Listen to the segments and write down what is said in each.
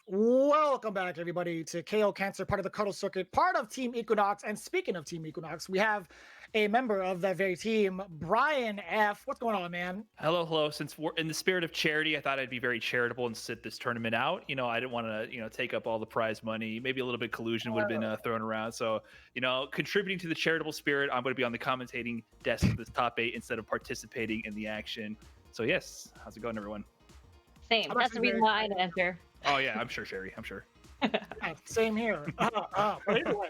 Welcome back, everybody, to KO Cancer, part of the Cuddle Circuit, part of Team Equinox. And speaking of Team Equinox, we have a member of that very team, Brian F. What's going on, man? Hello, hello. Since we're in the spirit of charity, I thought I'd be very charitable and sit this tournament out. I didn't want to, take up all the prize money. Maybe a little bit collusion would have been thrown around. So, contributing to the charitable spirit, I'm going to be on the commentating desk for this top 8 instead of participating in the action. So, yes, how's it going, everyone? Same. I'm That's the actually reason very why I didn't enter. Oh yeah, I'm sure, Sherry. I'm sure. Yeah, same here. But anyway,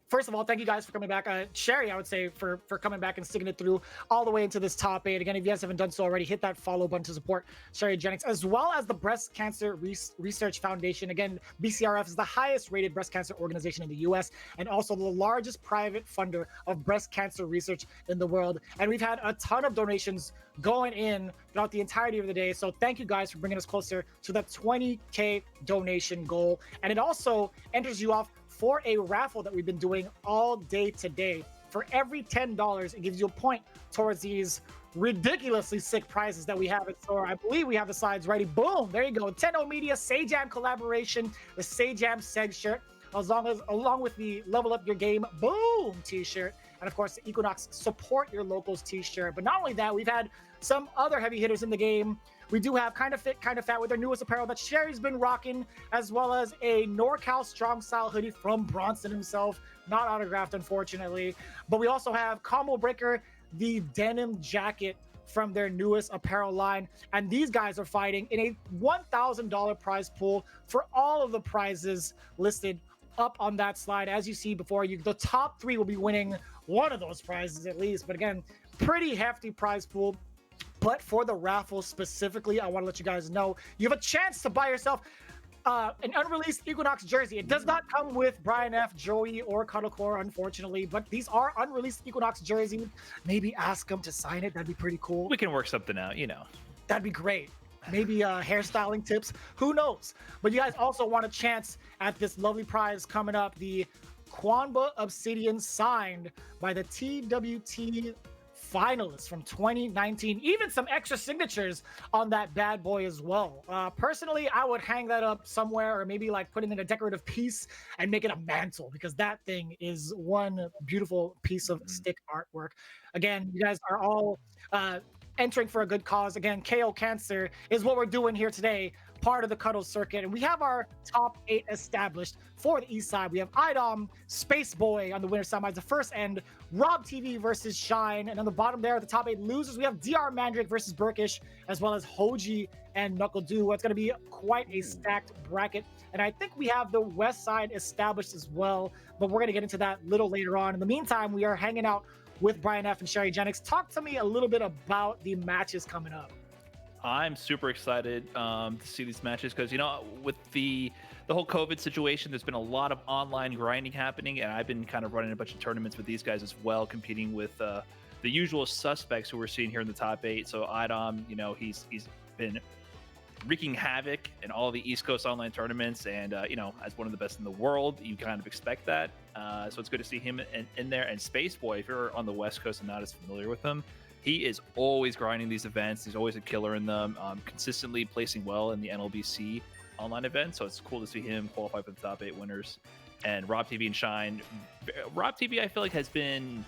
first of all, thank you guys for coming back. Sherry, I would say, for coming back and sticking it through all the way into this top 8. Again, if you guys haven't done so already, hit that follow button to support Sherryjenix, as well as the Breast Cancer Research Foundation. Again, BCRF is the highest rated breast cancer organization in the US and also the largest private funder of breast cancer research in the world. And we've had a ton of donations going in throughout the entirety of the day. So thank you guys for bringing us closer to that 20K donation goal. And it also enters you off for a raffle that we've been doing all day today. For every $10, it gives you a point towards these ridiculously sick prizes that we have in store. I believe we have the sides ready. Boom, there you go. 10O Media Sajam collaboration, the Sajam Seg shirt, along with the Level Up Your Game Boom t-shirt, and of course the Equinox Support Your Locals t-shirt. But not only that, we've had some other heavy hitters in the game. We do have Kind of Fit, Kind of Fat with their newest apparel that Sherry's been rocking, as well as a NorCal Strong Style hoodie from Bronson himself. Not autographed, unfortunately. But we also have Combo Breaker, the denim jacket from their newest apparel line. And these guys are fighting in a $1,000 prize pool for all of the prizes listed up on that slide. As you see before you, the top 3 will be winning one of those prizes at least. But again, pretty hefty prize pool. But for the raffle specifically, I want to let you guys know you have a chance to buy yourself an unreleased Equinox jersey. It does not come with Brian F, Joey, or Cuddlecore, unfortunately, but these are unreleased Equinox jerseys. Maybe ask them to sign it. That'd be pretty cool. We can work something out, That'd be great. Maybe hairstyling tips. Who knows? But you guys also want a chance at this lovely prize coming up. The Quanba Obsidian signed by the TWT finalists from 2019, even some extra signatures on that bad boy as well. Personally, I would hang that up somewhere, or maybe like put it in a decorative piece and make it a mantle, because that thing is one beautiful piece of stick artwork. Again, you guys are all entering for a good cause. Again, KO Cancer is what we're doing here today, part of the Cuddle Circuit. And we have our top 8 established for the East side. We have IDOM, Spaceboy on the winner's side, the first end, Rob TV versus Shine. And on the bottom there, the top 8 losers, we have DR Mandrake versus Burkish, as well as Hoji and Knuckle Do. It's going to be quite a stacked bracket. And I think we have the West side established as well, but we're going to get into that a little later on. In the meantime, we are hanging out with Brian F and Sherryjenix. Talk to me a little bit about the matches coming up. I'm super excited to see these matches because, with the whole COVID situation, there's been a lot of online grinding happening, and I've been kind of running a bunch of tournaments with these guys as well, competing with the usual suspects who we're seeing here in the top 8. So IDOM, he's been wreaking havoc in all the East Coast online tournaments, and as one of the best in the world, you kind of expect that. So it's good to see him in there. And Spaceboy, if you're on the West Coast and not as familiar with him, he is always grinding these events. He's always a killer in them, consistently placing well in the NLBC online events. So it's cool to see him qualify for the top 8 winners. And Rob TV and Shine. Rob TV, I feel like, has been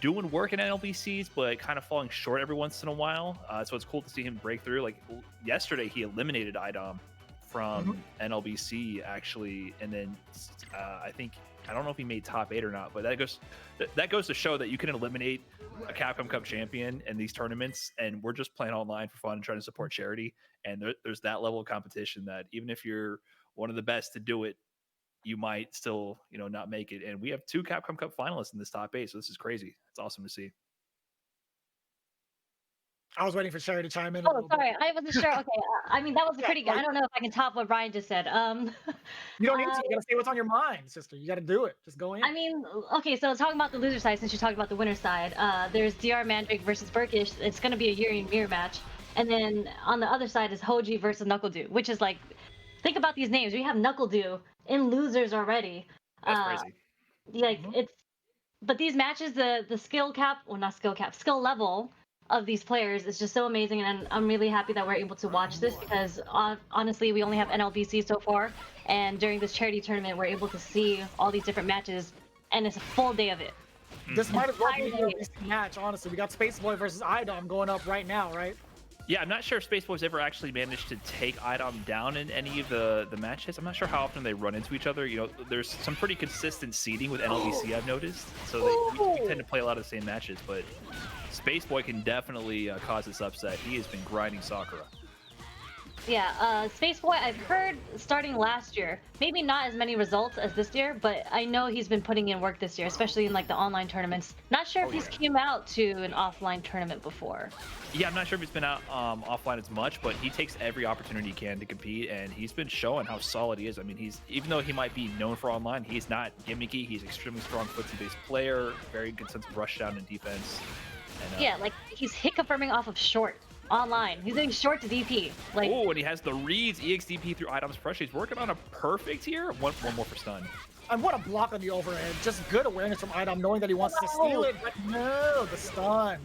doing work in NLBCs, but kind of falling short every once in a while. So it's cool to see him break through. Like yesterday, he eliminated IDOM from NLBC, actually. And then I don't know if he made top 8 or not, but that goes to show that you can eliminate a Capcom Cup champion in these tournaments, and we're just playing online for fun and trying to support charity. And there's that level of competition that even if you're one of the best to do it, you might still, not make it. And we have 2 Capcom Cup finalists in this top 8, so this is crazy. It's awesome to see. I was waiting for Sherry to chime in. Oh, sorry, I wasn't sure. Okay, I mean, that was pretty good. I don't know if I can top what Brian just said. You don't need to. You gotta say what's on your mind, sister. You gotta do it. Just go in. I mean, okay, so talking about the loser side, since you talked about the winner side, there's DR Mandrake versus Burkish. It's going to be a Yuri and Mirror match. And then on the other side is Hoji versus Knuckle Do, which is like, think about these names. We have Knuckle Do in losers already. That's crazy. Like, but these matches, the skill cap, well, not skill cap, skill level of these players is just so amazing, and I'm really happy that we're able to watch this because honestly, we only have NLBC so far, and during this charity tournament, we're able to see all these different matches, and it's a full day of it. This might as well be a recent match, honestly. We got Spaceboy versus IDOM going up right now, right? Yeah, I'm not sure if Spaceboy's ever actually managed to take IDOM down in any of the matches. I'm not sure how often they run into each other. You know, there's some pretty consistent seeding with NLBC, I've noticed. So we tend to play a lot of the same matches, but Spaceboy can definitely cause this upset. He has been grinding Sakura. Yeah, Spaceboy, I've heard starting last year, maybe not as many results as this year, but I know he's been putting in work this year, especially in like the online tournaments. Not sure if he's came out to an offline tournament before. Yeah, I'm not sure if he's been out offline as much, but he takes every opportunity he can to compete, and he's been showing how solid he is. I mean, even though he might be known for online, he's not gimmicky. He's an extremely strong footsie-based player, very good sense of rushdown and defense. And, yeah, like he's hit confirming off of short online. He's doing short to DP. Like, oh, and he has the reads, EXDP through IDOM's pressure. He's working on a perfect here. One more for stun. And what a block on the overhead. Just good awareness from IDOM, knowing that he wants to steal it, but no, the stun.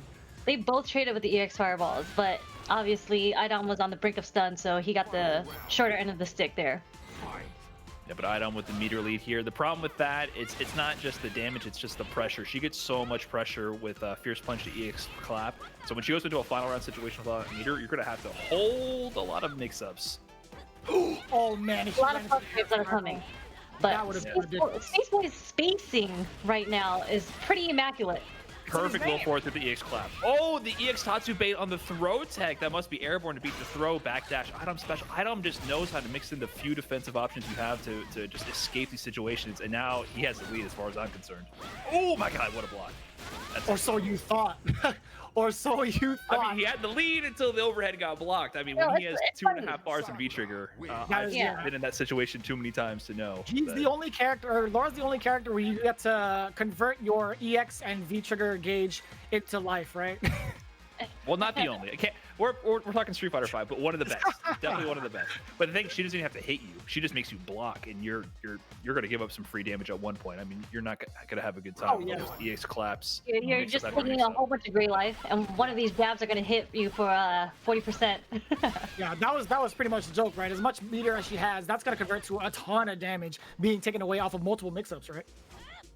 They both traded with the EX fireballs, but obviously IDOM was on the brink of stun, so he got the shorter end of the stick there. Yeah, but IDOM with the meter lead here. The problem with that, it's not just the damage, it's just the pressure. She gets so much pressure with Fierce Punch to EX Clap. So when she goes into a final round situation without a meter, you're going to have to hold a lot of mix-ups. Oh, man. A lot of tough games that are coming. But Spaceboy's spacing right now is pretty immaculate. Perfect low forward through the EX Clap. Oh, the EX Tatsu bait on the throw tech. That must be airborne to beat the throw backdash. IDOM special. IDOM just knows how to mix in the few defensive options you have to just escape these situations. And now he has the lead as far as I'm concerned. Oh my God, what a block. Or so you thought. Or so you thought. I mean, he had the lead until the overhead got blocked. I mean, when he has 2.5 bars in V-Trigger, I've been in that situation too many times to know. He's the only character, or Laura's the only character where you get to convert your EX and V-Trigger gauge into life, right? Well, not the only. We're talking Street Fighter 5, but one of the best. Definitely one of the best. But the thing, she doesn't even have to hit you. She just makes you block, and you're going to give up some free damage at one point. I mean, you're not going to have a good time with those EX claps. You're just taking a whole bunch of gray life, and one of these jabs are going to hit you for 40%. Yeah, that was pretty much the joke, right? As much meter as she has, that's going to convert to a ton of damage being taken away off of multiple mix-ups, right?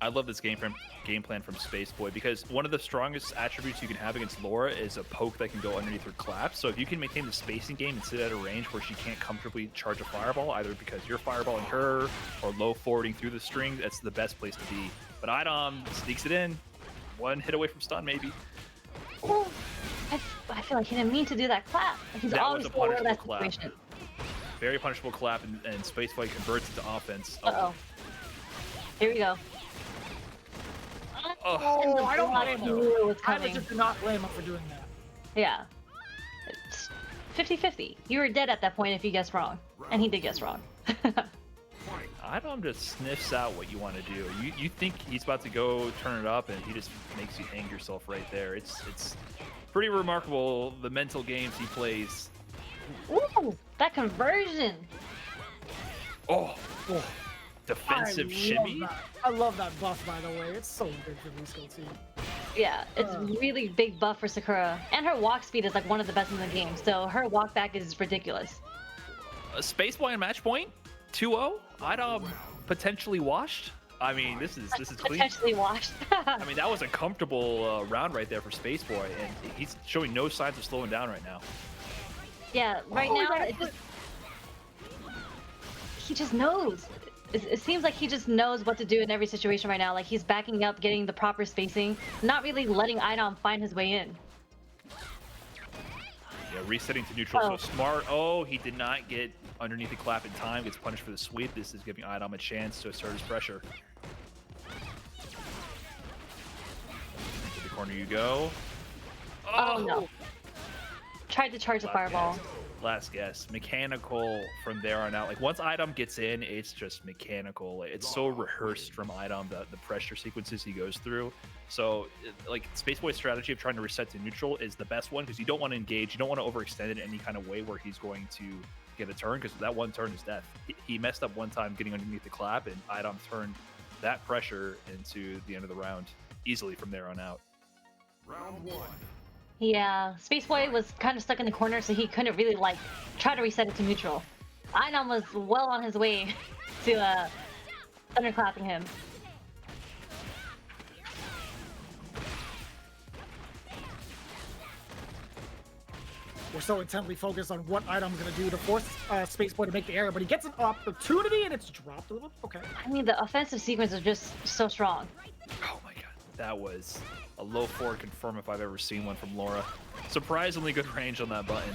I love this game plan from Spaceboy because one of the strongest attributes you can have against Laura is a poke that can go underneath her clap. So if you can maintain the spacing game and sit at a range where she can't comfortably charge a fireball, either because you're fireballing her or low forwarding through the string, that's the best place to be. But IDOM sneaks it in. One hit away from stun, maybe. Ooh, I feel like he didn't mean to do that clap. He's always aware of that situation. Very punishable clap, and Spaceboy converts it to offense. Uh-oh. Here we go. Oh, I don't blame him. I just do not blame him for doing that. Yeah. It's 50-50. You were dead at that point if you guessed wrong. And he did guess wrong. IDOM just sniffs out what you want to do. You think he's about to go turn it up, and he just makes you hang yourself right there. It's pretty remarkable, the mental games he plays. Ooh, that conversion. Oh. Defensive shimmy. I love that buff, by the way. It's so good for VSco team. Yeah, it's really big buff for Sakura. And her walk speed is like one of the best in the game, so her walk back is ridiculous. Spaceboy and match point? 2-0? IDOM potentially washed? I mean, this is clean. Potentially washed. I mean, that was a comfortable round right there for Spaceboy, and he's showing no signs of slowing down right now. Yeah, right now, he just knows. It seems like he just knows what to do in every situation right now. Like, he's backing up, getting the proper spacing, not really letting IDOM find his way in. Yeah, resetting to neutral, so smart. Oh, he did not get underneath the clap in time, gets punished for the sweep. This is giving IDOM a chance to assert his pressure. Into the corner you go. Oh no. Tried to charge the fireball. Last guess. Mechanical from there on out. Like, once IDOM gets in, it's just mechanical. It's so rehearsed from IDOM, the pressure sequences he goes through. So, like, Spaceboy's strategy of trying to reset to neutral is the best one because you don't want to engage. You don't want to overextend it in any kind of way where he's going to get a turn, because that one turn is death. He messed up one time getting underneath the clap, and IDOM turned that pressure into the end of the round easily from there on out. Round one. Yeah, Spaceboy was kind of stuck in the corner, so he couldn't really like try to reset it to neutral. Einam was well on his way to thunderclapping him. We're so intently focused on what Item's going to do to force Spaceboy to make the error, but he gets an opportunity and it's dropped a little. Okay. I mean, the offensive sequence is just so strong. Oh my god, that was a low forward confirm if I've ever seen one from Laura. Surprisingly good range on that button.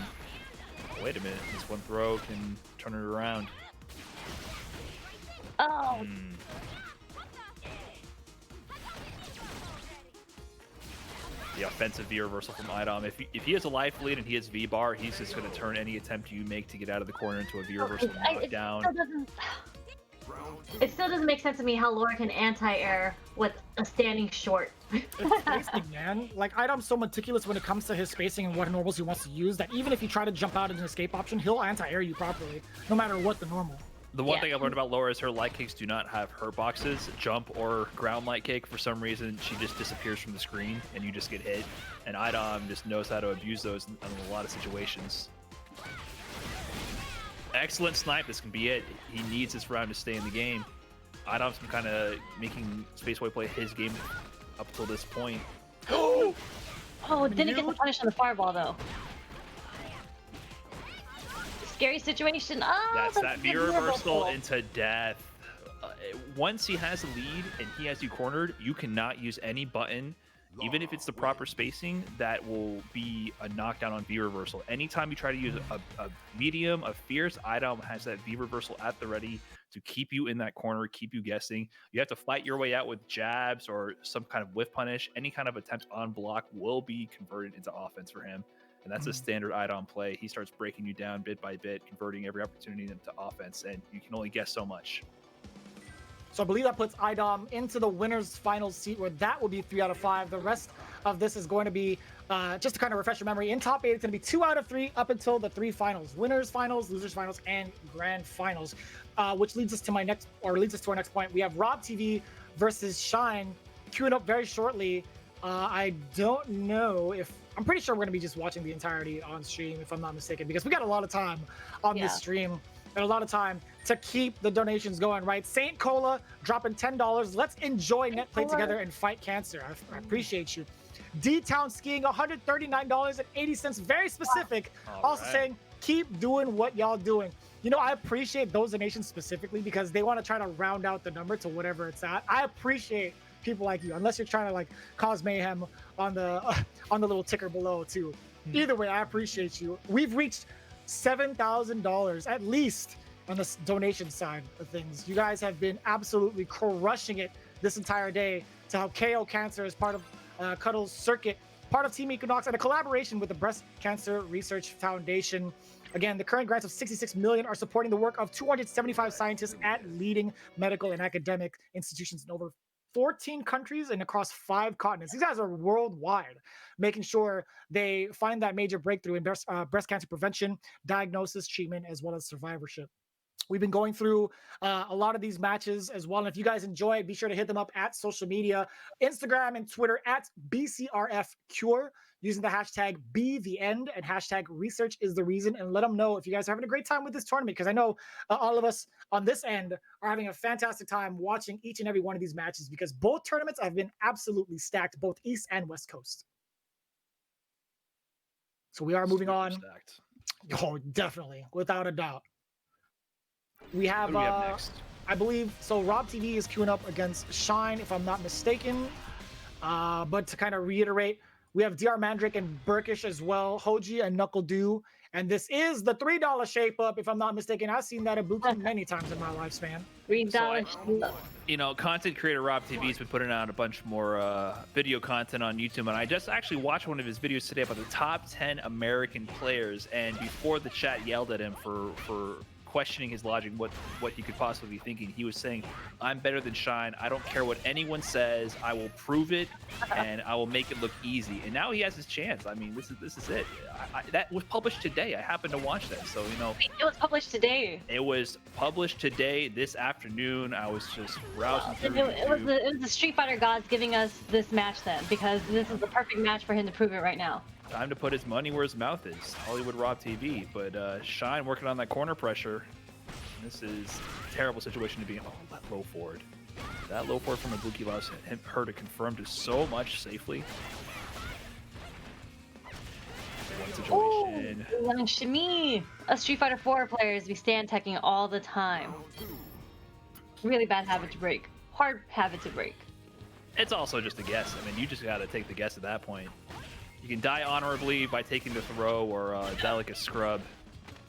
Wait a minute, this one throw can turn it around. Oh. The offensive V reversal from Idom. If he has a life lead and he has V bar, he's just going to turn any attempt you make to get out of the corner into a V reversal knockdown. It still doesn't make sense to me how Laura can anti-air with a standing short. It's spacing, man. Like, Item's so meticulous when it comes to his spacing and what normals he wants to use that even if you try to jump out in an escape option, he'll anti-air you properly, no matter what the normal. The one thing I've learned about Laura is her light kicks do not have hurt boxes, jump or ground light kick. For some reason, she just disappears from the screen and you just get hit. And Idom just knows how to abuse those in a lot of situations. Excellent snipe. This can be it. He needs this round to stay in the game. Idom's been kind of making Spaceboy play his game up till this point. Oh, didn't get the punish on the fireball though. Scary situation. Oh, that's that V reversal into death. Once he has a lead and he has you cornered, you cannot use any button, even if it's the proper spacing, that will be a knockdown on V reversal. Anytime you try to use a medium, a fierce, Idom has that V reversal at the ready to keep you in that corner, keep you guessing. You have to fight your way out with jabs or some kind of whiff punish. Any kind of attempt on block will be converted into offense for him. And that's a standard Idom play. He starts breaking you down bit by bit, converting every opportunity into offense, and you can only guess so much. So I believe that puts Idom into the winner's final seat, where that will be 3 out of 5. The rest of this is going to be, just to kind of refresh your memory, in top 8, it's going to be 2 out of 3 up until the 3 finals. Winners finals, losers finals, and grand finals. Which leads us to our next point. We have Rob TV versus Shine queuing up very shortly. I don't know if... I'm pretty sure we're going to be just watching the entirety on stream, if I'm not mistaken, because we got a lot of time on this stream and a lot of time to keep the donations going, right? Saint Cola dropping $10. Let's enjoy net play together and fight cancer. I appreciate you. D-Town Skiing, $139.80. Very specific. Also saying, keep doing what y'all doing. You know, I appreciate those donations specifically because they want to try to round out the number to whatever it's at. I appreciate people like you, unless you're trying to like cause mayhem on the little ticker below too. Either way, I appreciate you. We've reached $7,000 at least on the donation side of things. You guys have been absolutely crushing it this entire day to help KO Cancer as part of Cuddle's circuit, part of Team EQNX, and a collaboration with the Breast Cancer Research Foundation. Again, the current grants of $66 million are supporting the work of 275 scientists at leading medical and academic institutions in over 14 countries and across 5 continents. These guys are worldwide, making sure they find that major breakthrough in breast cancer prevention, diagnosis, treatment, as well as survivorship. We've been going through a lot of these matches as well. And if you guys enjoy it, be sure to hit them up at social media, Instagram and Twitter at BCRFCure, using the hashtag #BeTheEnd and hashtag research is the reason, and let them know if you guys are having a great time with this tournament, because I know all of us on this end are having a fantastic time watching each and every one of these matches, because both tournaments have been absolutely stacked, both East and West Coast. So we are moving on. Stacked. Oh, definitely, without a doubt. We have, What do we have next? I believe, so Rob TV is queuing up against Shine, if I'm not mistaken. But to kind of reiterate, we have DR Mandrake and Burkish as well, Hoji and Knuckle Dew. And this is the $3 shape up, if I'm not mistaken. I've seen that at Buki many times in my lifespan. $3. You know, content creator Rob TV has been putting out a bunch more video content on YouTube, and I just actually watched one of his videos today about the top 10 American players, and before the chat yelled at him for questioning his logic, what he could possibly be thinking, he was saying, I'm better than Shine. I don't care what anyone says. I will prove it, and I will make it look easy. And now he has his chance. I mean, this is it. That was published today. I happened to watch that, so you know. It was published today. It was published today, this afternoon. I was just browsing through. It was the Street Fighter gods giving us this match then, because this is the perfect match for him to prove it right now. time to put his money where his mouth is. Hollywood Rob TV, but Shine working on that corner pressure. This is a terrible situation to be in. Oh, that low forward. That low forward from Ibuki allows her to confirm to so much safely. One situation. Oh, shimmy! Us Street Fighter 4 players, we stand teching all the time. Really bad habit to break. Hard habit to break. It's also just a guess. I mean, you just gotta take the guess at that point. You can die honorably by taking the throw, or die like a scrub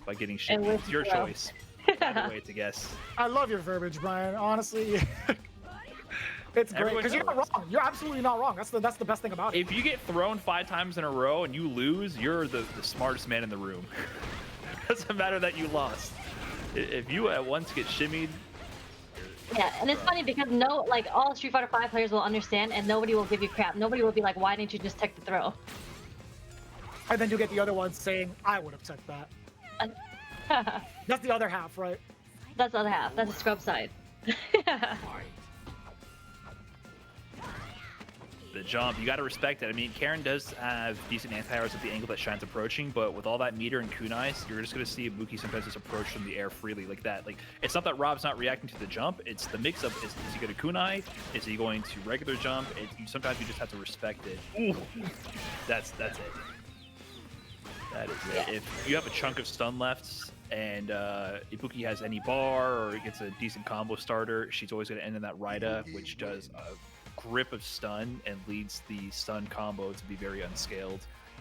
by getting shit. It's your choice. Either way, it's a guess. I love your verbiage, Brian. Honestly, it's great because you're not wrong. You're absolutely not wrong. That's the best thing about it. If you get thrown 5 times in a row and you lose, you're the smartest man in the room. Doesn't matter that you lost. If you at once get shimmied. Yeah, and it's funny because all Street Fighter 5 players will understand, and nobody will give you crap. Nobody will be like, "Why didn't you just tech the throw?" And then you get the other ones saying, "I would have teched that." That's the other half, right? That's the other half. That's the scrub side. The jump, you got to respect it. I mean, Karen does have decent anti-airs at the angle that Shine's approaching, but with all that meter and kunais, you're just going to see Ibuki sometimes just approach from the air freely like that. Like, it's not that Rob's not reacting to the jump, it's the mix-up. Is he going to kunai? Is he going to regular jump? Sometimes you just have to respect it. Ooh. That's it. That is it. If you have a chunk of stun left and Ibuki has any bar or gets a decent combo starter, she's always going to end in that Raida, which does a grip of stun and leads the stun combo to be very unscaled.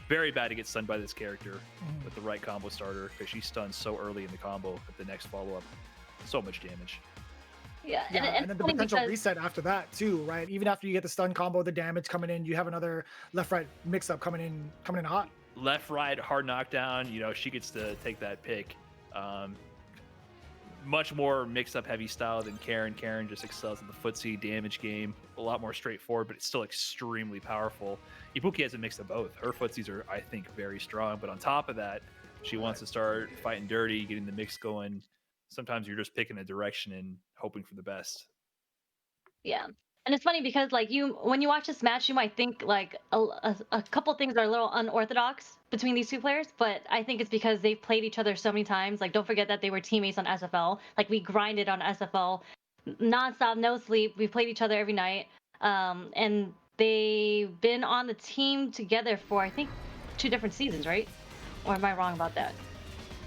Very bad to get stunned by this character with the right combo starter because she stuns so early in the combo at the next follow-up. So much damage. Yeah, and then the potential reset after that too, right? Even after you get the stun combo, the damage coming in, you have another left-right mix-up coming in hot. Left, right, hard knockdown. You know, she gets to take that pick. Much more mix-up heavy style than Karen. Karen just excels in the footsie damage game. A lot more straightforward, but it's still extremely powerful. Ibuki has a mix of both. Her footsies are, I think, very strong. But on top of that, she wants to start fighting dirty, getting the mix going. Sometimes you're just picking a direction and hoping for the best. Yeah. And it's funny because when you watch this match, you might think a couple things are a little unorthodox between these two players, but I think it's because they've played each other so many times. Like, don't forget that they were teammates on SFL. Like, we grinded on SFL nonstop, no sleep. We played each other every night. And they've been on the team together for, I think, 2 different seasons, right? Or am I wrong about that?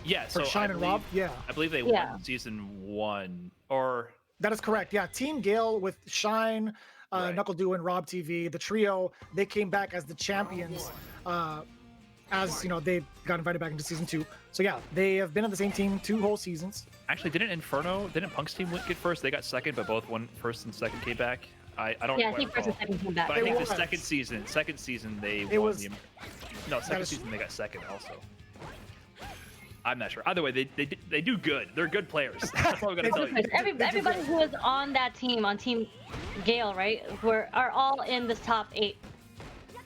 Yeah, so Shine and Rob, yeah. I believe they won season 1, or... That is correct. Yeah, Team Gale with Shine, Knuckle Dew, and Rob TV, the trio, they came back as the champions. As you know, they got invited back into season 2. So yeah, they have been on the same team 2 whole seasons. Actually, didn't Punk's team get first? They got second, but both won first and second came back. I don't. Yeah, I think first and second came back. But I think the second season they won. Second season they got second also. I'm not sure. Either way, they do good. They're good players. That's all I'm gonna tell you. Everybody who was on that team, on Team Gale, right, are all in this top 8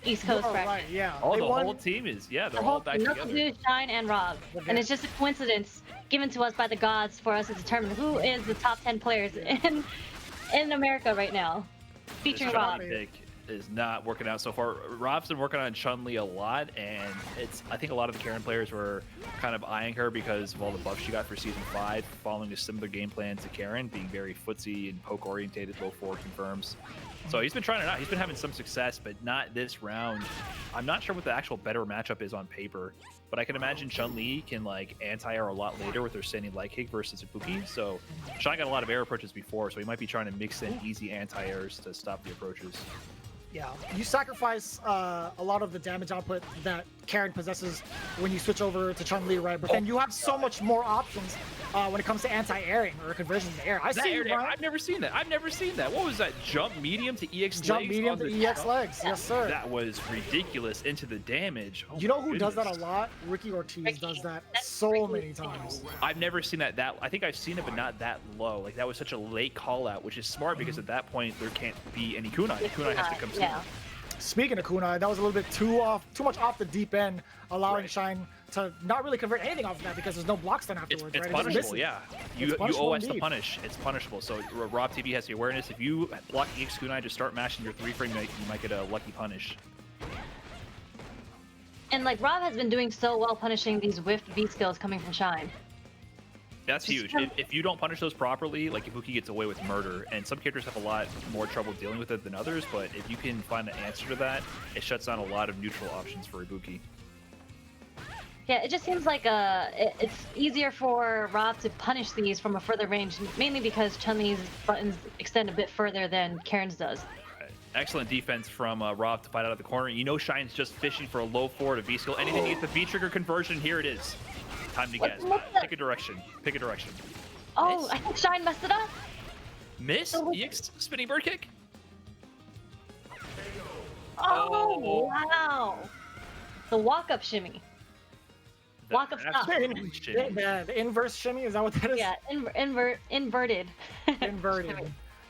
East Coast bracket. Right, yeah. Oh, the whole team is, they're all back Knuckle together. Dew, Shine, and Rob. And it's just a coincidence given to us by the gods for us to determine who is the top 10 players in America right now, featuring Rob. Pick is not working out so far. Rob's been working on Chun-Li a lot, and I think a lot of the Karen players were kind of eyeing her because of all the buffs she got for season 5, following a similar game plan to Karen, being very footsie and poke orientated, low forward confirms. So he's been trying it out. He's been having some success, but not this round. I'm not sure what the actual better matchup is on paper, but I can imagine Chun-Li can anti-air a lot later with her standing light kick versus Ibuki. So Shine got a lot of air approaches before, so he might be trying to mix in easy anti-airs to stop the approaches. Yeah, you sacrifice a lot of the damage output that Karen possesses when you switch over to Chun-Li, right? But then you have so much more options when it comes to anti-airing or conversions to air. I've never seen that. What was that? Jump medium to EX legs? Jump medium to EX legs, yes sir. That was ridiculous into the damage. You know who does that a lot? Ricky Ortiz does that so many times. I've never seen that. I think I've seen it, but not that low. Like, that was such a late call out, which is smart because at that point there can't be any kunai. Kunai has to come soon. Yeah. Speaking of kunai, that was a little bit too much off the deep end, allowing Shine to not really convert anything off of that because there's no block stun afterwards. It's right? punishable, yeah. You OS to punish. It's punishable. So Rob TV has the awareness. If you block EX kunai, just start mashing your 3-frame, you might get a lucky punish. And like Rob has been doing so well punishing these whiffed V skills coming from Shine. That's huge. If you don't punish those properly, like Ibuki gets away with murder, and some characters have a lot more trouble dealing with it than others, but if you can find an answer to that, it shuts down a lot of neutral options for Ibuki. Yeah, it just seems like it's easier for Rob to punish these from a further range, mainly because Chun-Li's buttons extend a bit further than Karen's does. Excellent defense from Rob to fight out of the corner. You know Shine's just fishing for a low forward of V skill. Anything to get the V trigger conversion, here it is. Time to guess. Pick a direction. Pick a direction. Oh, Miss? I think Shine messed it up. Miss? EX spinning bird kick? Oh, wow. The walk-up shimmy. Walk-up stop. The inverse shimmy, is that what that is? Yeah, inverted. Inverted.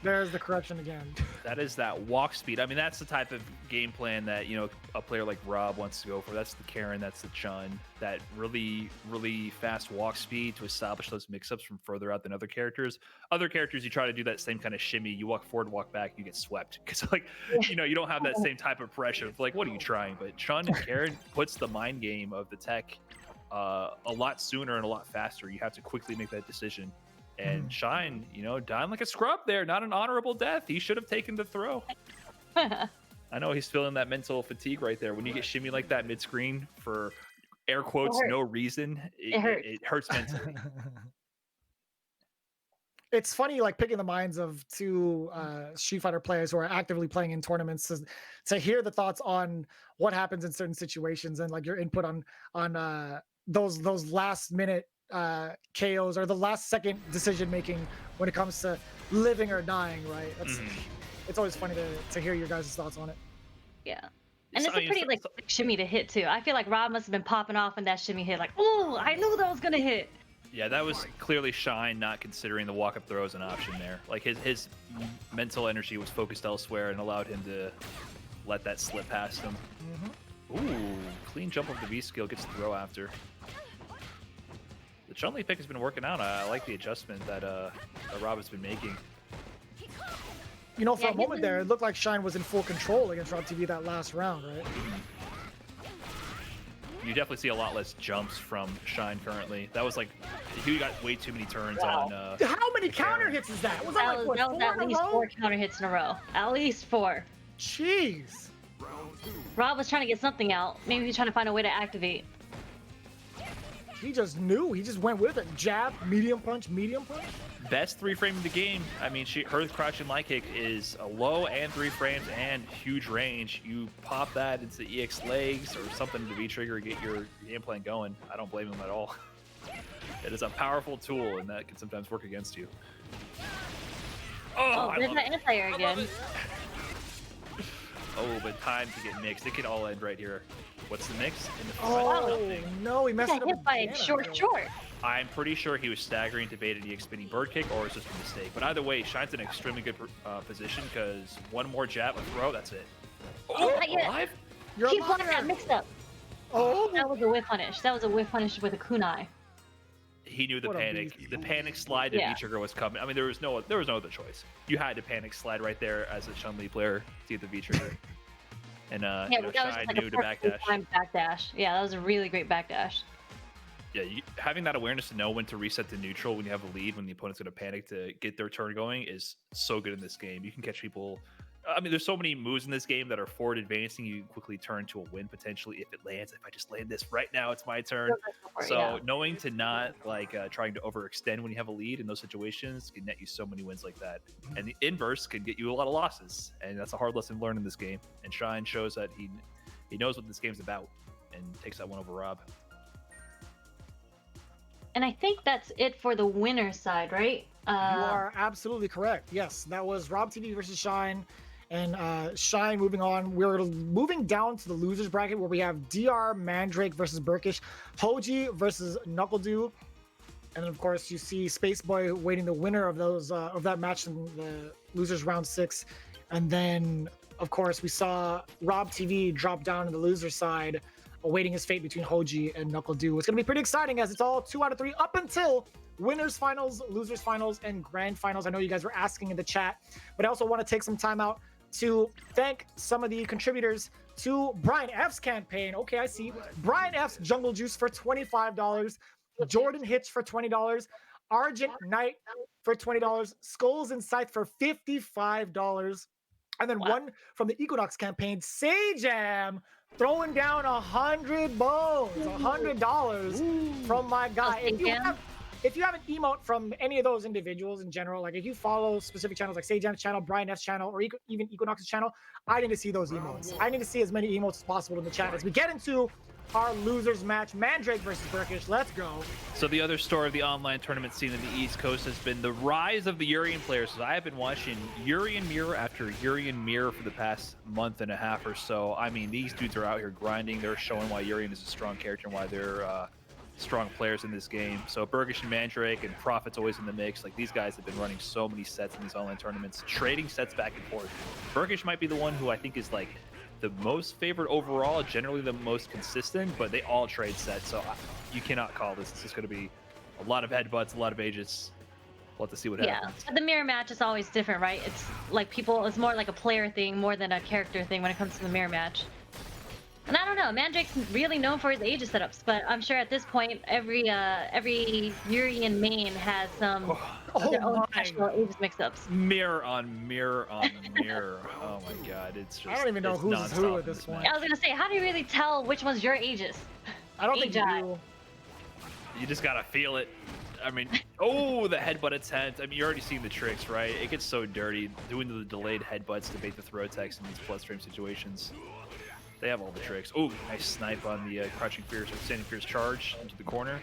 There's the correction again. That is that walk speed. I mean, that's the type of game plan that, you know, a player like Rob wants to go for. That's the Karen, that's the Chun. That really, really fast walk speed to establish those mix-ups from further out than other characters. Other characters, you try to do that same kind of shimmy. You walk forward, walk back, you get swept. Because, like, you know, you don't have that same type of pressure. Of, like, what are you trying? But Chun and Karen puts the mind game of the tech a lot sooner and a lot faster. You have to quickly make that decision. And Shine, you know, dying like a scrub there. Not an honorable death. He should have taken the throw. I know he's feeling that mental fatigue right there. When you get shimmy like that mid-screen for air quotes, no reason, it hurts mentally. It's funny, like picking the minds of two Street Fighter players who are actively playing in tournaments to hear the thoughts on what happens in certain situations and like your input on those last minute KOs or the last second decision making when it comes to living or dying, right? It's always funny to hear your guys' thoughts on it. Yeah. And it's a pretty like shimmy to hit too. I feel like Rob must have been popping off when that shimmy hit, like, oh, I knew that was gonna hit. Yeah, that was clearly Shine not considering the walk-up throw as an option there. Like his mental energy was focused elsewhere and allowed him to let that slip past him. Ooh, clean jump of the V skill, gets the throw after. The Chun-Li pick has been working out. I like the adjustment that Rob has been making. You know, for a moment there, it looked like Shine was in full control against Rob TV that last round, right? You definitely see a lot less jumps from Shine currently. That was like, he got way too many turns on. How many counter hits is that? Was that like, that was at least 4 counter hits in a row. At least 4. Jeez. Rob was trying to get something out. Maybe he's trying to find a way to activate. He just knew. He just went with it. Jab, medium punch, medium punch. Best 3 frame in the game. I mean, her crouch and light kick is a low and 3 frames and huge range. You pop that into EX legs or something to V-trigger and get your game plan going. I don't blame him at all. It is a powerful tool, and that can sometimes work against you. Oh, there's that anti-air again. Oh, but time to get mixed. It could all end right here. What's the mix? In the no, he messed it up. Hit by a short. I'm pretty sure he was staggering to bait an EX spinning bird kick, or it's just a mistake. But either way, Shine's in an extremely good position because one more jab, a throw, that's it. Oh, alive? Keep blocking that mixed up. Oh, that was a whiff punish. That was a whiff punish with a kunai. He knew the panic. The panic slide to V-trigger was coming. I mean, there was no other choice. You had to panic slide right there as a Chun-Li player to get the V-trigger. And Shine knew to backdash. Yeah, that was a really great backdash. Yeah, having that awareness to know when to reset to neutral when you have a lead, when the opponent's going to panic to get their turn going is so good in this game. You can catch people. I mean, there's so many moves in this game that are forward advancing. You can quickly turn to a win potentially if it lands. If I just land this right now, it's my turn. So knowing to not trying to overextend when you have a lead in those situations can net you so many wins like that. And the inverse can get you a lot of losses. And that's a hard lesson to learn in this game. And Shine shows that he knows what this game's about and takes that one over Rob. And I think that's it for the winner's side, right? You are absolutely correct. Yes, that was Rob TV versus Shine. And Shine moving on. We're moving down to the losers bracket where we have DR Mandrake versus Burkish, Hoji versus NuckleDu. And then, of course, you see Spaceboy waiting the winner of those of that match in the losers round 6. And then, of course, we saw Rob TV drop down in the loser side, awaiting his fate between Hoji and NuckleDu. It's going to be pretty exciting as it's all 2 out of 3 up until winners finals, losers finals, and grand finals. I know you guys were asking in the chat, but I also want to take some time out to thank some of the contributors to Brian F's campaign. Okay, I see. Brian F's Jungle Juice for $25. Jordan Hitch for $20. Argent Knight for $20. Skulls and Scythe for $55. And then one from the EQNX campaign, Sajam, throwing down 100 bones, $100 from my guy. If you have an emote from any of those individuals in general, like if you follow specific channels like Sajam's channel, Brian F's channel, or even EQNX's channel, I need to see those emotes. I need to see as many emotes as possible in the chat as we get into our losers match, Mandrake versus Burkish. Let's go. So the other story of the online tournament scene in the East Coast has been the rise of the Urian players. So I have been watching Urian Mirror after Urian Mirror for the past month and a half or so. I mean, these dudes are out here grinding. They're showing why Urian is a strong character and why they're strong players in this game. So Burkish and Mandrake and Prophet's always in the mix. Like, these guys have been running so many sets in these online tournaments, trading sets back and forth. Burkish might be the one who I think is like the most favored overall, generally the most consistent, but they all trade sets, so you cannot call this. It's just going to be a lot of headbutts, a lot of ages. We'll have to see what happens. Yeah, the mirror match is always different, right? It's like it's more like a player thing more than a character thing when it comes to the mirror match. And I don't know, Mandrake's really known for his Aegis setups, but I'm sure at this point every Urian main has some of their own special Aegis mix-ups. Mirror on mirror on mirror. Oh my god, it's just, I don't even know who's who at this point. I was gonna say, how do you really tell which one's your Aegis? I don't think you do. You just gotta feel it. I mean, oh, the headbutt attempt. I mean, you're already seeing the tricks, right? It gets so dirty doing the delayed headbutts to bait the throw attacks in these bloodstream situations. They have all the tricks. Oh, nice snipe on the crouching fierce or standing fierce charge into the corner.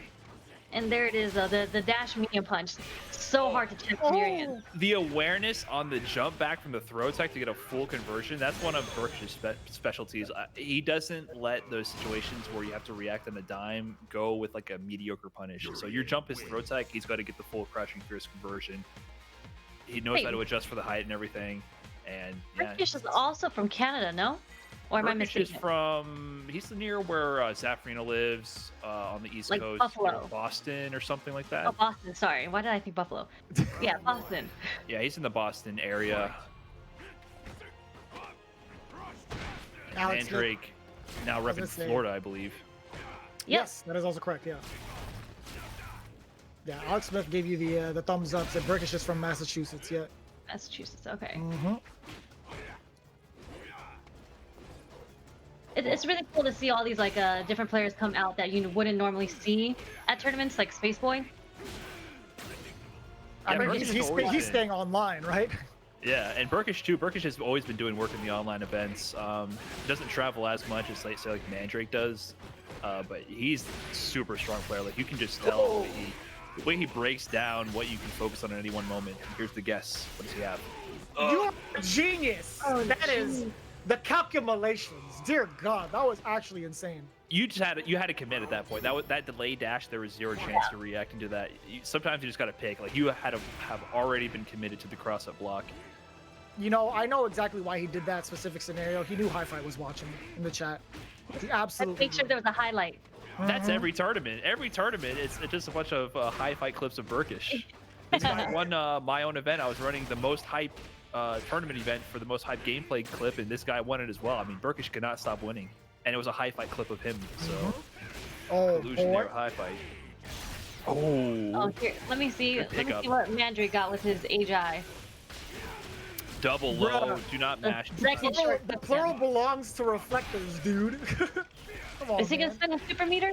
And there it is, the dash medium punch. So hard to check from Urian. The awareness on the jump back from the throw attack to get a full conversion, that's one of Burkish's specialties. He doesn't let those situations where you have to react on a dime go with like a mediocre punish. So your jump is throw attack, he's got to get the full crouching fierce conversion. He knows how to adjust for the height and everything. And yeah. Burkish is also from Canada, no? Or am I mistaken? He's near where Zafrina lives on the East Coast. Buffalo. Boston or something like that. Oh, Boston, sorry. Why did I think Buffalo? Yeah, Boston. Yeah, he's in the Boston area. Mandrake now repping Florida, I believe. Yes, that is also correct, yeah. Yeah, Alex Smith gave you the thumbs up, said Burkish is from Massachusetts, yeah. Massachusetts, okay. Mm-hmm. It's really cool to see all these like different players come out that you wouldn't normally see at tournaments, like Spaceboy. I mean, he's staying online, right? Yeah, and Burkish too. Burkish has always been doing work in the online events. He doesn't travel as much as say like Mandrake does, but he's a super strong player. Like, you can just tell the way he breaks down what you can focus on at any one moment. Here's the guess. What does he have? You're a genius. Oh, that is the calculations. Dear God, that was actually insane. You had to commit at that point. That delay dash, there was zero chance to react into that. Sometimes you just got to pick. Like, you had to have already been committed to the cross-up block. You know, I know exactly why he did that specific scenario. He knew Hi-Fi was watching in the chat. He absolutely. Make sure there was a highlight. That's every tournament. Every tournament, it's just a bunch of Hi-Fi clips of Burkish. This guy won my own event. I was running the most hype tournament event for the most hype gameplay clip, and this guy won it as well. I mean, Burkish could not stop winning, and it was a Hi-Fi clip of him. So illusion there, Hi-Fi. Oh, here, let me see. Let me see what Mandrake got with his Agi. Double low. Do not mash. The plural belongs to reflectors, dude. Come on, is he gonna spend a super meter?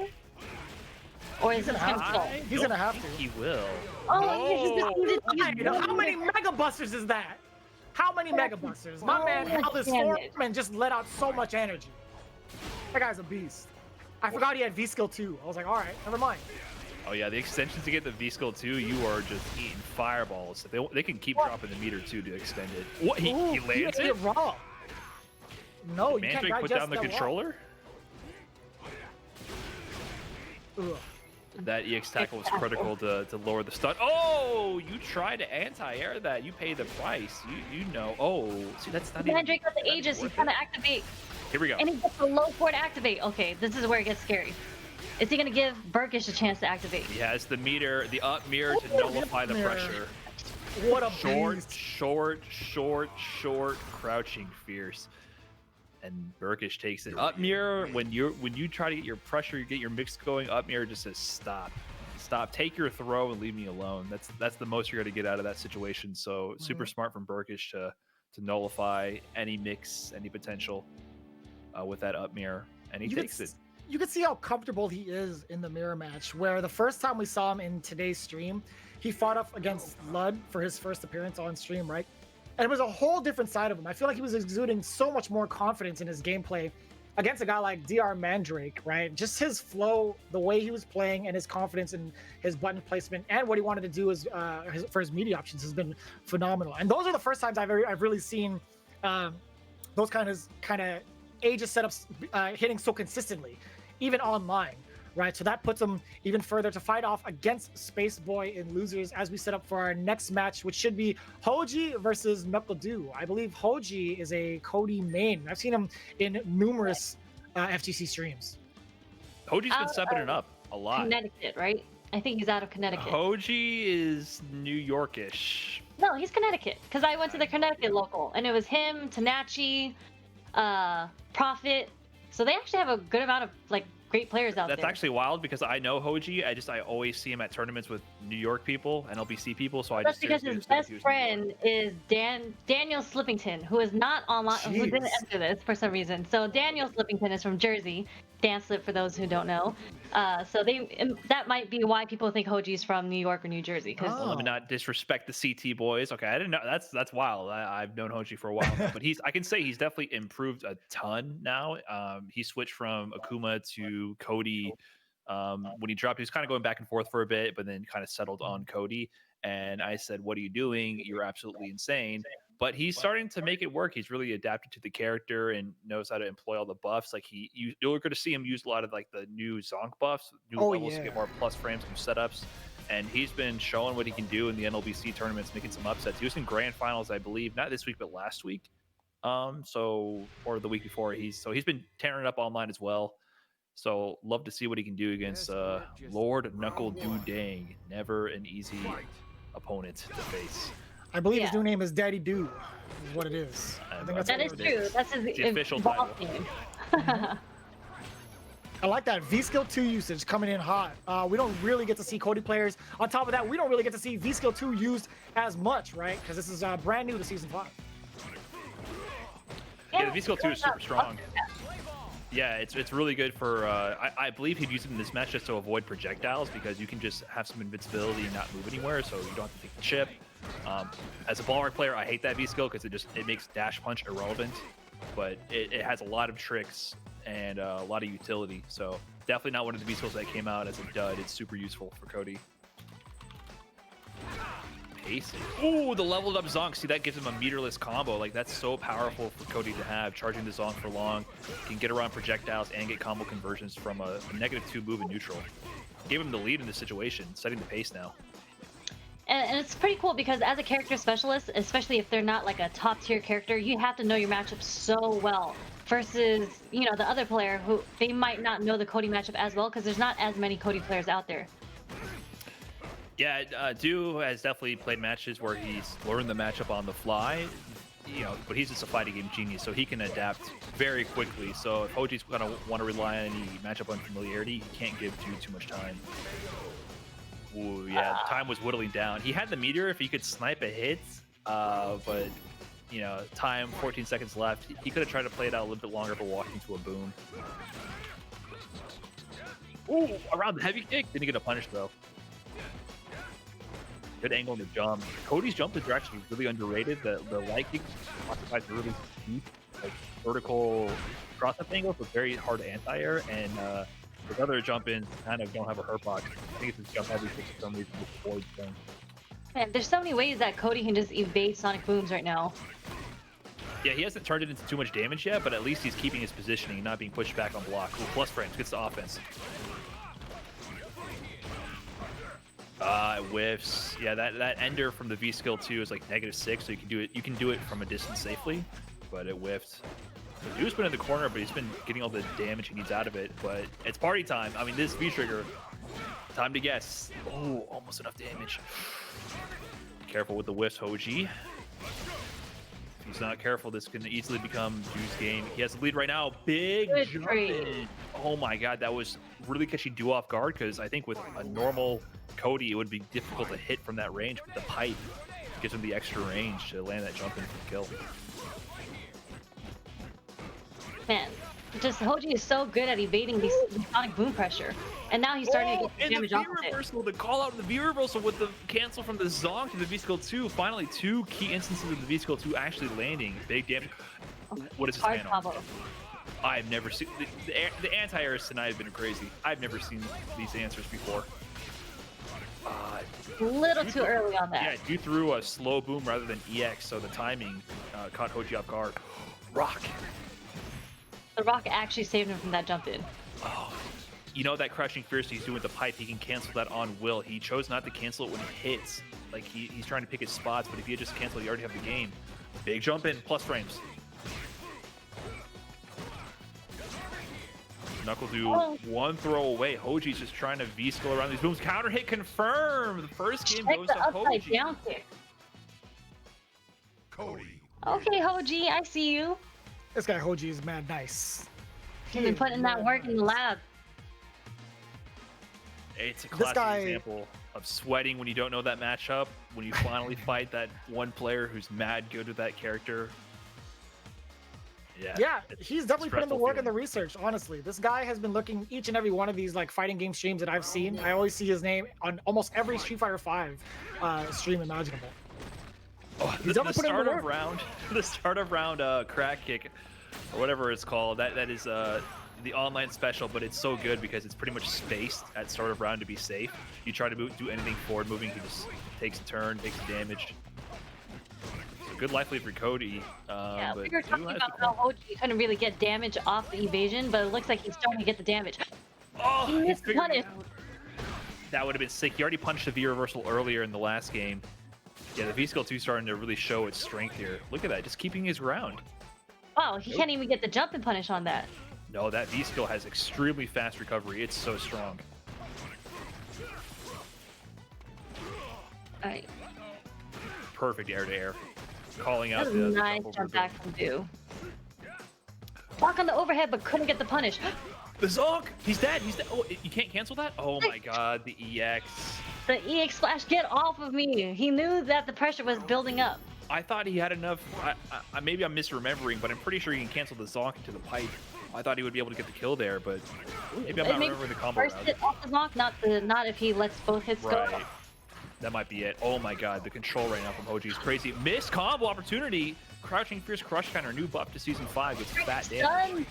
Or is it gonna go? He's gonna have to. He will. How many Mega Busters is that? How many Mega Busters? My man held his form and just let out so much energy. That guy's a beast. I forgot he had V-Skill too. I was like, all right, never mind. Oh yeah, the extensions to get the V-Skill too, you are just eating fireballs. They can keep dropping the meter too to extend it. What? He lands it? Raw. No, you can't Mandrake put down the controller? That EX tackle was critical to lower the stun. Oh, you try to anti-air that. You pay the price. You know. Oh, see, that's not Mandrake got the Aegis. He's trying to activate. Here we go. And he gets the low forward activate. Okay, this is where it gets scary. Is he going to give Burkish a chance to activate? He has the meter, the up mirror to nullify the pressure. What a short, beast. short, crouching fierce. And Burkish takes it. Up mirror, when you try to get your pressure, you get your mix going, up mirror just says stop. Stop, take your throw and leave me alone. That's the most you're gonna get out of that situation. So super smart from Burkish to nullify any mix, any potential with that up mirror. And he takes it. You can see how comfortable he is in the mirror match, where the first time we saw him in today's stream, he fought up against Lud for his first appearance on stream, right? And it was a whole different side of him. I feel like he was exuding so much more confidence in his gameplay against a guy like DR Mandrake, right? Just his flow, the way he was playing, and his confidence in his button placement and what he wanted to do for his media options has been phenomenal. And those are the first times I've really seen those kind of Aegis setups hitting so consistently, even online. Right, so that puts him even further to fight off against Spaceboy in losers as we set up for our next match, which should be Hoji versus Meppel. I believe Hoji is a Cody main. I've seen him in numerous FGC streams. Hoji's been stepping it up a lot. Connecticut, right? I think he's out of Connecticut. Hoji is New Yorkish. No, he's Connecticut, because I went to the Connecticut local, and it was him, Tanachi, Prophet. So they actually have a good amount of great players out there. That's actually wild because I know Hoji. I always see him at tournaments with New York people and LBC people. So that's because his best friend is Daniel Slippington, who is not online, who didn't enter this for some reason. So Daniel Slippington is from Jersey. Dan Slip, for those who don't know. So that might be why people think Hoji's from New York or New Jersey. Let me not disrespect the CT boys. Okay, I didn't know. That's wild. I've known Hoji for a while now, but I can say he's definitely improved a ton now. He switched from Akuma to Cody. When he dropped, he was kind of going back and forth for a bit, but then kind of settled on Cody. And I said, "What are you doing? You're absolutely insane." But he's starting to make it work. He's really adapted to the character and knows how to employ all the buffs. Like you're going to see him use a lot of the new Zonk buffs, new levels to get more plus frames, new setups. And he's been showing what he can do in the NLBC tournaments, making some upsets. He was in grand finals, I believe, not this week, but last week. Or the week before. He's been tearing it up online as well. So love to see what he can do against Lord Knuckle Dang. Never an easy opponent to face. I believe his new name is Daddy Doo, is what it is. I think that is true. That's his official title. name. I like that V-Skill 2 usage coming in hot. We don't really get to see Cody players. On top of that, we don't really get to see V-Skill 2 used as much, right? Because this is brand new to Season 5. Yeah, the V-Skill 2 is super strong. Yeah, it's really good for, I believe he'd use it in this match just to avoid projectiles, because you can just have some invincibility and not move anywhere, so you don't have to take the chip. As a ball player, I hate that V-Skill because it makes dash punch irrelevant, but it has a lot of tricks and a lot of utility, so definitely not one of the V-Skills that came out as a dud. It's super useful for Cody. Pacing. Ooh, the leveled up Zonk. See, that gives him a meterless combo. That's so powerful for Cody to have. Charging the Zonk for long. Can get around projectiles and get combo conversions from a -2 move in neutral. Gave him the lead in this situation, setting the pace now. And it's pretty cool because as a character specialist, especially if they're not a top tier character, you have to know your matchup so well. Versus, the other player who they might not know the Cody matchup as well because there's not as many Cody players out there. Yeah, Do has definitely played matches where he's learned the matchup on the fly, but he's just a fighting game genius, so he can adapt very quickly. So if Hoji's going to want to rely on any matchup unfamiliarity, he can't give Do too much time. Ooh, yeah, time was whittling down. He had the meteor if he could snipe a hit, but, time, 14 seconds left. He could have tried to play it out a little bit longer for walking to a boom. Ooh, around the heavy kick. Didn't get a punish, though. Good angle in the jump. Cody's jump is actually really underrated. The light kick occupies a really deep, vertical cross-up angle, so very hard anti-air, and his other jump-ins kind of don't have a hurt box. I think it's his jump heavy kick for some reason with the forward thing. Man, there's so many ways that Cody can just evade Sonic Booms right now. Yeah, he hasn't turned it into too much damage yet, but at least he's keeping his positioning, not being pushed back on block. Ooh, plus frames, gets the offense. It whiffs. Yeah, that ender from the V-Skill 2 is -6, so you can do it from a distance safely, but it whiffed. Dude's been in the corner, but he's been getting all the damage he needs out of it, but it's party time. I mean, this V-Trigger, Time to guess. Oh, almost enough damage. Careful with the whiffs, Hoji. If he's not careful, this can easily become Ju's game. He has the lead right now. Big Good jump trade. in. Oh my god, that was really catching Du off guard, because I think with a normal Cody, it would be difficult to hit from that range, but the pipe gives him the extra range to land that jump in for the kill. Man, just Hoji is so good at evading these sonic boom pressure, and now he's starting to get damage off and of the it. V-reversal, the call out of the V-reversal with the cancel from the Zonk to the V-skill 2. Finally, 2 key instances of the V-skill 2 actually landing. Big damage. What is this Hard panel? combo. I've never seen... The anti-airs tonight have been crazy. I've never seen these answers before. A little too early on that. Yeah, you threw a slow boom rather than EX, so the timing caught Hoji off guard. Rock. The rock actually saved him from that jump in. Oh, you know that crushing fierce he's doing with the pipe, he can cancel that on will. He chose not to cancel it when he hits. Like he's trying to pick his spots, but if you just cancel, you already have the game. Big jump in, plus frames. Knuckle do one throw away. Hoji's just trying to V-skill around these booms. Counter hit confirmed. The first game Check goes the to upside Hoji. down kick. Cody. Okay, Hoji, I see you. This guy Hoji is mad nice. He's been putting that work in the lab. It's a classic guy- example of sweating when you don't know that matchup. When you finally fight that one player who's mad good with that character. Yeah, it's he's definitely putting the stressful work and the feeling. research, honestly. This guy has been looking each and every one of these like fighting game streams that I've seen. I always see his name on almost every Street Fighter V stream imaginable. Oh, He's the definitely putting in start the of work. round, the start of round crack kick, or whatever it's called. That is the online special, but it's so good because it's pretty much spaced at start of round to be safe. You try to do anything forward moving, he just takes a turn, takes the damage. So good life lead for Cody. Yeah, but we were Du talking has about the how corner. Hoji couldn't really get damage off the evasion, but it looks like he's starting to get the damage. Oh, He he missed the figured punish. it out. That would have been sick. He already punched the V reversal earlier in the last game. Yeah, the V skill 2 starting to really show its strength here. Look at that, just keeping his ground. Wow, he can't even get the jump and punish on that. No, that V skill has extremely fast recovery. It's so strong. Alright, Perfect air to air. Calling out that the was a nice over jump the- back from Du. Block on the overhead, but couldn't get the punish. The Zonk! He's dead! He's dead! Oh, you can't cancel that? Oh my god, the EX. The EX flash, get off of me! He knew that the pressure was building up. I thought he had enough. Maybe I'm misremembering, but I'm pretty sure he can cancel the Zonk into the pipe. I thought he would be able to get the kill there, but maybe I'm not Maybe remembering the combo first route. hit off the knock, not if he lets both hits go. Right. That might be it. Oh my god, the control right now from Hoji is crazy. Missed combo opportunity. Crouching Fierce Crush Counter, new buff to Season 5 with fat damage. Done.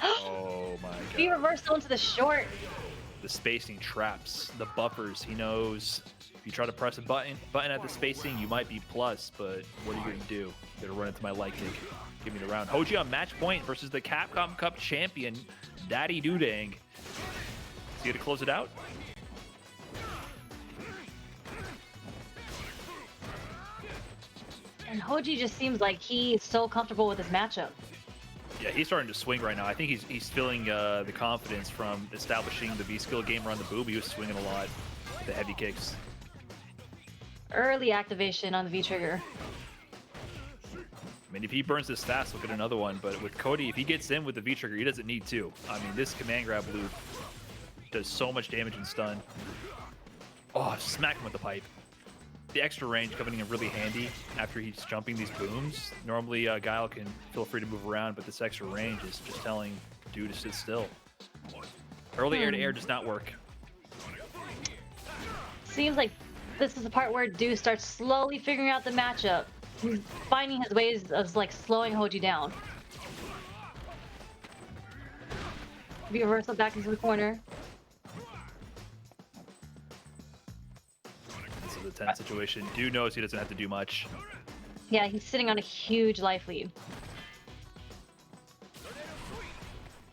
Oh my V god. reversal into the short. The spacing traps, the buffers, he knows. If you try to press a button at the spacing, you might be plus, but what are you going to do? You're going to run into my light kick. Give me the round. Hoji on match point versus the Capcom Cup champion, Daddy Doodang. Is he going to close it out? And Hoji just seems like he's so comfortable with his matchup. Yeah, he's starting to swing right now. I think he's feeling the confidence from establishing the V-skill game around the boob. He was swinging a lot with the heavy kicks. Early activation on the V trigger. I mean, if he burns this fast, we'll get another one. But with Cody, if he gets in with the V-trigger, he doesn't need to. I mean, this command grab loop does so much damage and stun. Oh, smack him with the pipe. The extra range coming in really handy after he's jumping these booms. Normally, Guile can feel free to move around, but this extra range is just telling dude to sit still. Early air to air does not work. Seems like this is the part where Du starts slowly figuring out the matchup. He's finding his ways of like slowing Hoji down. V reversal back into the corner. This is a tense situation. Dude knows he doesn't have to do much. Yeah, he's sitting on a huge life lead.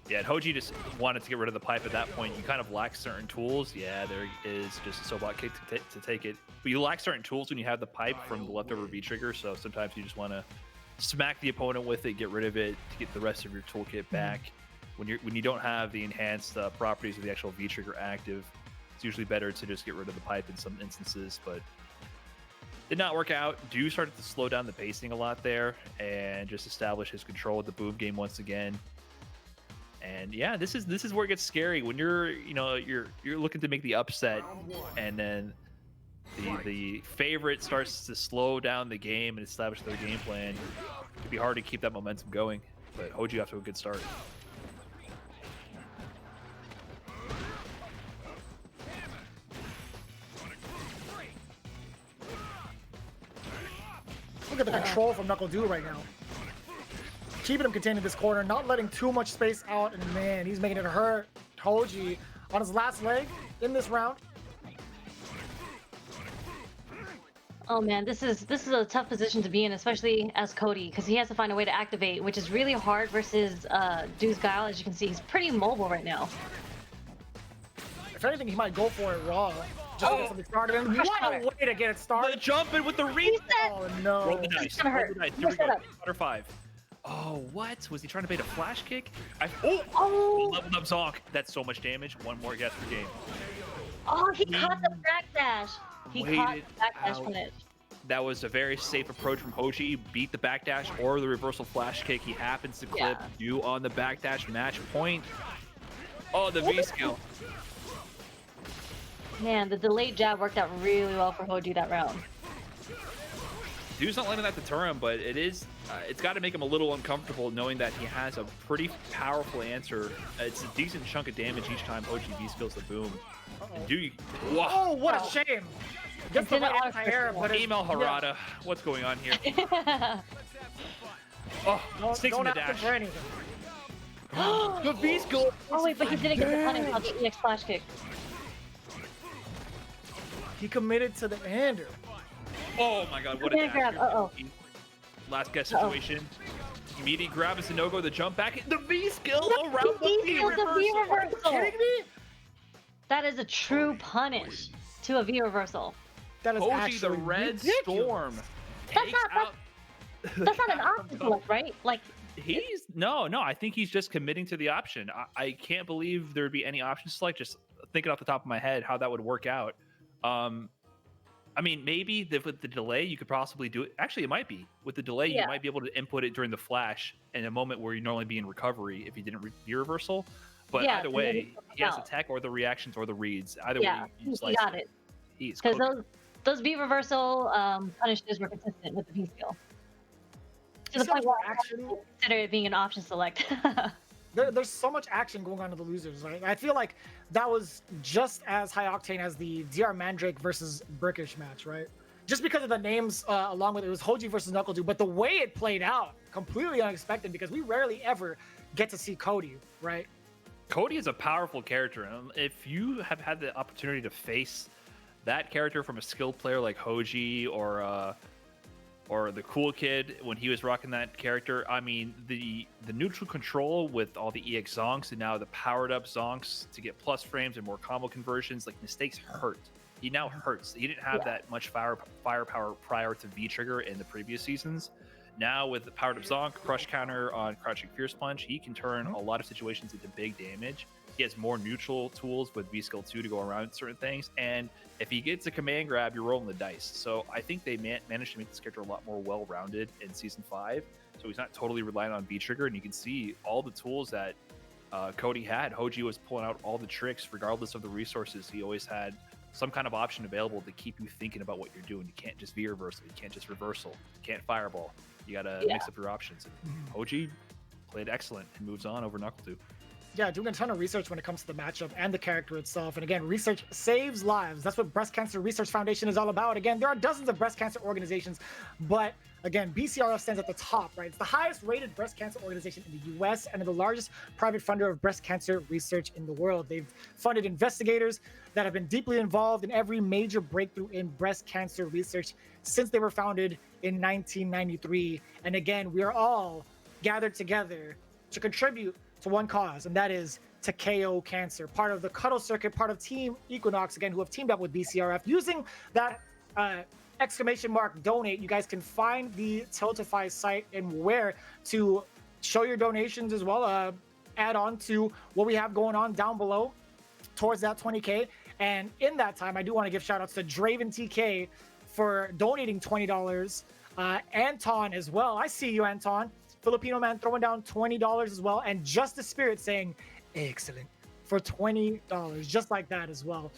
Yeah, and Hoji just wanted to get rid of the pipe at that point. You kind of lack certain tools. Yeah, there is just a Sobot kick to take it. But you lack certain tools when you have the pipe from the leftover V-trigger, so sometimes you just want to smack the opponent with it, get rid of it, to get the rest of your toolkit back. when you don't have the enhanced properties of the actual V trigger active, it's usually better to just get rid of the pipe in some instances. But did not work out. Do started to slow down the pacing a lot there and just establish his control of the boom game once again. And yeah, this is where it gets scary when you're looking to make the upset, and then the favorite starts to slow down the game and establish their game plan. It'd be hard to keep that momentum going, but Hoji off to a good start. Look at the control from NuckleDu right now. Keeping him contained in this corner, not letting too much space out, and man, he's making it hurt. Hoji on his last leg in this round. Oh man, this is a tough position to be in, especially as Cody, because he has to find a way to activate, which is really hard versus Du's Guile. As you can see, he's pretty mobile right now. If anything, he might go for it raw. Just to get something started. And what a way to get it started. The jump in with the reset. Oh no. Roll the dice. Gonna hurt. Roll the dice. Here we go. Cutter 5. Oh, what? Was he trying to bait a flash kick? Oh! Leveled up Zonk. That's so much damage. One more guess per game. Oh, he caught the backdash. He caught Waited the backdash out. punish. That was a very safe approach from Hoji. Beat the backdash or the reversal flash kick. He happens to clip you on the backdash match point. Oh, the V skill. Man, the delayed jab worked out really well for Hoji that round. Dude's not letting that deter him, but it's got to make him a little uncomfortable knowing that he has a pretty powerful answer. It's a decent chunk of damage each time Hoji V skills the boom. Wow. Oh, what a shame. Gets the Didn't anti-air, but Email Harada. What's going on here? Oh, sticks in the don't ask him dash. for anything. The V skill. Oh wait, but he didn't get the punish on the EX flash kick. He committed to the ender. Oh my god, what a dash. Grab. Last guess situation. Immediate grab is a no-go, the jump back. The V skill around the V reversal. Are you Kidding me? That is a true punish to a V reversal. That is Hoji actually the Red ridiculous. Storm That's takes not- out. That's not an option select, right? Like, He's no. I think he's just committing to the option. I can't believe there would be any option select. Just thinking off the top of my head how that would work out. I mean, maybe with the delay, you could possibly do it. Actually, it might be. With the delay, you might be able to input it during the flash in a moment where you'd normally be in recovery if you didn't V reversal. But either way, he has the tech or the reactions or the reads. Either way, you he got it. He's because those V reversal punishes were consistent with the V skill. To the point where I actually consider it being an option select. There's so much action going on to the losers, right? I feel like that was just as high octane as the DR Mandrake versus Brickish match, right? Just because of the names, along with it was Hoji versus NuckleDu, but the way it played out, completely unexpected because we rarely ever get to see Cody, right? Cody is a powerful character, and if you have had the opportunity to face that character from a skilled player like Hoji or the cool kid when he was rocking that character, I mean, the neutral control with all the EX zonks and now the powered up zonks to get plus frames and more combo conversions, like mistakes hurt. He now hurts. He didn't have that much firepower prior to V trigger in the previous seasons. Now with the powered up zonk, crush counter on crouching fierce punch, he can turn a lot of situations into big damage. He has more neutral tools with V skill 2 to go around certain things, and if he gets a command grab, you're rolling the dice. So I think they managed to make this character a lot more well-rounded in Season 5, so he's not totally reliant on V-Trigger, and you can see all the tools that Cody had. Hoji was pulling out all the tricks, regardless of the resources. He always had some kind of option available to keep you thinking about what you're doing. You can't just V-reversal, you can't just reversal, you can't fireball. You gotta mix up your options. And Hoji played excellent and moves on over NuckleDu. Yeah, doing a ton of research when it comes to the matchup and the character itself. And again, research saves lives. That's what Breast Cancer Research Foundation is all about. Again, there are dozens of breast cancer organizations, but again, BCRF stands at the top, right? It's the highest rated breast cancer organization in the US and the largest private funder of breast cancer research in the world. They've funded investigators that have been deeply involved in every major breakthrough in breast cancer research since they were founded in 1993. And again, we are all gathered together to contribute to one cause, and that is to KO cancer. Part of the Cuddle Circuit, part of Team EQNX, again, who have teamed up with BCRF. Using that exclamation mark donate, you guys can find the Tiltify site and where to show your donations as well. add on to what we have going on down below towards that 20K. And in that time, I do want to give shout outs to Draven TK for donating $20. Anton as well. I see you, Anton. Filipino man throwing down $20 as well. And Justice Spirit saying, excellent, for $20, just like that as well.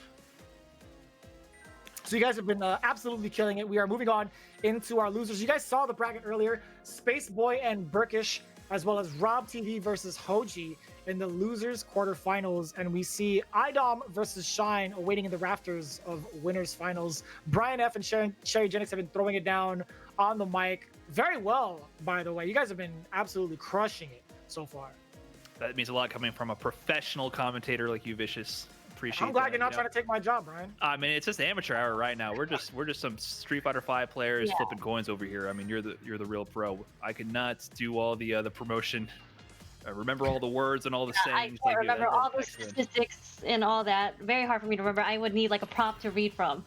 So you guys have been absolutely killing it. We are moving on into our losers. You guys saw the bracket earlier. Spaceboy and Burkish, as well as Rob TV versus Hoji in the losers quarterfinals. And we see IDOM versus Shine awaiting in the rafters of winners finals. Brian F and Sherryjenix have been throwing it down on the mic very well, by the way. You guys have been absolutely crushing it so far. That means a lot coming from a professional commentator like you, Vicious. Appreciate I'm glad that, you're not trying to take my job, Brian. I mean, it's just amateur hour right now. We're just some Street Fighter 5 players flipping coins over here. I mean, you're the real pro. I could not do all the promotion. I remember all the words and all the sayings. I remember all the statistics and all that. Very hard for me to remember. I would need like a prompt to read from.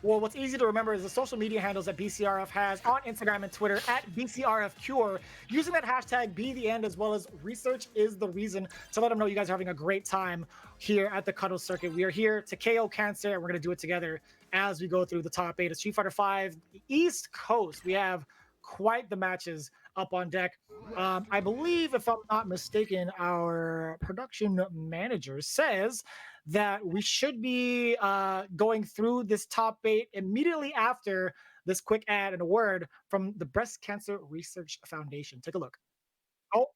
Well, what's easy to remember is the social media handles that BCRF has on Instagram and Twitter at BCRFCure. Using that hashtag #BeTheEnd as well as research is the reason to let them know you guys are having a great time here at the Cuddle Circuit. We are here to KO cancer, and we're going to do it together as we go through the top 8 of Street Fighter 5 East Coast. We have quite the matches up on deck. I believe, if I'm not mistaken, our production manager says that we should be going through this top 8 immediately after this quick ad and a word from the Breast Cancer Research Foundation. Take a look. Oh,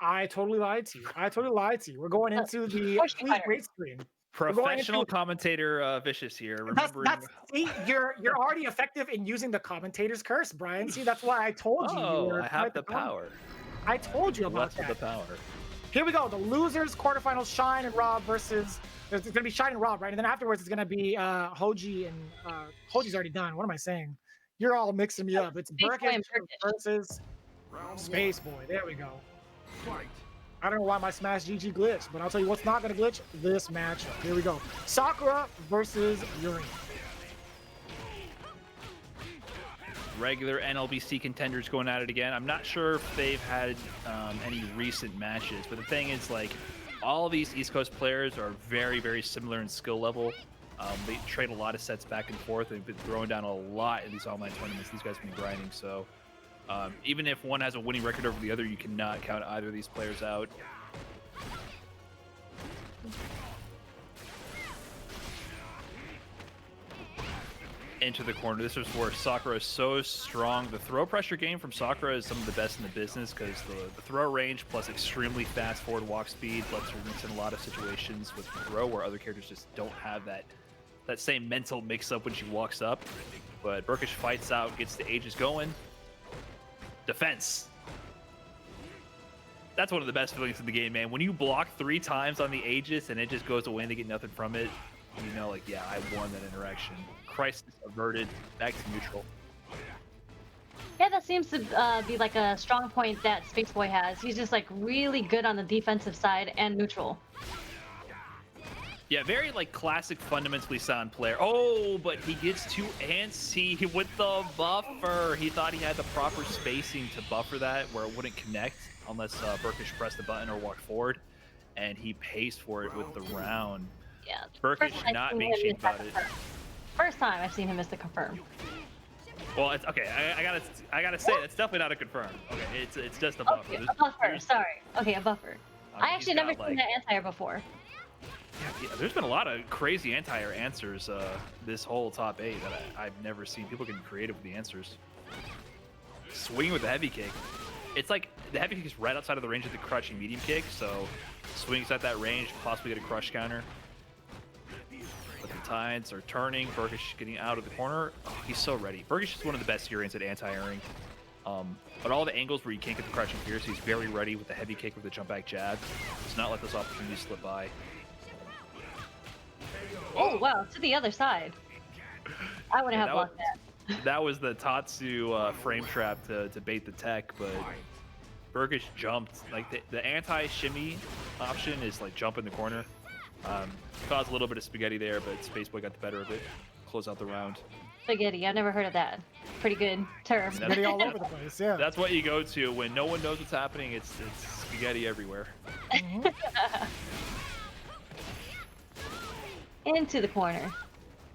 I totally lied to you. We're going into the please rate screen. Professional commentator Vicious here. See, you're already effective in using the commentator's curse, Brian. See, that's why I told you. Oh, I have the power. I told you about that. The power. Here we go. The losers quarterfinals: Shine and Rob versus. It's going to be Shine and Rob, right? And then afterwards, it's going to be Hoji and Hoji's already done. What am I saying? You're all mixing me up. It's Burkish versus Spaceboy. There we go. I don't know why my Smash GG glitched, but I'll tell you what's not going to glitch this matchup. Here we go. Sakura versus Yuri. Regular NLBC contenders going at it again. I'm not sure if they've had any recent matches, but the thing is, like, all of these East Coast players are very, very similar in skill level. They trade a lot of sets back and forth. They've been throwing down a lot in these online tournaments. These guys have been grinding, so even if one has a winning record over the other, you cannot count either of these players out. Into the corner. This is where Sakura is so strong. The throw pressure game from Sakura is some of the best in the business because the throw range plus extremely fast forward walk speed lets her mix in a lot of situations with throw where other characters just don't have that same mental mix-up when she walks up. But Burkish fights out, gets the Aegis going. Defense. That's one of the best feelings in the game, man. When you block 3 times on the Aegis and it just goes away and they get nothing from it, you know, like, yeah, I won that interaction. Crisis averted, back to neutral. Yeah, that seems to be like a strong point that Spaceboy has. He's just like really good on the defensive side and neutral. Yeah, very like classic fundamentally sound player. Oh, but he gets too antsy with the buffer. He thought he had the proper spacing to buffer that where it wouldn't connect unless Burkish pressed the button or walked forward, and he pays for it with the round. Yeah, Burkish not being cheap about it. First time I've seen him miss the confirm. Well, it's okay. I gotta say that's definitely not a confirm. Okay, it's just a buffer. Okay, a buffer. Sorry. Okay, a buffer. I actually never seen that anti-air before. Yeah, there's been a lot of crazy anti-air answers this whole top 8 that I've never seen. People getting creative with the answers. Swing with the heavy kick. It's like the heavy kick is right outside of the range of the crushing medium kick, so swings at that range, possibly get a crush counter. But the tides are turning. Burkish getting out of the corner. Oh, he's so ready. Burkish is one of the best Syrians at anti-airing. But all the angles where you can't get the crushing fierce, he's very ready with the heavy kick with the jump back jab. Does not let those opportunities slip by. Oh, wow, to the other side. I wouldn't have blocked that. That was the Tatsu frame trap to bait the tech, but Burkish jumped. Like the anti-shimmy option is like jump in the corner. Caused a little bit of spaghetti there, but Spaceboy got the better of it. close out the round. Spaghetti. I've never heard of that. Pretty good term. Spaghetti all over the place. Yeah. That's what you go to when no one knows what's happening. It's spaghetti everywhere. Into the corner.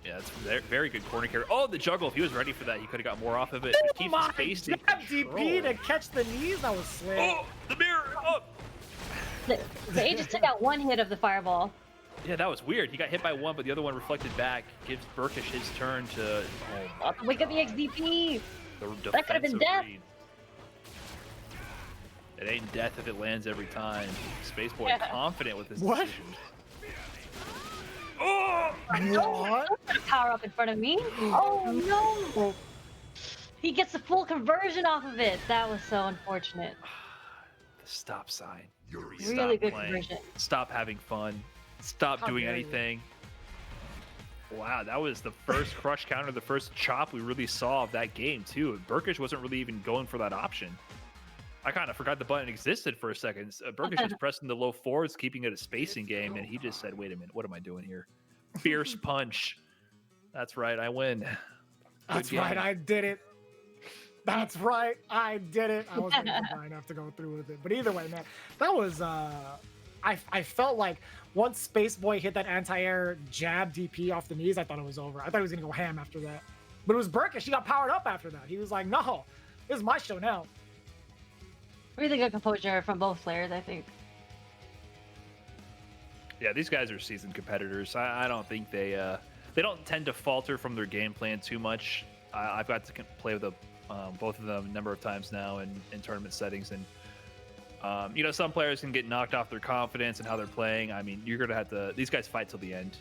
Yeah, it's very good corner carry. Oh, the juggle. If he was ready for that, he could have got more off of it. But keeps my his space God, DP to catch the knees. That was slick. Oh, the mirror. Oh. The Aegis took out one hit of the fireball. Yeah, that was weird. He got hit by one, but the other one reflected back. Gives Burkish his turn to Wake up the XDP. the That could have been defensive death. read. It ain't death if it lands every time. Spaceboy confident with his What? decision. Oh! What? Power up in front of me. Oh no! He gets the full conversion off of it. That was so unfortunate. The stop sign. Really Stop good playing. conversion. Stop having fun. Stop How doing dare you. anything. Wow, that was the first crush counter, the first chop we really saw of that game too. Burkish wasn't really even going for that option. I kind of forgot the button existed for a second. Burkish was pressing the low forwards, keeping it a spacing game, and he just said, wait a minute, what am I doing here? Fierce punch. That's right, I win. That's Good right. game. I did it. That's right. I did it. I wasn't going to have to go through with it. But either way, man, that was, I felt like once Spaceboy hit that anti-air jab DP off the knees, I thought it was over. I thought he was going to go ham after that. But it was Burkish. He got powered up after that. He was like, no, this is my show now. Really good composure from both players, I think. Yeah, these guys are seasoned competitors. I don't think they don't tend to falter from their game plan too much. I've got to play with both of them a number of times now in tournament settings, and you know, some players can get knocked off their confidence and how they're playing. I mean, you're gonna have to. These guys fight till the end.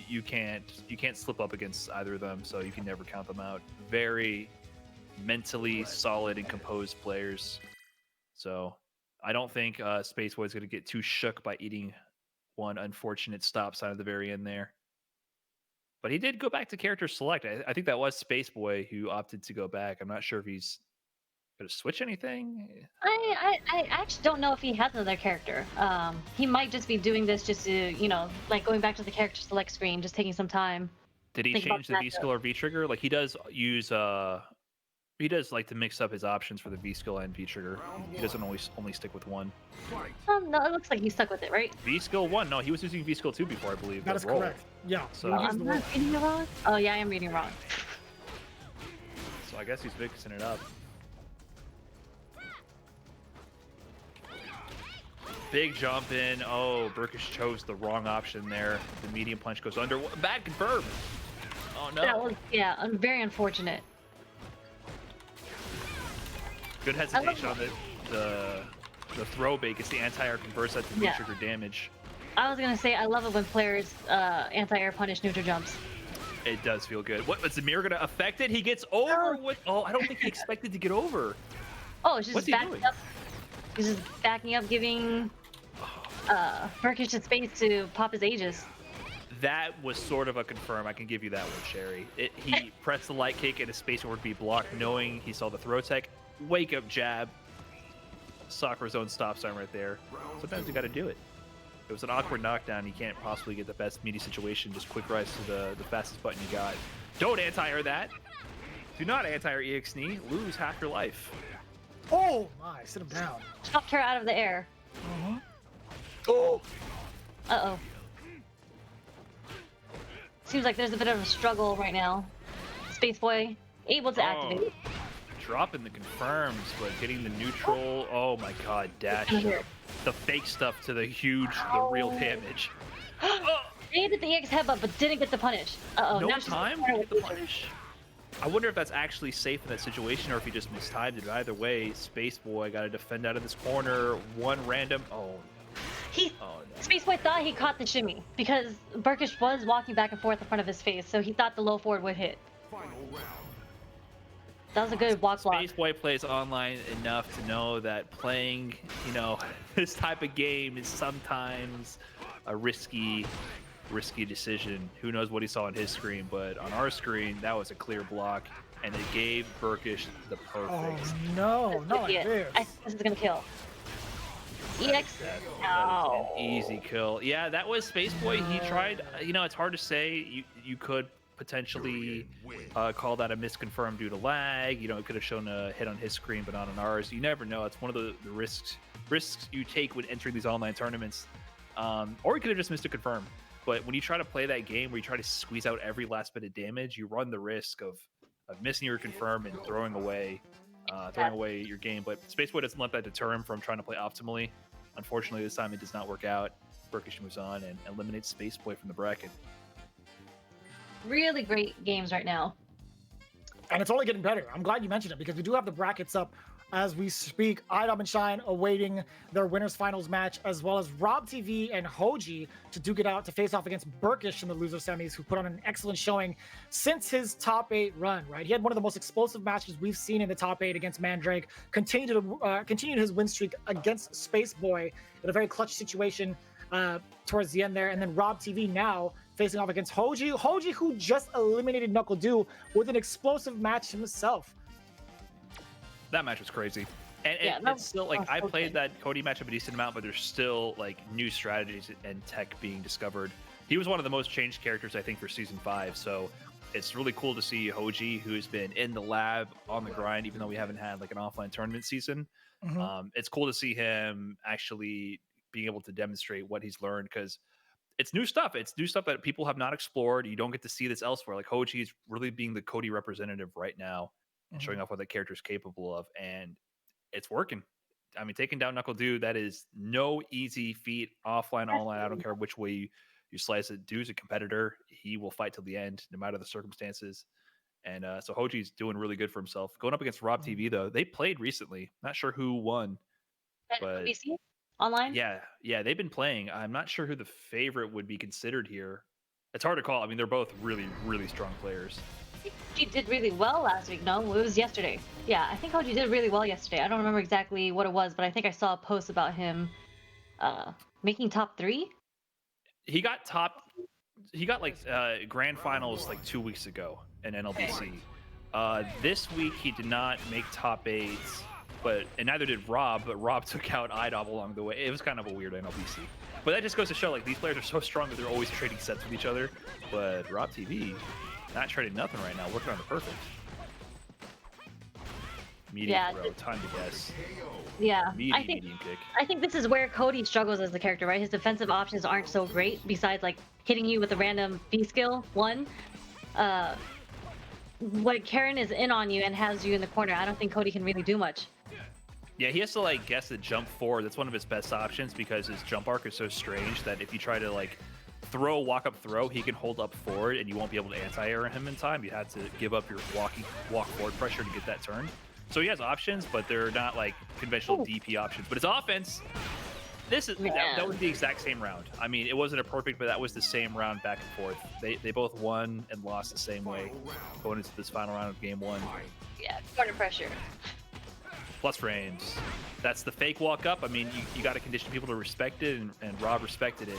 You can't slip up against either of them, so you can never count them out. Very mentally solid and composed players. So I don't think Spaceboy is going to get too shook by eating one unfortunate stop sign at the very end there. But he did go back to character select. I think that was Spaceboy who opted to go back. I'm not sure if he's going to switch anything. I actually don't know if he has another character. He might just be doing this just to, you know, like going back to the character select screen, just taking some time. Did he Think about change the that, V skill or V trigger? Like he does use he does like to mix up his options for the V skill and V trigger. He doesn't always only stick with one. No, it looks like he stuck with it, right? V skill 1? No, he was using V skill 2 before, I believe. That the is roll. correct. Yeah. So- You used I'm the not word. reading it wrong. Oh yeah, I am reading wrong. So I guess he's mixing it up. Big jump in. Oh, Burkish chose the wrong option there. The medium punch goes under. Back confirmed. Oh no. That was very unfortunate. Good hesitation on the throw bait. Gets the anti-air converts that to Yeah. trigger damage. I was gonna say I love it when players anti-air punish neutral jumps. It does feel good. What is the mirror gonna affect it? He gets over with. Oh, I don't think he expected to get over. Oh, it's just What's he backing doing? up. He's just backing up, giving Burkish the space to pop his Aegis. That was sort of a confirm. I can give you that one, Sherry. He pressed the light kick and his space would be blocked, knowing he saw the throw tech. Wake up jab. Sakura's own stop sign right there. Sometimes you got to do it. It was an awkward knockdown. You can't possibly get the best meaty situation. Just quick rise to the fastest button you got. Don't anti-air that. Do not anti-air EX knee. Lose half your life. Oh my! Sit him down. Chopped her out of the air. Oh. Uh-oh. Seems like there's a bit of a struggle right now. Spaceboy able to activate. Dropping the confirms, but getting the neutral. Oh my god, dash. The fake stuff to the real damage. They did the EX headbutt, but didn't get the punish. Uh-oh. No now she's time in the to corner get the with Aegis. punish. I wonder if that's actually safe in that situation or if he just mistimed it. Either way, Spaceboy got to defend out of this corner. One random. Oh no. Spaceboy thought he caught the shimmy because Burkish was walking back and forth in front of his face, so he thought the low forward would hit. That was a good walk block. Spaceboy plays online enough to know that playing, you know, this type of game is sometimes a risky decision. Who knows what he saw on his screen, but on our screen, that was a clear block, and it gave Burkish the perfect. Oh no! Not like this. I think this is gonna kill. EX. That No. was an easy kill. Yeah, that was Spaceboy. He tried. You know, it's hard to say. You could potentially call that a misconfirmed due to lag. You know, it could have shown a hit on his screen, but not on ours. You never know. It's one of the risks you take when entering these online tournaments. Or he could have just missed a confirm. But when you try to play that game where you try to squeeze out every last bit of damage, you run the risk of missing your confirm and throwing away your game. But Spaceboy doesn't let that deter him from trying to play optimally. Unfortunately, this time it does not work out. Burkish moves on and eliminates Spaceboy from the bracket. Really great games right now. And it's only getting better. I'm glad you mentioned it because we do have the brackets up as we speak. IDOM and Shine awaiting their winners finals match, as well as Rob TV and Hoji to duke it out to face off against Burkish in the loser semis, who put on an excellent showing since his top 8 run, right? He had one of the most explosive matches we've seen in the top 8 against Mandrake, continued his win streak against Spaceboy in a very clutch situation towards the end there. And then Rob TV now facing off against Hoji, who just eliminated Knuckle Dew with an explosive match himself. That match was crazy. And it's still like I played that Cody matchup a decent amount, but there's still like new strategies and tech being discovered. He was one of the most changed characters, I think, for season 5. So it's really cool to see Hoji, who's been in the lab on the grind, even though we haven't had like an offline tournament season. It's cool to see him actually being able to demonstrate what he's learned, because it's new stuff. It's new stuff that people have not explored. You don't get to see this elsewhere. Like Hoji is really being the Cody representative right now and showing off what the character is capable of, and it's working. I mean, taking down Knuckle Dew, that is no easy feat, offline, online. I don't care which way you slice it. Dew's a competitor. He will fight till the end, no matter the circumstances. And so Hoji's doing really good for himself. Going up against Rob TV, though, they played recently. Not sure who won. But BC? Online? Yeah, they've been playing. I'm not sure who the favorite would be considered here. It's hard to call. I mean, they're both really, really strong players. He did really well last week. No, it was yesterday. Yeah, I think Hoji did really well yesterday. I don't remember exactly what it was, but I think I saw a post about him making top 3. He got like grand finals like 2 weeks ago in NLBC. This week he did not make top 8. And neither did Rob, but Rob took out IDOB along the way. It was kind of a weird NLBC. But that just goes to show, like, these players are so strong that they're always trading sets with each other. But Rob TV, not trading nothing right now, working on the perfect. Medium throw, time to guess. Yeah, medium kick. I think this is where Cody struggles as the character, right? His defensive options aren't so great, besides, like, hitting you with a random B skill, 1. When Karen is in on you and has you in the corner, I don't think Cody can really do much. Yeah, he has to like guess the jump forward. That's one of his best options because his jump arc is so strange that if you try to like walk up throw, he can hold up forward and you won't be able to anti-air him in time. You had to give up your walk forward pressure to get that turn. So he has options, but they're not like conventional DP options. But his offense, that was the exact same round. I mean, it wasn't a perfect, but that was the same round back and forth. They both won and lost the same way going into this final round of game 1. Yeah, corner pressure. Plus frames. That's the fake walk up. I mean, you got to condition people to respect it, and Rob respected it.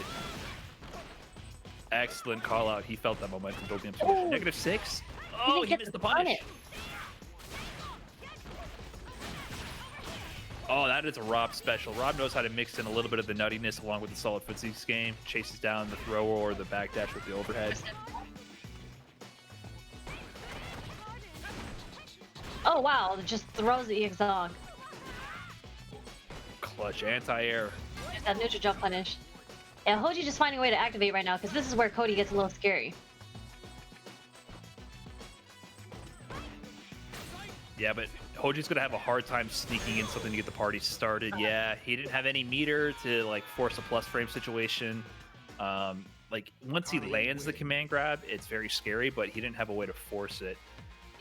Excellent call out. He felt that momentum building up. -6. Oh, he missed the punish. Oh, that is a Rob special. Rob knows how to mix in a little bit of the nuttiness along with the solid footsies game. Chases down the thrower or the backdash with the overhead. Oh wow, it just throws the EX-Dog. Clutch anti-air. There's that neutral jump punish. Yeah, Hoji just finding a way to activate right now, because this is where Cody gets a little scary. Yeah, but Hoji's gonna have a hard time sneaking in something to get the party started. Yeah, he didn't have any meter to like force a plus frame situation. Like once he lands the command grab, it's very scary, but he didn't have a way to force it.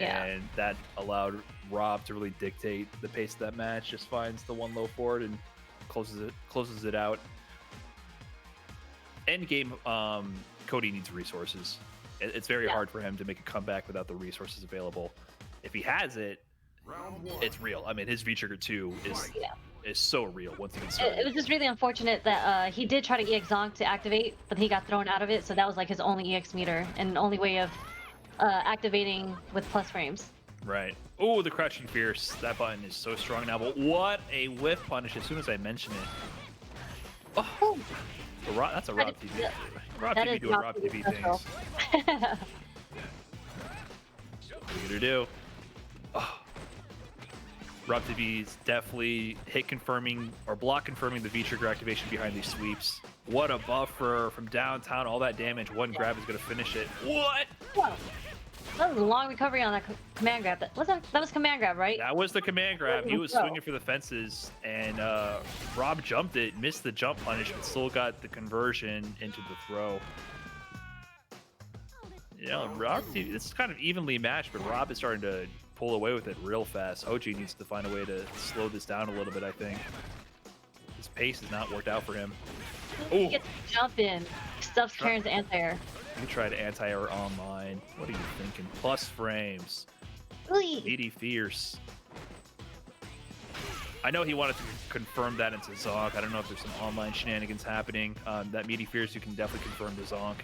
Yeah. And that allowed Rob to really dictate the pace of that match. Just finds the one low forward and closes it out. End game, Cody needs resources. It's very hard for him to make a comeback without the resources available. If he has it, it's real. I mean, his V-Trigger 2 is so real once he gets started. It was just really unfortunate that he did try to EX-Zonk to activate, but he got thrown out of it, so that was like his only EX meter and only way of activating with plus frames. Right. Oh, the crouching fierce. That button is so strong now, but what a whiff punish as soon as I mention it. Oh, that's a Rob TV. Rob TV doing Rob TV things. Sure do. Oh. Rob TV's definitely hit confirming or block confirming the V-trigger activation behind these sweeps. What a buffer from downtown, all that damage. One grab is going to finish it. What? Whoa. That was a long recovery on that command grab. That was command grab, right? That was the command grab. He was swinging for the fences, and Rob jumped it, missed the jump punish, but still got the conversion into the throw. You know, Rob, this is kind of evenly matched, but Rob is starting to pull away with it real fast. Hoji needs to find a way to slow this down a little bit, I think. His pace has not worked out for him. He gets to jump in. Stuffs Karen's anti-air. You tried anti-air online. What are you thinking? Plus frames. Meaty fierce. I know he wanted to confirm that into Zonk. I don't know if there's some online shenanigans happening. That Meaty fierce, you can definitely confirm to Zonk.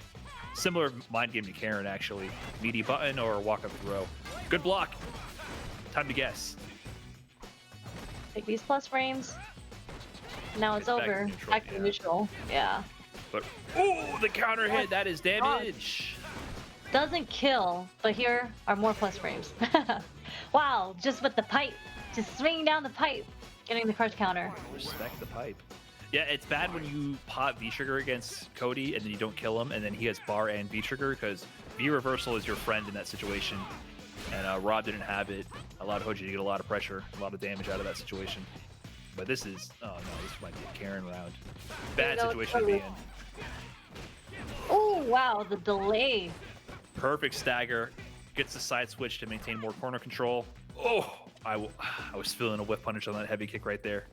Similar mind game to Karen, actually. Meaty button or walk up throw. Good block. Time to guess. Take these plus frames. Now it's over. Back to neutral. Yeah. But oh, the counter hit. That is damage. Doesn't kill, but here are more plus frames. Wow, just with the pipe, just swinging down the pipe, getting the crush counter. Respect the pipe. Yeah, it's bad when you pop V-trigger against Cody and then you don't kill him, and then he has bar and V-trigger, because V-reversal is your friend in that situation. And Rob didn't have it. Allowed Hoji to get a lot of pressure, a lot of damage out of that situation. But this is, oh no, this might be a Karen round. Bad situation to be in. Oh wow, the delay. Perfect stagger. Gets the side switch to maintain more corner control. Oh, I was feeling a whip punish on that heavy kick right there.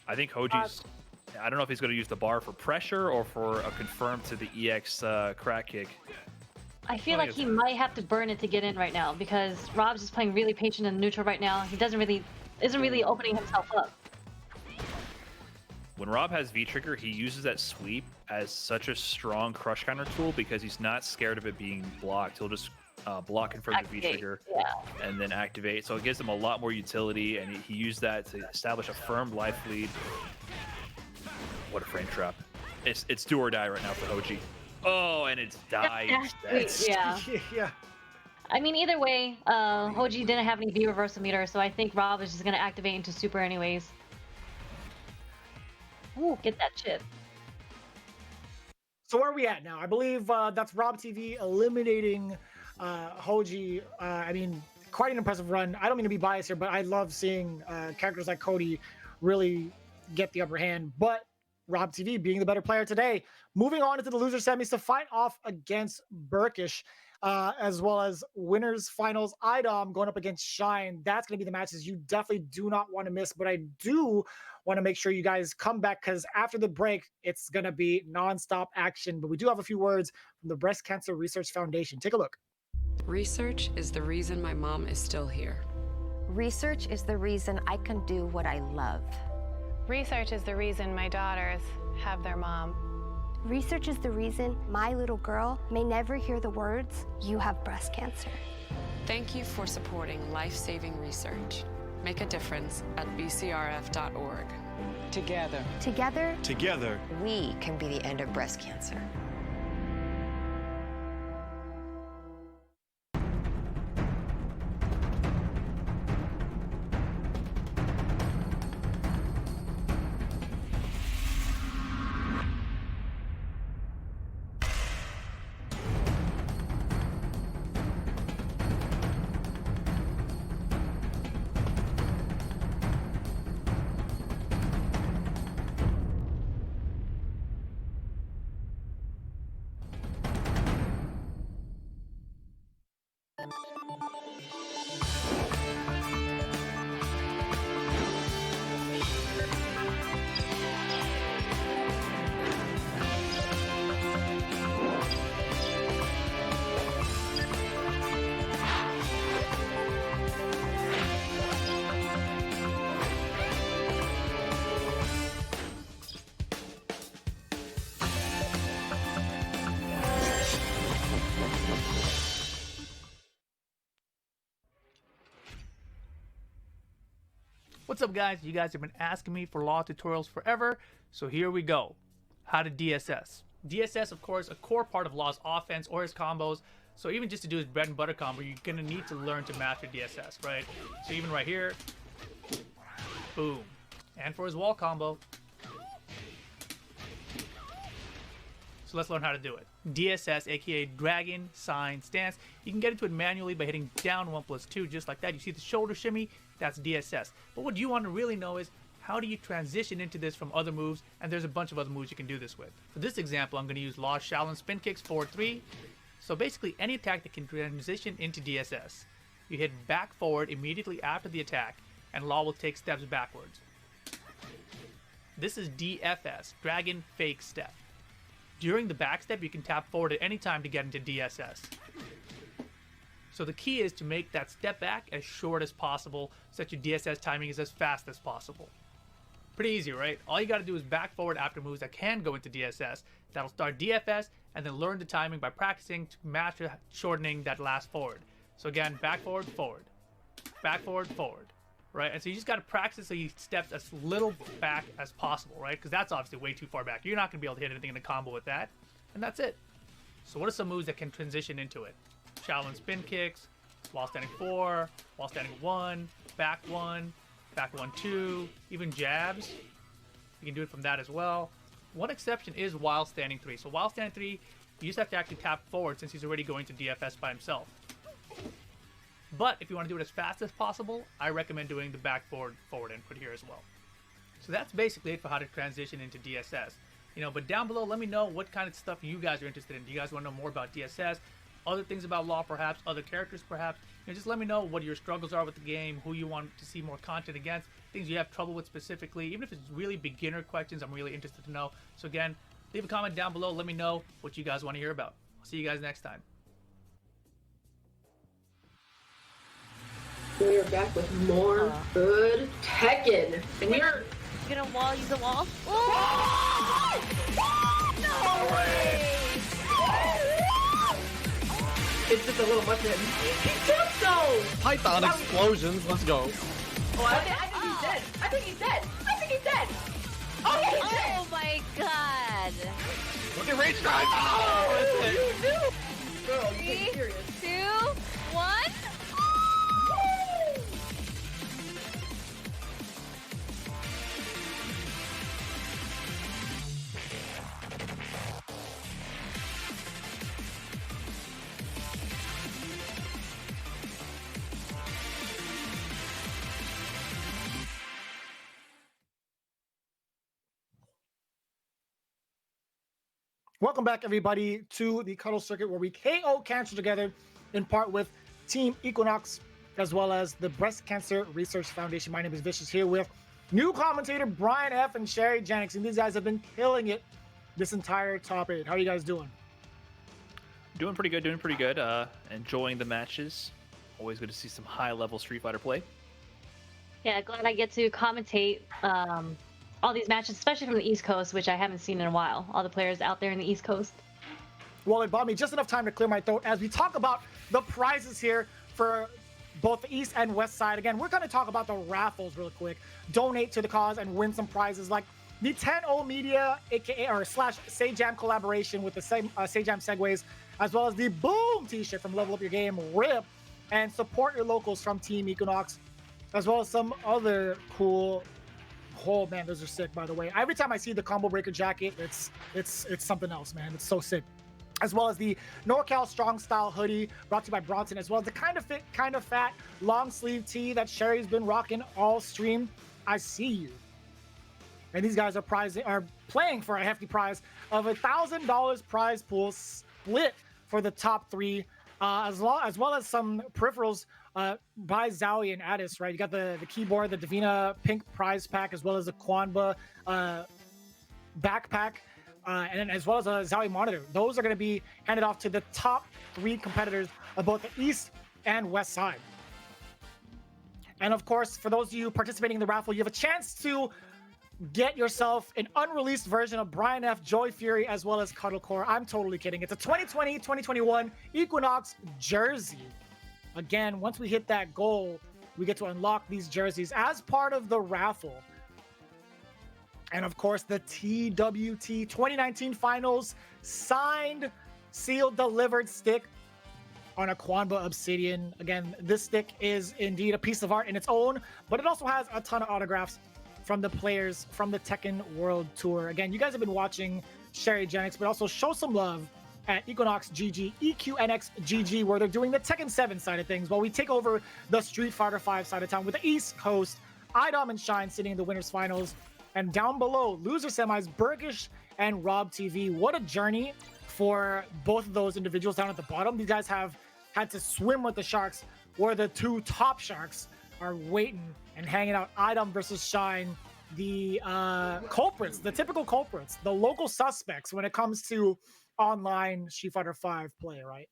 I think Hoji's, I don't know if he's going to use the bar for pressure or for a confirm to the EX crack kick. I feel like he might have to burn it to get in right now, because Rob's just playing really patient in neutral right now. He isn't really opening himself up. When Rob has V-trigger, he uses that sweep as such a strong crush counter tool because he's not scared of it being blocked. He'll just block in front of the V-trigger and then activate. So it gives him a lot more utility, and he used that to establish a firm life lead. What a frame trap. It's do or die right now for Hoji. Oh, and it's died. Yeah. Yeah. I mean, either way, Hoji didn't have any V reversal meter, so I think Rob is just going to activate into super anyways. Ooh, get that chip. So where are we at now? I believe that's Rob TV eliminating Hoji. I mean, quite an impressive run. I don't mean to be biased here, but I love seeing characters like Cody really get the upper hand. But Rob TV being the better player today. Moving on into the loser semis to fight off against Burkish, as well as winners finals. IDOM going up against Shine. That's going to be the matches you definitely do not want to miss. But I do want to make sure you guys come back, because after the break, it's going to be nonstop action. But we do have a few words from the Breast Cancer Research Foundation. Take a look. Research is the reason my mom is still here. Research is the reason I can do what I love. Research is the reason my daughters have their mom. Research is the reason my little girl may never hear the words, "You have breast cancer." Thank you for supporting life-saving research. Make a difference at bcrf.org. Together, We can be the end of breast cancer. What's up, guys? You guys have been asking me for law tutorials forever, so here we go. How to DSS. DSS, of course, a core part of Law's offense or his combos. So even just to do his bread and butter combo, you're gonna need to learn to master DSS, right? So even right here, boom. And for his wall combo. So let's learn how to do it. DSS, aka Dragon Sign Stance. You can get into it manually by hitting down 1+2, just like that. You see the shoulder shimmy? That's DSS. But what you want to really know is, how do you transition into this from other moves? And there's a bunch of other moves you can do this with. For this example, I'm going to use Law Shaolin Spin Kicks 4-3. So basically any attack that can transition into DSS. You hit back forward immediately after the attack, and Law will take steps backwards. This is DFS, Dragon Fake Step. During the back step, you can tap forward at any time to get into DSS. So the key is to make that step back as short as possible, so that your DSS timing is as fast as possible. Pretty easy, right? All you got to do is back forward after moves that can go into DSS. That'll start DFS, and then learn the timing by practicing to master shortening that last forward. So again, back forward, forward. Back forward, forward. Right? And so you just got to practice so he steps as little back as possible, right? Because that's obviously way too far back. You're not going to be able to hit anything in a combo with that. And that's it. So what are some moves that can transition into it? Shaolin Spin Kicks, while standing 4, while standing 1, back 1, back 1-2, even jabs. You can do it from that as well. One exception is while standing 3. So while standing 3, you just have to actually tap forward since he's already going to DFS by himself. But if you want to do it as fast as possible, I recommend doing the back forward input here as well. So that's basically it for how to transition into DSS. But down below, let me know what kind of stuff you guys are interested in. Do you guys want to know more about DSS? Other things about Law perhaps? Other characters perhaps? Just let me know what your struggles are with the game, who you want to see more content against, things you have trouble with specifically. Even if it's really beginner questions, I'm really interested to know. So again, leave a comment down below. Let me know what you guys want to hear about. I'll see you guys next time. We are back with more good Tekken. And we're gonna use a wall. Oh! No way! It's just a little much for him. He took those! Python explosions, let's go. Oh, I think he's dead. I think he's dead. I think he's dead. Oh, yeah, he's dead. Oh my god. Look at Rage Drive. Oh, What do you do? Girl, you can't be serious. 2, 1. Welcome back, everybody, to the Cuddle Circuit, where we KO cancer together in part with Team EQNX, as well as the Breast Cancer Research Foundation. My name is Vicious, here with new commentator Brian F. and Sherryjenix, and these guys have been killing it this entire top 8. How are you guys doing? Doing pretty good, enjoying the matches. Always good to see some high-level Street Fighter play. Yeah, glad I get to commentate all these matches, especially from the East Coast, which I haven't seen in a while. All the players out there in the East Coast. Well, it bought me just enough time to clear my throat as we talk about the prizes here for both the East and West side. Again, we're going to talk about the raffles real quick. Donate to the cause and win some prizes like the 10-0 Media, aka or / Sajam collaboration with the Sajam Segways, as well as the Boom t-shirt from Level Up Your Game, RIP, and support your locals from Team EQNX, as well as some other cool. Oh man, those are sick, by the way. Every time I see the Combo Breaker jacket, it's something else, man. It's so sick. As well as the NorCal Strong Style hoodie brought to you by Bronson, as well as the kind of fit, kind of fat long sleeve tee that Sherry's been rocking all stream. I see you. And these guys are playing for a hefty prize of $1,000 prize pool split for the top 3, as well as some peripherals by Zowie and Addis, right? You got the keyboard, the Divina pink prize pack, as well as the Kwanba backpack, and then as well as a Zowie monitor. Those are going to be handed off to the top 3 competitors of both the East and West side. And of course, for those of you participating in the raffle, you have a chance to get yourself an unreleased version of Brian F, Joy Fury, as well as Cuddlecore. I'm totally kidding. It's a 2020-2021 EQNX jersey. Again, once we hit that goal, we get to unlock these jerseys as part of the raffle. And of course, the TWT 2019 Finals signed, sealed, delivered stick on a Quanba Obsidian. Again, this stick is indeed a piece of art in its own, but it also has a ton of autographs from the players from the Tekken World Tour. Again, you guys have been watching Sherryjenix, but also show some love at EQNX GG, EQNX GG, where they're doing the Tekken 7 side of things, while we take over the Street Fighter 5 side of town with the East Coast, IDOM and Shine sitting in the winners finals. And down below, loser semis, Burgish and Rob TV. What a journey for both of those individuals down at the bottom. These guys have had to swim with the sharks, where the two top sharks are waiting and hanging out. IDOM versus Shine, the culprits, the typical culprits, the local suspects when it comes to online Street Fighter 5 play, right?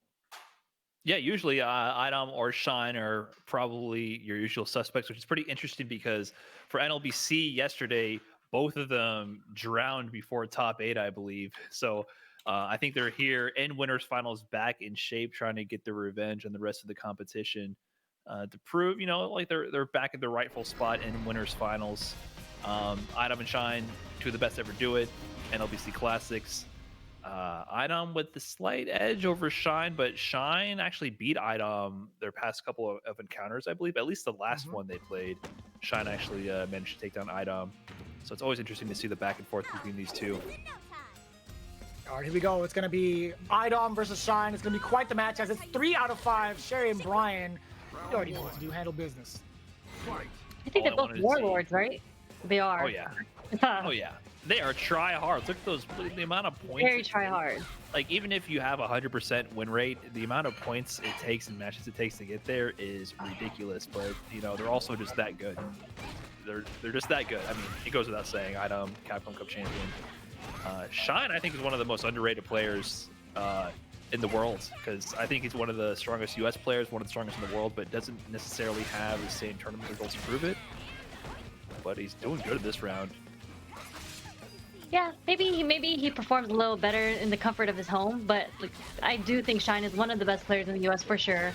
Yeah, usually IDOM or Shine are probably your usual suspects, which is pretty interesting because for NLBC yesterday, both of them drowned before top 8, I believe. So I think they're here in winners finals, back in shape, trying to get their revenge on the rest of the competition to prove, you know, like they're back at their rightful spot in winners finals. IDOM and Shine, two of the best to ever do it. NLBC Classics. IDOM with the slight edge over Shine, but Shine actually beat IDOM their past couple of encounters, I believe. At least the last one they played, Shine actually managed to take down IDOM. So it's always interesting to see the back and forth between these two. All right, here we go. It's going to be IDOM versus Shine. It's going to be quite the match, as it's 3 out of 5. Sherry and Brian, you already know what to do. Handle business. I think they're both warlords, right? They are. Oh, yeah. Oh, yeah. They are try hard. Look at the amount of points. Very try hard. Like, even if you have 100% win rate, the amount of points it takes and matches it takes to get there is ridiculous. But, you know, they're also just that good. They're just that good. I mean, it goes without saying. IDOM, Capcom Cup champion. Shine, I think, is one of the most underrated players in the world, because I think he's one of the strongest U.S. players, one of the strongest in the world, but doesn't necessarily have the same tournament results to prove it. But he's doing good in this round. Yeah, maybe he performs a little better in the comfort of his home, but like, I do think Shine is one of the best players in the U.S. for sure.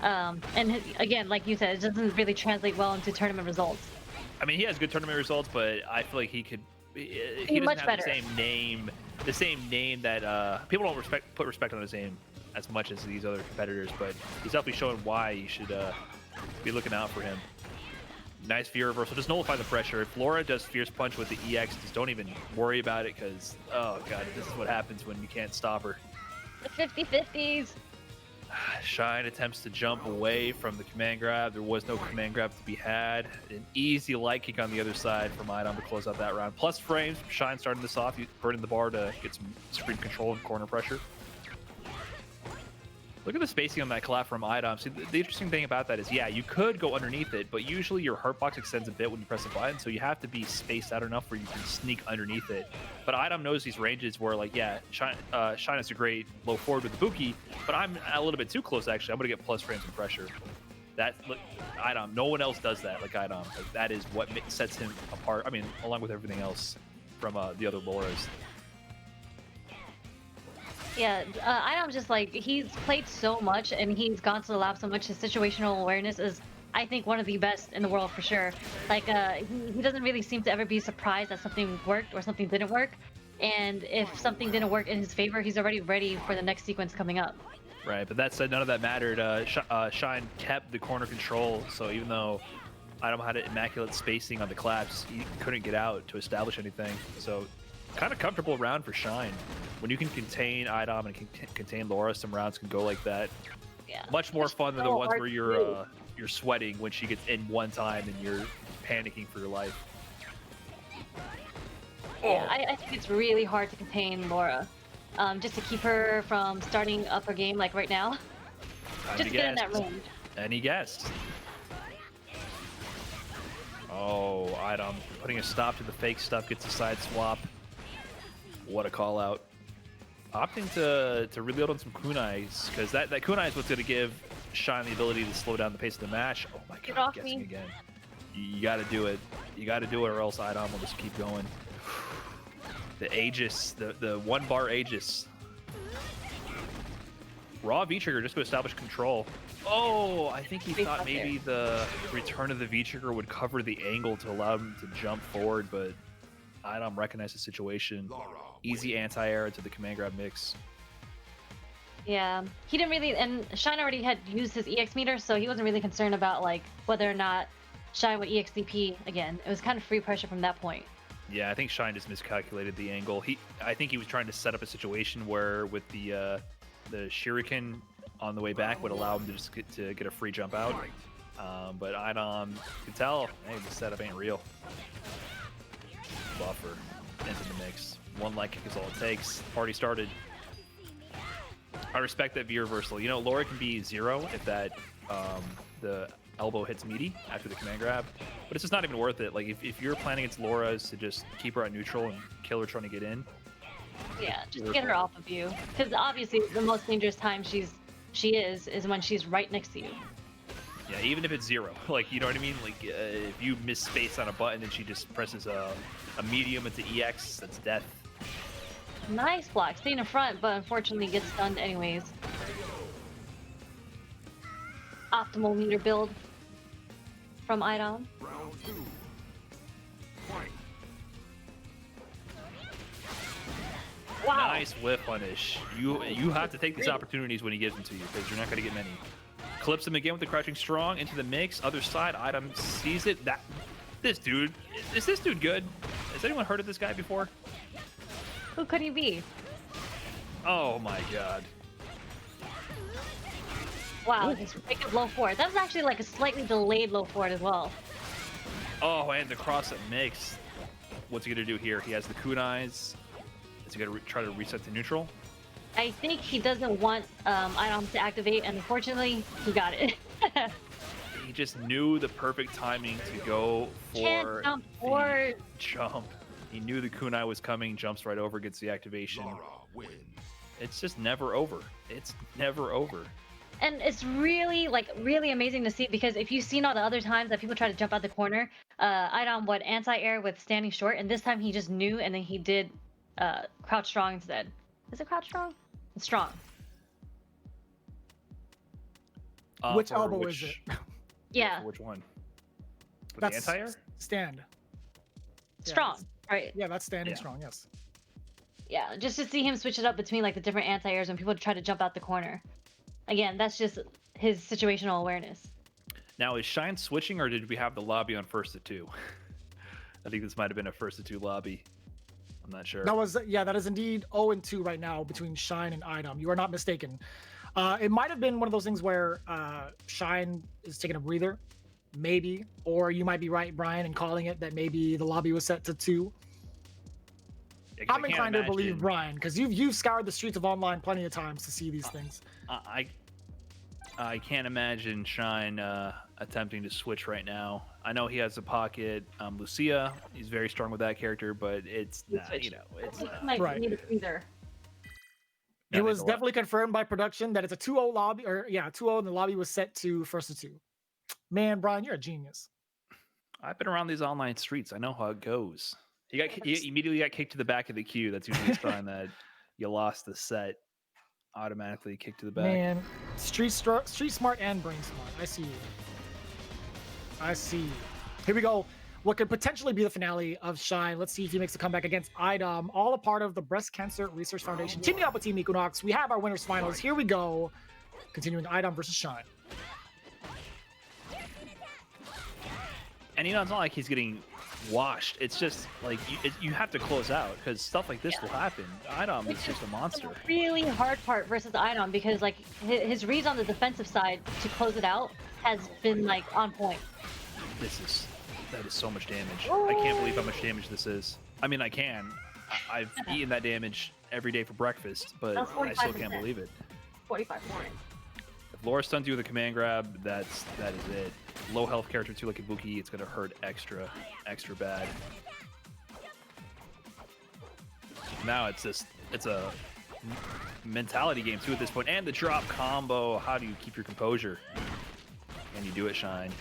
And again, like you said, it doesn't really translate well into tournament results. I mean, he has good tournament results, but I feel like he could. He doesn't much have better. the same name that people don't put respect on his name as much as these other competitors. But he's definitely showing why you should be looking out for him. Nice fear reversal. Just nullify the pressure. If Laura does fierce punch with the EX, just don't even worry about it, because, oh god, this is what happens when you can't stop her. The 50-50s. Shine attempts to jump away from the command grab. There was no command grab to be had. An easy light kick on the other side from IDOM to close out that round. Plus frames. Shine starting this off, burning the bar to get some screen control and corner pressure. Look at the spacing on that collab from IDOM. See, the interesting thing about that is, yeah, you could go underneath it, but usually your hurt box extends a bit when you press the button, so you have to be spaced out enough where you can sneak underneath it. But IDOM knows these ranges where, like, yeah, Shine has a great low forward with the Buki, but I'm a little bit too close, actually. I'm going to get plus frames and pressure. Look, IDOM, no one else does that like IDOM. Like, that is what sets him apart, I mean, along with everything else from the other Lauras. Yeah, IDOM's just like, he's played so much and he's gone to the lab so much. His situational awareness is, I think, one of the best in the world for sure. Like, he doesn't really seem to ever be surprised that something worked or something didn't work. And if something didn't work in his favor, he's already ready for the next sequence coming up. Right, but that said, none of that mattered. Shine kept the corner control, so even though IDOM had an immaculate spacing on the collapse, he couldn't get out to establish anything. So kind of comfortable round for Shine. When you can contain IDOM and contain Laura, some rounds can go like that. Yeah. Much more fun than the ones where you're sweating when she gets in one time and you're panicking for your life. Yeah, I think it's really hard to contain Laura. Just to keep her from starting up her game like right now. Just to get in that range. And he guessed. Oh, IDOM putting a stop to the fake stuff, gets a side swap. What a call out. Opting to reload on some kunais, because that kunai is what's going to give Shine the ability to slow down the pace of the match. Oh my god, guessing again. You got to do it. You got to do it, or else IDOM will just keep going. The Aegis, the one bar Aegis. Raw V-trigger just to establish control. Oh, I think he thought maybe the return of the V-trigger would cover the angle to allow him to jump forward, but IDOM recognized the situation. Easy anti-air to the command grab mix. Yeah, he didn't really, and Shine already had used his EX meter, so he wasn't really concerned about like whether or not Shine would EXDP again. It was kind of free pressure from that point. Yeah, I think Shine just miscalculated the angle. I think he was trying to set up a situation where with the Shuriken on the way back would allow him to just get a free jump out. But Idom could tell, hey, the setup ain't real. Buffer into the mix. One light kick is all it takes. Party started. I respect that V reversal. You know, Laura can be 0 if that the elbow hits meaty after the command grab, but it's just not even worth it. Like if you're planning against Laura is to just keep her at neutral and kill her trying to get in. Yeah, just to get her off of you, because obviously the most dangerous time she is when she's right next to you. Yeah, even if it's 0, like, you know what I mean? Like if you miss space on a button and she just presses a medium into EX, that's death. Nice block, staying in front, but unfortunately gets stunned anyways. Optimal meter build from Idom. Wow. Nice whiff punish. You have to take these opportunities when he gives them to you, because you're not going to get many. Clips him again with the crouching strong into the mix. Other side, Idom sees it. This dude, is this dude good? Has anyone heard of this guy before? Who could he be? Oh my god. Wow, he's making low forward. That was actually like a slightly delayed low forward as well. Oh, and the cross up mix. What's he gonna do here? He has the kunais. Is he gonna try to reset to neutral? I think he doesn't want Idom to activate, and unfortunately, he got it. He just knew the perfect timing to go for Can't jump the forward. jump. He knew the kunai was coming, jumps right over, gets the activation. It's just never over. It's never over. And it's really, like, really amazing to see, because if you've seen all the other times that people try to jump out the corner, Idom would anti-air with standing short, and this time he just knew, and then he did crouch strong instead. Is it crouch strong? It's strong. Which elbow is it? Yeah. Which one? With That's the anti-air? stand. Strong, right? Yeah, that's standing Yeah. strong, yes. Yeah, just to see him switch it up between like the different anti-airs when people try to jump out the corner. Again, that's just his situational awareness. Now, is Shine switching, or did we have the lobby on 1st to 2? I think this might have been a 1st to 2 lobby. I'm not sure. That was, yeah, that is indeed 0-2 right now between Shine and Idom. You are not mistaken. It might have been one of those things where Shine is taking a breather, maybe, or you might be right, Brian, in calling it that maybe the lobby was set to 2. Yeah, I'm inclined to believe Brian, because you've scoured the streets of online plenty of times to see these things. I can't imagine Shine attempting to switch right now. I know he has a pocket Lucia. He's very strong with that character, but it's not, you know, it's Right. Need a breather. It was definitely confirmed by production that it's a 2-0 lobby, or yeah, 2-0, and the lobby was set to 1st to 2. Man, Brian, you're a genius. I've been around these online streets. I know how it goes. You immediately got kicked to the back of the queue. That's usually a sign that you lost the set. Automatically kicked to the back. Man, street smart and brain smart. I see you. I see you. Here we go. What could potentially be the finale of Shine. Let's see if he makes a comeback against Idom. All a part of the Breast Cancer Research Foundation. Teaming up with Team EQNX. We have our winners finals. Here we go. Continuing Idom versus Shine. And you know, it's not like he's getting washed. It's just like you have to close out, because stuff like this will happen. Idom is just a monster. Really hard part versus Idom, because like his reads on the defensive side to close it out has been like on point. That is so much damage. I can't believe how much damage this is. I mean, I can. I've eaten that damage every day for breakfast, but I still can't believe it. 45 points. If Laura stuns you with a command grab, that is it. Low health character too, like Ibuki, it's gonna hurt extra bad. Now it's a mentality game too at this point, and the drop combo. How do you keep your composure? Can you do it, Shine?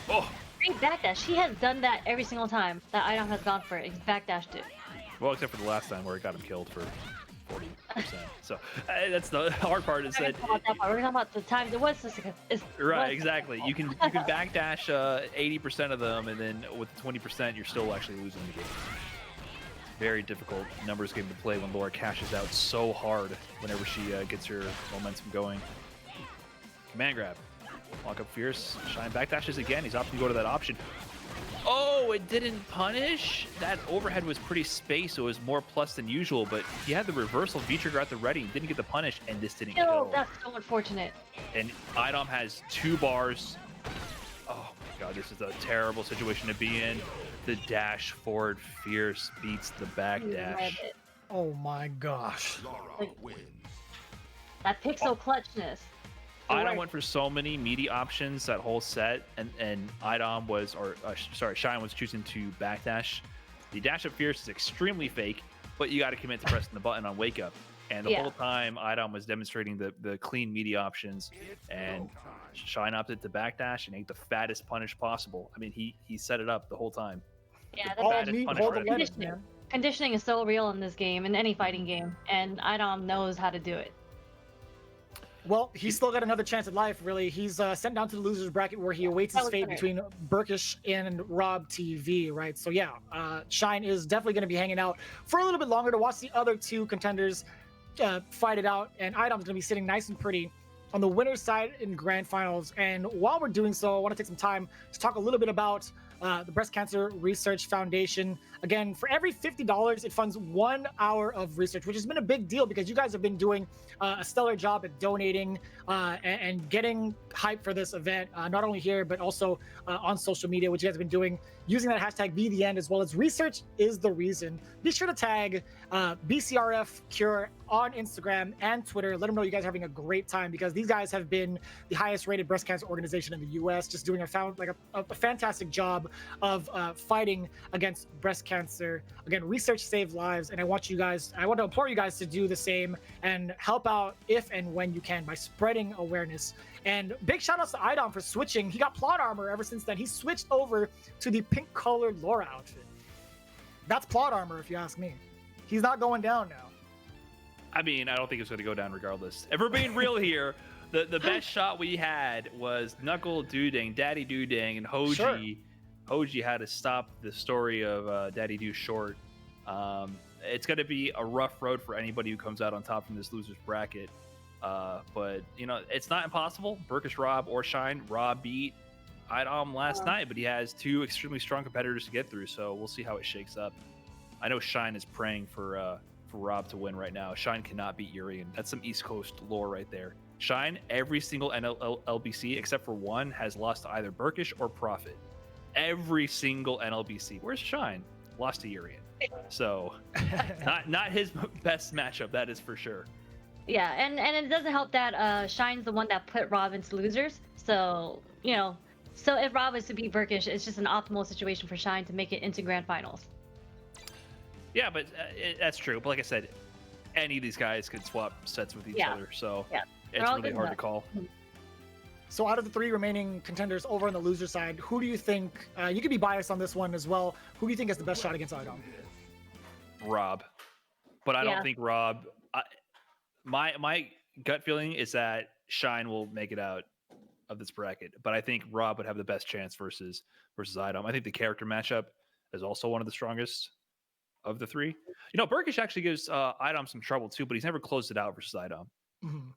Oh. Great backdash. He has done that every single time that Idom has gone for it. He's backdashed it. Well, except for the last time where it got him killed for 40%. So that's the hard part. Is that we're talking about the times it was. Right, exactly. You can backdash 80% of them, and then with 20%, you're still actually losing the game. very difficult numbers game to play when Laura cashes out so hard whenever she gets her momentum going. Command grab. Walk up fierce. Shine backdashes again. He's opting to go to that option. Oh, it didn't punish? That overhead was pretty spaced, so it was more plus than usual, but he had the reversal V-trigger at the ready, didn't get the punish, and this didn't kill. That's so unfortunate. And Idom has 2 bars. Oh my god, this is a terrible situation to be in. The dash forward fierce beats the back dash. Oh my gosh. Like, that pixel clutchness. Idom went for so many meaty options that whole set, and Idom was, Shine was choosing to backdash. The dash up fierce is extremely fake, but you got to commit to pressing the button on wake up. And the whole time, Idom was demonstrating the clean meaty options, and Shine opted to backdash and ate the fattest punish possible. I mean, he set it up the whole time. Yeah, that's conditioning is so real in this game, in any fighting game, and Idom knows how to do it. Well, he's still got another chance at life, really. He's sent down to the loser's bracket where he awaits his fate between Burkish and Rob TV, right? So yeah, Shine is definitely going to be hanging out for a little bit longer to watch the other 2 contenders fight it out, and Idom's going to be sitting nice and pretty on the winner's side in grand finals. And while we're doing so, I want to take some time to talk a little bit about the Breast Cancer Research Foundation. Again, for every $50, it funds 1 hour of research, which has been a big deal because you guys have been doing a stellar job at donating and getting hype for this event, not only here, but also on social media, which you guys have been doing, using that hashtag #BeTheEnd, as well as research is the reason. Be sure to tag BCRF Cure on Instagram and Twitter. Let them know you guys are having a great time, because these guys have been the highest rated breast cancer organization in the US, just doing a fantastic job of fighting against breast cancer. Again, research saves lives, and I want to implore you guys to do the same and help out if and when you can by spreading awareness. And big shout outs to Idom for switching. He got plot armor ever since then. He switched over to the pink colored Laura outfit. That's plot armor, if you ask me. He's not going down now. I mean, I don't think it's going to go down regardless. If we're being real here, the best shot we had was Knuckle Doodang, Daddy Doodang, and Hoji. Sure. Hoji had to stop the story of Daddy Do short. It's going to be a rough road for anybody who comes out on top from this loser's bracket. But, you know, it's not impossible. Burkish Rob or Shine. Rob beat Idom last night, but he has 2 extremely strong competitors to get through, so we'll see how it shakes up. I know Shine is praying for Rob to win right now. Shine cannot beat Urian. That's some East Coast lore right there. Shine, every single NLBC except for 1 has lost to either Burkish or Prophet. Every single NLBC. Where's Shine? Lost to Urian. So, not his best matchup, that is for sure. Yeah, and it doesn't help that Shine's the one that put Rob into losers. So, you know, so if Rob is to beat Burkish, it's just an optimal situation for Shine to make it into grand finals. Yeah, but that's true. But like I said, any of these guys could swap sets with each other, so it's really hard to call. So out of the 3 remaining contenders over on the loser side, who do you think, you could be biased on this one as well, who do you think has the best shot against Idom? Rob. But I don't think Rob... My gut feeling is that Shine will make it out of this bracket, but I think Rob would have the best chance versus Idom. I think the character matchup is also one of the strongest of the 3. You know, Burkish actually gives Idom some trouble too, but he's never closed it out versus Idom. Mm-hmm.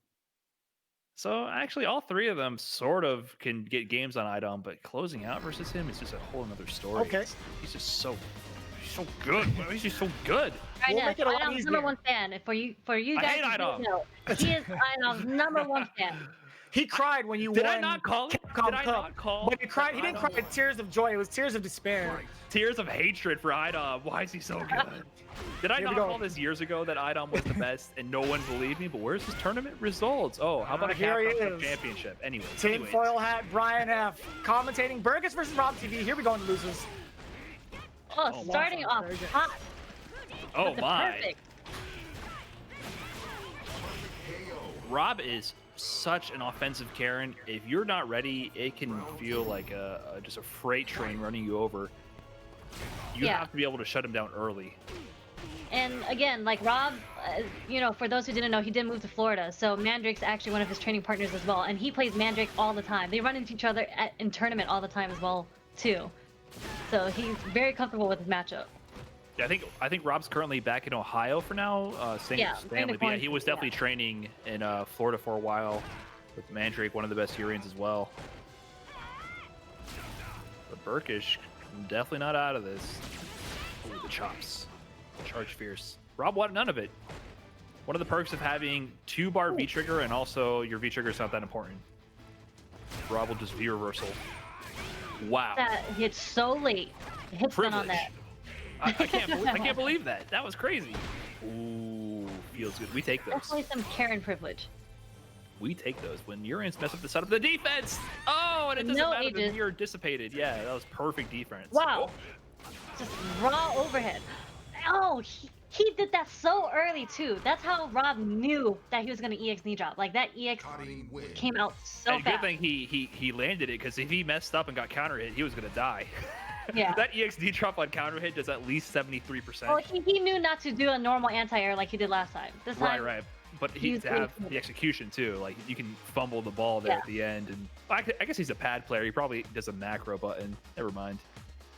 So actually, all 3 of them sort of can get games on Idom, but closing out versus him is just a whole other story. Okay, he's just so good. He's just so good. I know. Idom's number 1 fan. For you guys, I hate Idom. Know, he is Idom's number 1 fan. He cried when you won. Did I not call it? Did I not call? But he cried. He didn't cry tears of joy. It was tears of despair. Tears of hatred for Idom. Why is he so good? Did I not call this years ago that Idom was the best and no one believed me? But where's his tournament results? Oh, how about a Capcom championship? Anyway. Tinfoil hat, Brian F. Commentating Burkish versus Rob TV. Here we go in the losers. Oh, starting off hot. Oh my. Rob is such an offensive Karen. If you're not ready, it can feel like just a freight train running you over. You have to be able to shut him down early. And again, like Rob, you know, for those who didn't know, he did move to Florida. So Mandrake's actually one of his training partners as well. And he plays Mandrake all the time. They run into each other in tournament all the time as well, too. So he's very comfortable with his matchup. Yeah, I think Rob's currently back in Ohio for now. Yeah, Stanley. But yeah, he was definitely training in Florida for a while with Mandrake, one of the best Urians as well. But Burkish, definitely not out of this. Ooh, the chops. Charge fierce. Rob wanted none of it. One of the perks of having 2-bar V-trigger, and also your V-trigger is not that important. Rob will just V-reversal. Wow. That hits so late. It hits down on that. I can't believe that. That was crazy. Ooh, feels good. We take those. Definitely some Karen privilege. We take those when Urians mess up the side of the defense. Oh, and it doesn't matter that you're dissipated. Yeah, that was perfect defense. Wow. Just raw overhead. Oh, he did that so early too. That's how Rob knew that he was gonna EX knee drop. Like that EX came out so and fast. Good thing he landed it, because if he messed up and got counter hit, he was gonna die. Yeah. That EX knee drop on counter hit does at least 73%. Well, he knew not to do a normal anti-air like he did last time. This time, Right. But he to have the execution too. Like you can fumble the ball there at the end, and I guess he's a pad player. He probably does a macro button. Never mind.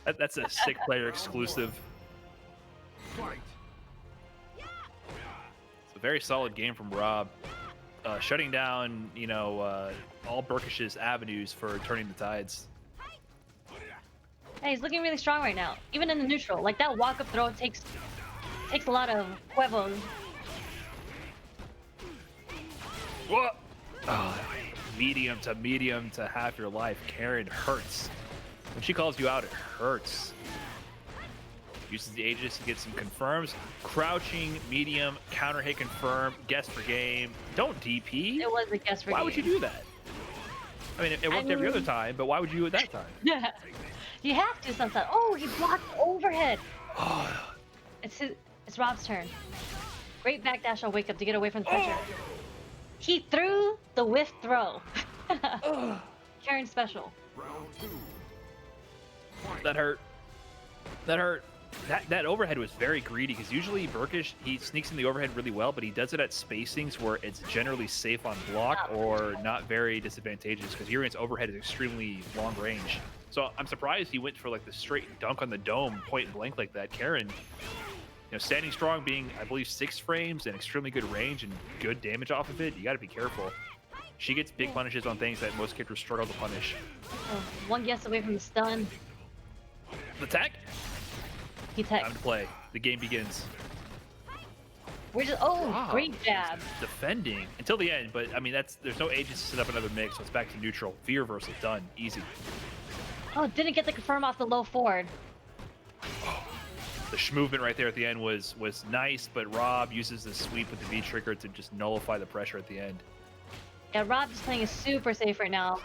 That's a sick player exclusive. It's a very solid game from Rob, shutting down all Burkish's avenues for turning the tides. Hey, he's looking really strong right now, even in the neutral. Like that walk-up throw takes a lot of huevos. What? Oh, medium to half your life. Karen hurts. When she calls you out, it hurts. Uses the Aegis to get some confirms. Crouching, medium, counter hit confirm, guess for game. Don't DP. It was a guess for game. Why would you do that? I mean, it worked every other time, but why would you do it that time? Yeah. You have to sometimes. Oh, he blocked overhead. It's Rob's turn. Great backdash on wake up to get away from the pressure. He threw the whiff throw. Karen special. That hurt. That overhead was very greedy, because usually Burkish, he sneaks in the overhead really well, but he does it at spacings where it's generally safe on block or not very disadvantageous, because Urian's overhead is extremely long range. So I'm surprised he went for like the straight dunk on the dome point blank like that. Karen, standing strong, being I believe 6 frames and extremely good range and good damage off of it. You got to be careful. She gets big punishes on things that most characters struggle to punish. Oh, one guess away from the stun. The tech. He tech. Time to play. The game begins. We're just great jab. Defending until the end, but I mean there's no agents to set up another mix, so it's back to neutral. V reversal done, easy. Oh, didn't get the confirm off the low forward. The movement right there at the end was nice, but Rob uses the sweep with the V trigger to just nullify the pressure at the end. Yeah, Rob is playing super safe right now.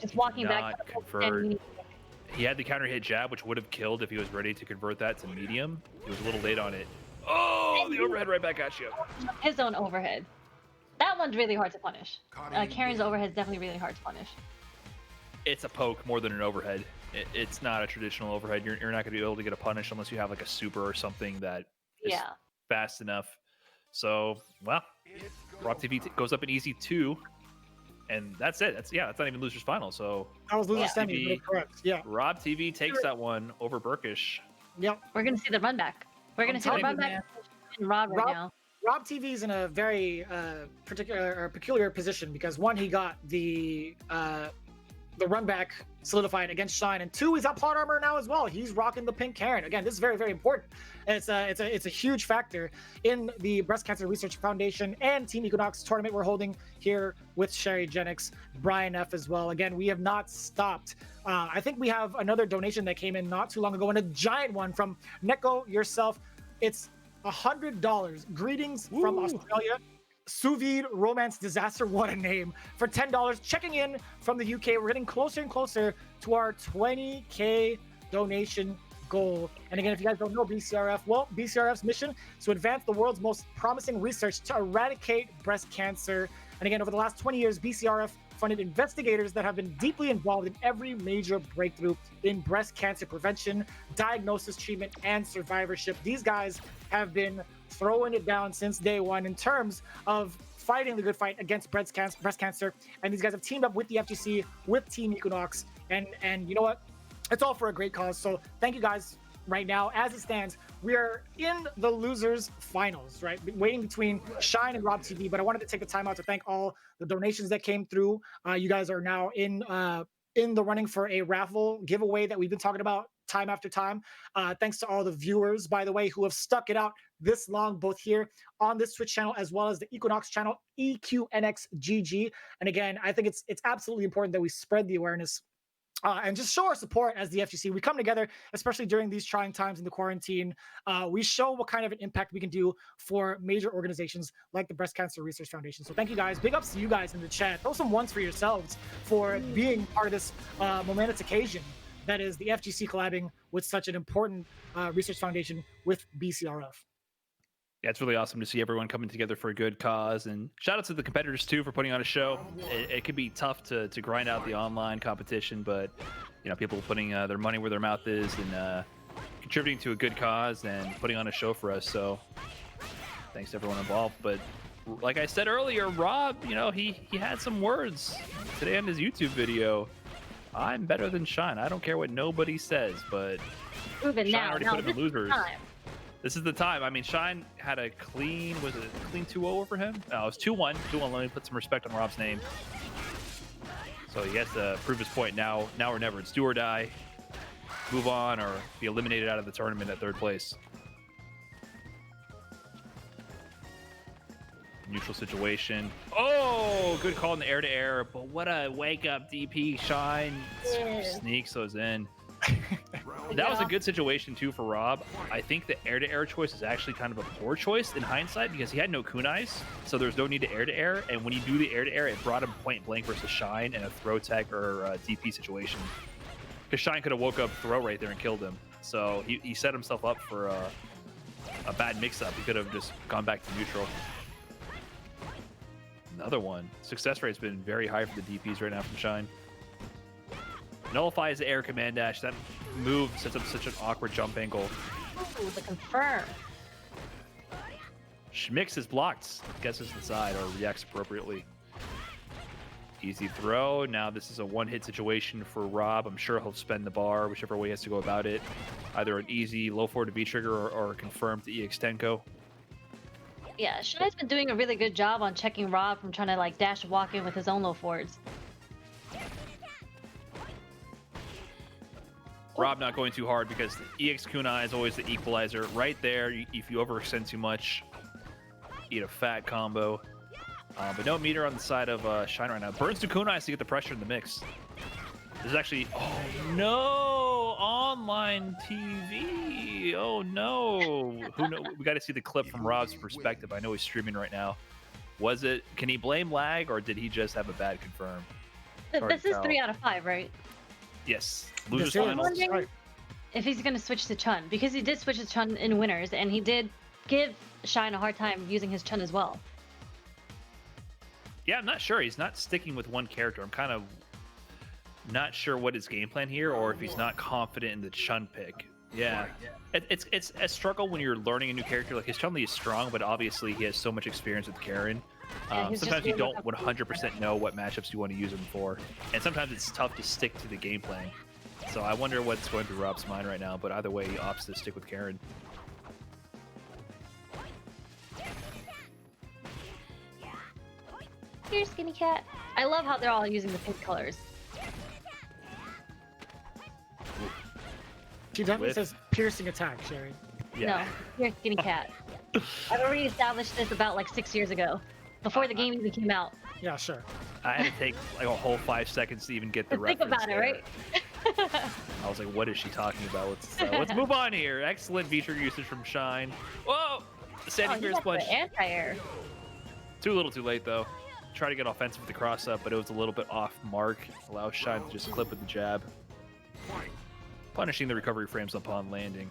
Just walking back. Not convert. He had the counter hit jab, which would have killed if he was ready to convert that to medium. He was a little late on it. Oh, the overhead right back at you. His own overhead. That one's really hard to punish. Karen's overhead is definitely really hard to punish. It's a poke more than an overhead. It's not a traditional overhead. You're not going to be able to get a punish unless you have like a super or something that is fast enough. So, well, Rob TV goes up in easy 2. And that's it. That's not even loser's final. So that was loser's semi, but correct. Yeah. Rob TV takes that one over Burkish. Yep. We're gonna see the run back. We're gonna see the run back in Rob right now. Rob TV is in a very peculiar position, because 1, he got the run back solidified against Shine, and 2, he's got plot armor now as well. He's rocking the pink Karen. Again, this is very, very important. It's a huge factor in the Breast Cancer Research Foundation and Team EQNX tournament we're holding here with Sherryjenix, Brian F as well. Again, we have not stopped. I think we have another donation that came in not too long ago, and a giant one from Neko yourself. It's $100. Greetings from Australia. Sous vide romance disaster, what a name, for $10. Checking in from the UK. We're getting closer and closer to our 20K donation goal. And again, if you guys don't know BCRF, well, BCRF's mission is to advance the world's most promising research to eradicate breast cancer. And again, over the last 20 years, BCRF funded investigators that have been deeply involved in every major breakthrough in breast cancer prevention, diagnosis, treatment, and survivorship. These guys have been throwing it down since day one in terms of fighting the good fight against breast cancer. And these guys have teamed up with the FGC, with Team EQNX, and you know what? It's all for a great cause. So thank you guys right now. As it stands, we are in the losers finals, right? Waiting between Shine and Rob TV, but I wanted to take the time out to thank all the donations that came through. You guys are now in the running for a raffle giveaway that we've been talking about time after time. Thanks to all the viewers, by the way, who have stuck it out this long, both here on this Twitch channel as well as the EQNX channel, EQNX GG. And again, I think it's absolutely important that we spread the awareness and just show our support as the FGC. We come together, especially during these trying times in the quarantine. We show what kind of an impact we can do for major organizations like the Breast Cancer Research Foundation. So thank you guys. Big ups to you guys in the chat. Throw some ones for yourselves for being part of this momentous occasion that is the FGC collabing with such an important research foundation with BCRF. Yeah, it's really awesome to see everyone coming together for a good cause. And shout out to the competitors, too, for putting on a show. It can be tough to grind out the online competition, but, you know, people putting their money where their mouth is and contributing to a good cause and putting on a show for us. So thanks to everyone involved. But like I said earlier, Rob, you know, he had some words today on his YouTube video. I'm better than Shine. I don't care what nobody says, but Shine already put him in losers. Time. This is the time. I mean, Shine had a clean, was it a clean 2-0 over him? No, it was 2-1. 2-1. Let me put some respect on Rob's name. So he has to prove his point now or never. It's do or die. Move on or be eliminated out of the tournament at third place. Neutral situation. Oh, good call in the air-to-air, but what a wake-up DP. Shine sneaks those in. That was a good situation too for Rob. I think the air-to-air choice is actually kind of a poor choice in hindsight because he had no kunais, so there's no need to air-to-air. And when you do the air-to-air, it brought him point blank versus Shine in a throw tech or DP situation. Because Shine could have woke up throw right there and killed him. So he set himself up for a bad mix-up. He could have just gone back to neutral. Another one. Success rate's been very high for the DPs right now from Shine. Nullifies the air command dash. That move sets up such an awkward jump angle. Ooh, the confirm. Schmix is blocked. Guesses the side or reacts appropriately. Easy throw. Now this is a one-hit situation for Rob. I'm sure he'll spend the bar, whichever way he has to go about it. Either an easy low forward to V-trigger or a confirmed to EX Tenko. Yeah, Shine's been doing a really good job on checking Rob from trying to like dash walk in with his own low forwards. Rob not going too hard because the EX Kunai is always the equalizer. Right there, if you overextend too much, eat a fat combo. But no meter on the side of Shine right now. Burns to Kunai to get the pressure in the mix. This is actually, oh no, online TV. Oh no. Who knows? We got to see the clip from Rob's perspective. I know he's streaming right now. Was it, can he blame lag or did he just have a bad confirm? This is 3 out of 5, right? Yes. Losers I'm finals. wondering if he's going to switch to Chun, because he did switch to Chun in winners, and he did give Shine a hard time using his Chun as well. Yeah, I'm not sure. He's not sticking with one character. I'm kind of not sure what his game plan here, or if he's not confident in the Chun pick. Yeah. It's a struggle when you're learning a new character. Like, his Chun-Li is strong, but obviously he has so much experience with Karen. Sometimes you don't 100% know what matchups you want to use him for, and sometimes it's tough to stick to the game plan. So I wonder what's going through Rob's mind right now, but either way, he opts to stick with Karen. Here, skinny cat. I love how they're all using the pink colors. She definitely says piercing attack, Sherry. Yeah. No, you're skinny cat. I've already established this about like 6 years ago, before the game even came out. Yeah, sure. I had to take like a whole 5 seconds to even get the reference. Think about it, right? I was like, what is she talking about? Let's move on here. Excellent V-trigger usage from Shine. Whoa! The Sandy Spears punch. Anti-air. Too little too late, though. Try to get offensive with the cross-up, but it was a little bit off mark. Allows Shine to just clip with the jab. Punishing the recovery frames upon landing.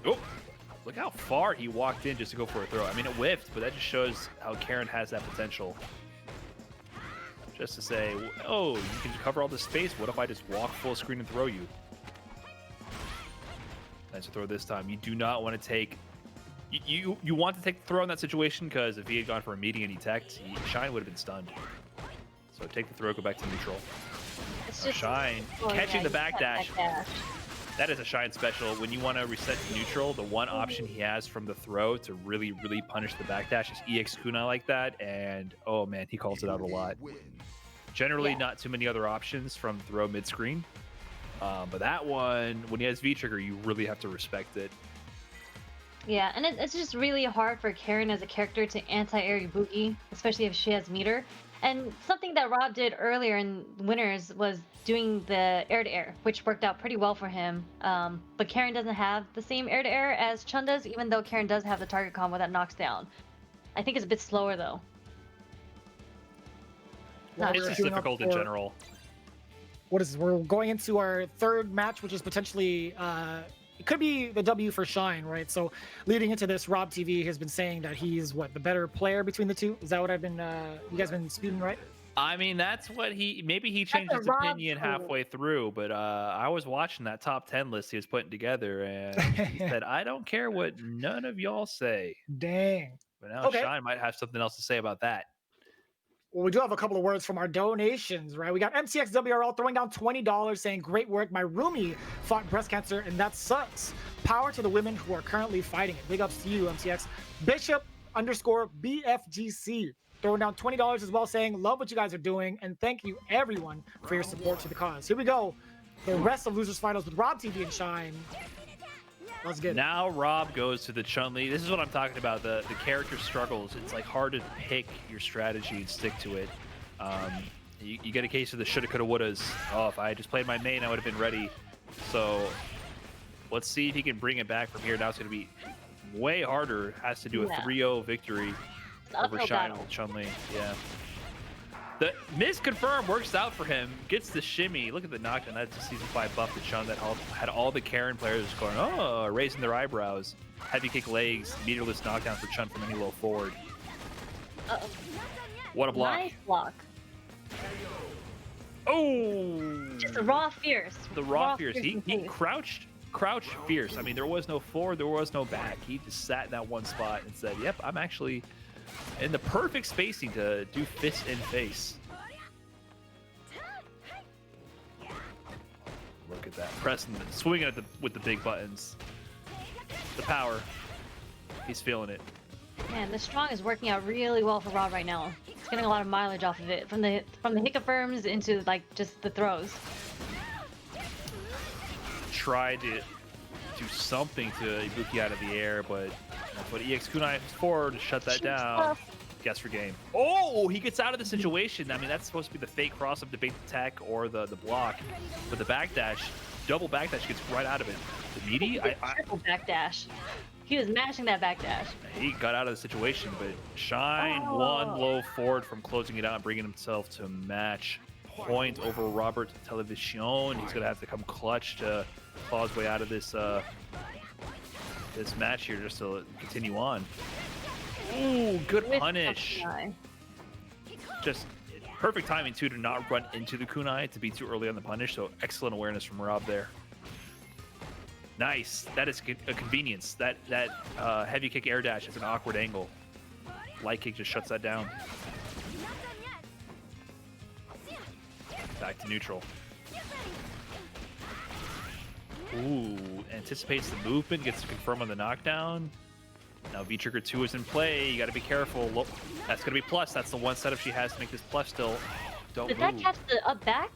Oh! Look how far he walked in just to go for a throw. I mean, it whiffed, but that just shows how Karen has that potential. Just to say, oh, you can cover all this space. What if I just walk full screen and throw you? Nice to throw this time. You do not want to take... You want to take the throw in that situation, because if he had gone for a meeting and he teched, Shine would have been stunned. So take the throw, go back to neutral. It's just Shine oh, catching yeah, the backdash. backdash. That is a Shine special. When you want to reset to neutral, the one option he has from the throw to really, really punish the backdash is EX kunai like that. And oh man, he calls it out a lot. Generally, not too many other options from throw mid-screen. But that one, when he has V-trigger, you really have to respect it. Yeah, and it's just really hard for Karen as a character to anti-air Ibuki, especially if she has meter. And something that Rob did earlier in Winners was doing the air-to-air, which worked out pretty well for him. But Karen doesn't have the same air-to-air as Chun does, even though Karen does have the target combo that knocks down. I think it's a bit slower, though. It's just difficult in general. What is this? We're going into our third match, which is potentially it could be the W for Shine, right? So leading into this, Rob TV has been saying that he's the better player between the two. Is that what I've been you guys been spewing, right? I mean, that's what maybe he changed his opinion halfway through, but I was watching that top 10 list he was putting together, and he said, I don't care what none of y'all say. Dang. But now Shine might have something else to say about that. Well, we do have a couple of words from our donations, right? We got MTXWRL throwing down $20 saying, great work. My roomie fought breast cancer, and that sucks. Power to the women who are currently fighting it. Big ups to you, MTX. Bishop_BFGC throwing down $20 as well, saying, love what you guys are doing, and thank you, everyone, for your support to the cause. Here we go. The rest of Losers Finals with Rob TV and Shine. Let's get it. Now Rob goes to the Chun-Li. This is what I'm talking about. The character struggles. It's like hard to pick your strategy and stick to it. You get a case of the shoulda, coulda, wouldas. Oh, if I had just played my main, I would have been ready. So let's see if he can bring it back from here. Now it's going to be way harder. Has to do a 3-0 victory over Shine with Chun-Li. Yeah. The miss confirm works out for him. Gets the shimmy. Look at the knockdown. That's a Season 5 buff to Chun that had all the Karen players going, oh, raising their eyebrows. Heavy kick legs, meterless knockdown for Chun from any low forward. Uh-oh. What a block. Nice block. Oh! Just a raw fierce. The raw fierce. He crouched fierce. I mean, there was no forward, there was no back. He just sat in that one spot and said, yep, I'm actually in the perfect spacing to do fist in face. Look at that. Pressing, swinging with the big buttons. The power. He's feeling it. Man, the strong is working out really well for Rob right now. He's getting a lot of mileage off of it, from the hit confirms into like just the throws. Tried to do something to Ibuki out of the air, but that's what EX kunai is for, to shut that down. Guess for game. Oh, he gets out of the situation. I mean, that's supposed to be the fake cross of debate the tech or the block, but the backdash, double backdash gets right out of it. The meaty, triple backdash. He was mashing that backdash. He got out of the situation, but Shine one low forward from closing it out and bringing himself to match point over Robert Television. He's gonna have to come clutch to claw his way out of this this match here just to continue on. Ooh, good punish. Just perfect timing too to not run into the kunai, to be too early on the punish. So excellent awareness from Rob there. Nice. That is a convenience. That heavy kick air dash is an awkward angle. Light kick just shuts that down. Back to neutral. Ooh, anticipates the movement, gets to confirm on the knockdown. Now V-Trigger 2 is in play. You got to be careful. Look, that's going to be plus. That's the one setup she has to make this plus still. Don't Did move. that catch the up back?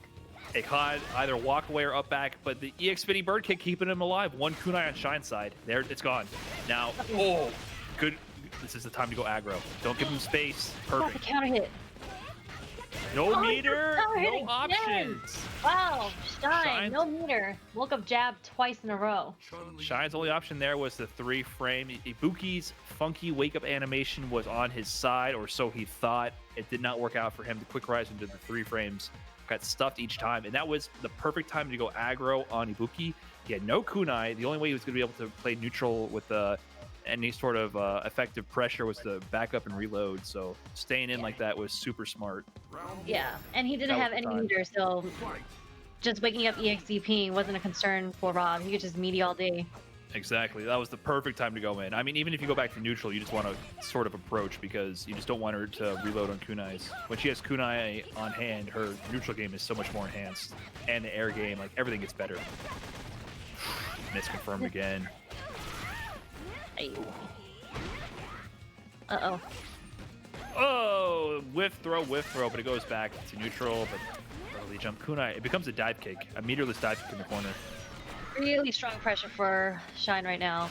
It caught either walk away or up back, but the EX spinning bird kick keeping him alive. One kunai on Shine's side. There, it's gone. Now, oh, good. This is the time to go aggro. Don't give him space. Perfect. The counter hit. No meter, no options. Wow, Shine, no meter. Woke up jab twice in a row. Shine's only option there was the 3-frame. Ibuki's funky wake-up animation was on his side, or so he thought. It did not work out for him. The quick rise into the 3 frames got stuffed each time, and that was the perfect time to go aggro on Ibuki. He had no kunai. The only way he was going to be able to play neutral with any sort of effective pressure was to back up and reload. So staying in like that was super smart. Yeah, and he didn't have any meter, so just waking up EXDP wasn't a concern for Rob. He could just meaty all day. Exactly. That was the perfect time to go in. I mean, even if you go back to neutral, you just want to sort of approach because you just don't want her to reload on kunais. When she has kunai on hand, her neutral game is so much more enhanced. And the air game, like, everything gets better. Misconfirmed again. Uh-oh. Oh, whiff throw, but it goes back to neutral, but early jump kunai. It becomes a dive kick, a meterless dive kick in the corner. Really strong pressure for Shine right now.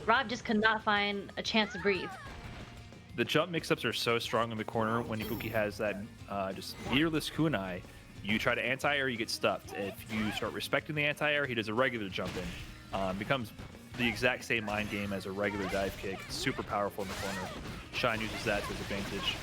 Rob just could not find a chance to breathe. The jump mix-ups are so strong in the corner when Ibuki has that just meterless kunai. You try to anti-air, you get stuffed. If you start respecting the anti-air, he does a regular jump in. Becomes the exact same mind game as a regular dive kick. Super powerful in the corner. Shine uses that to his advantage.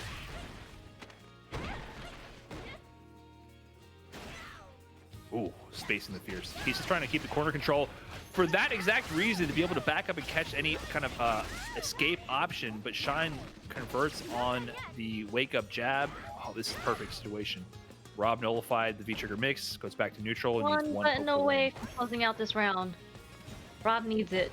Ooh, spacing the fierce. He's just trying to keep the corner control for that exact reason, to be able to back up and catch any kind of escape option, but Shine converts on the wake-up jab. Oh, this is a perfect situation. Rob nullified the V-trigger mix, goes back to neutral. And needs One one button away from closing out this round. Rob needs it.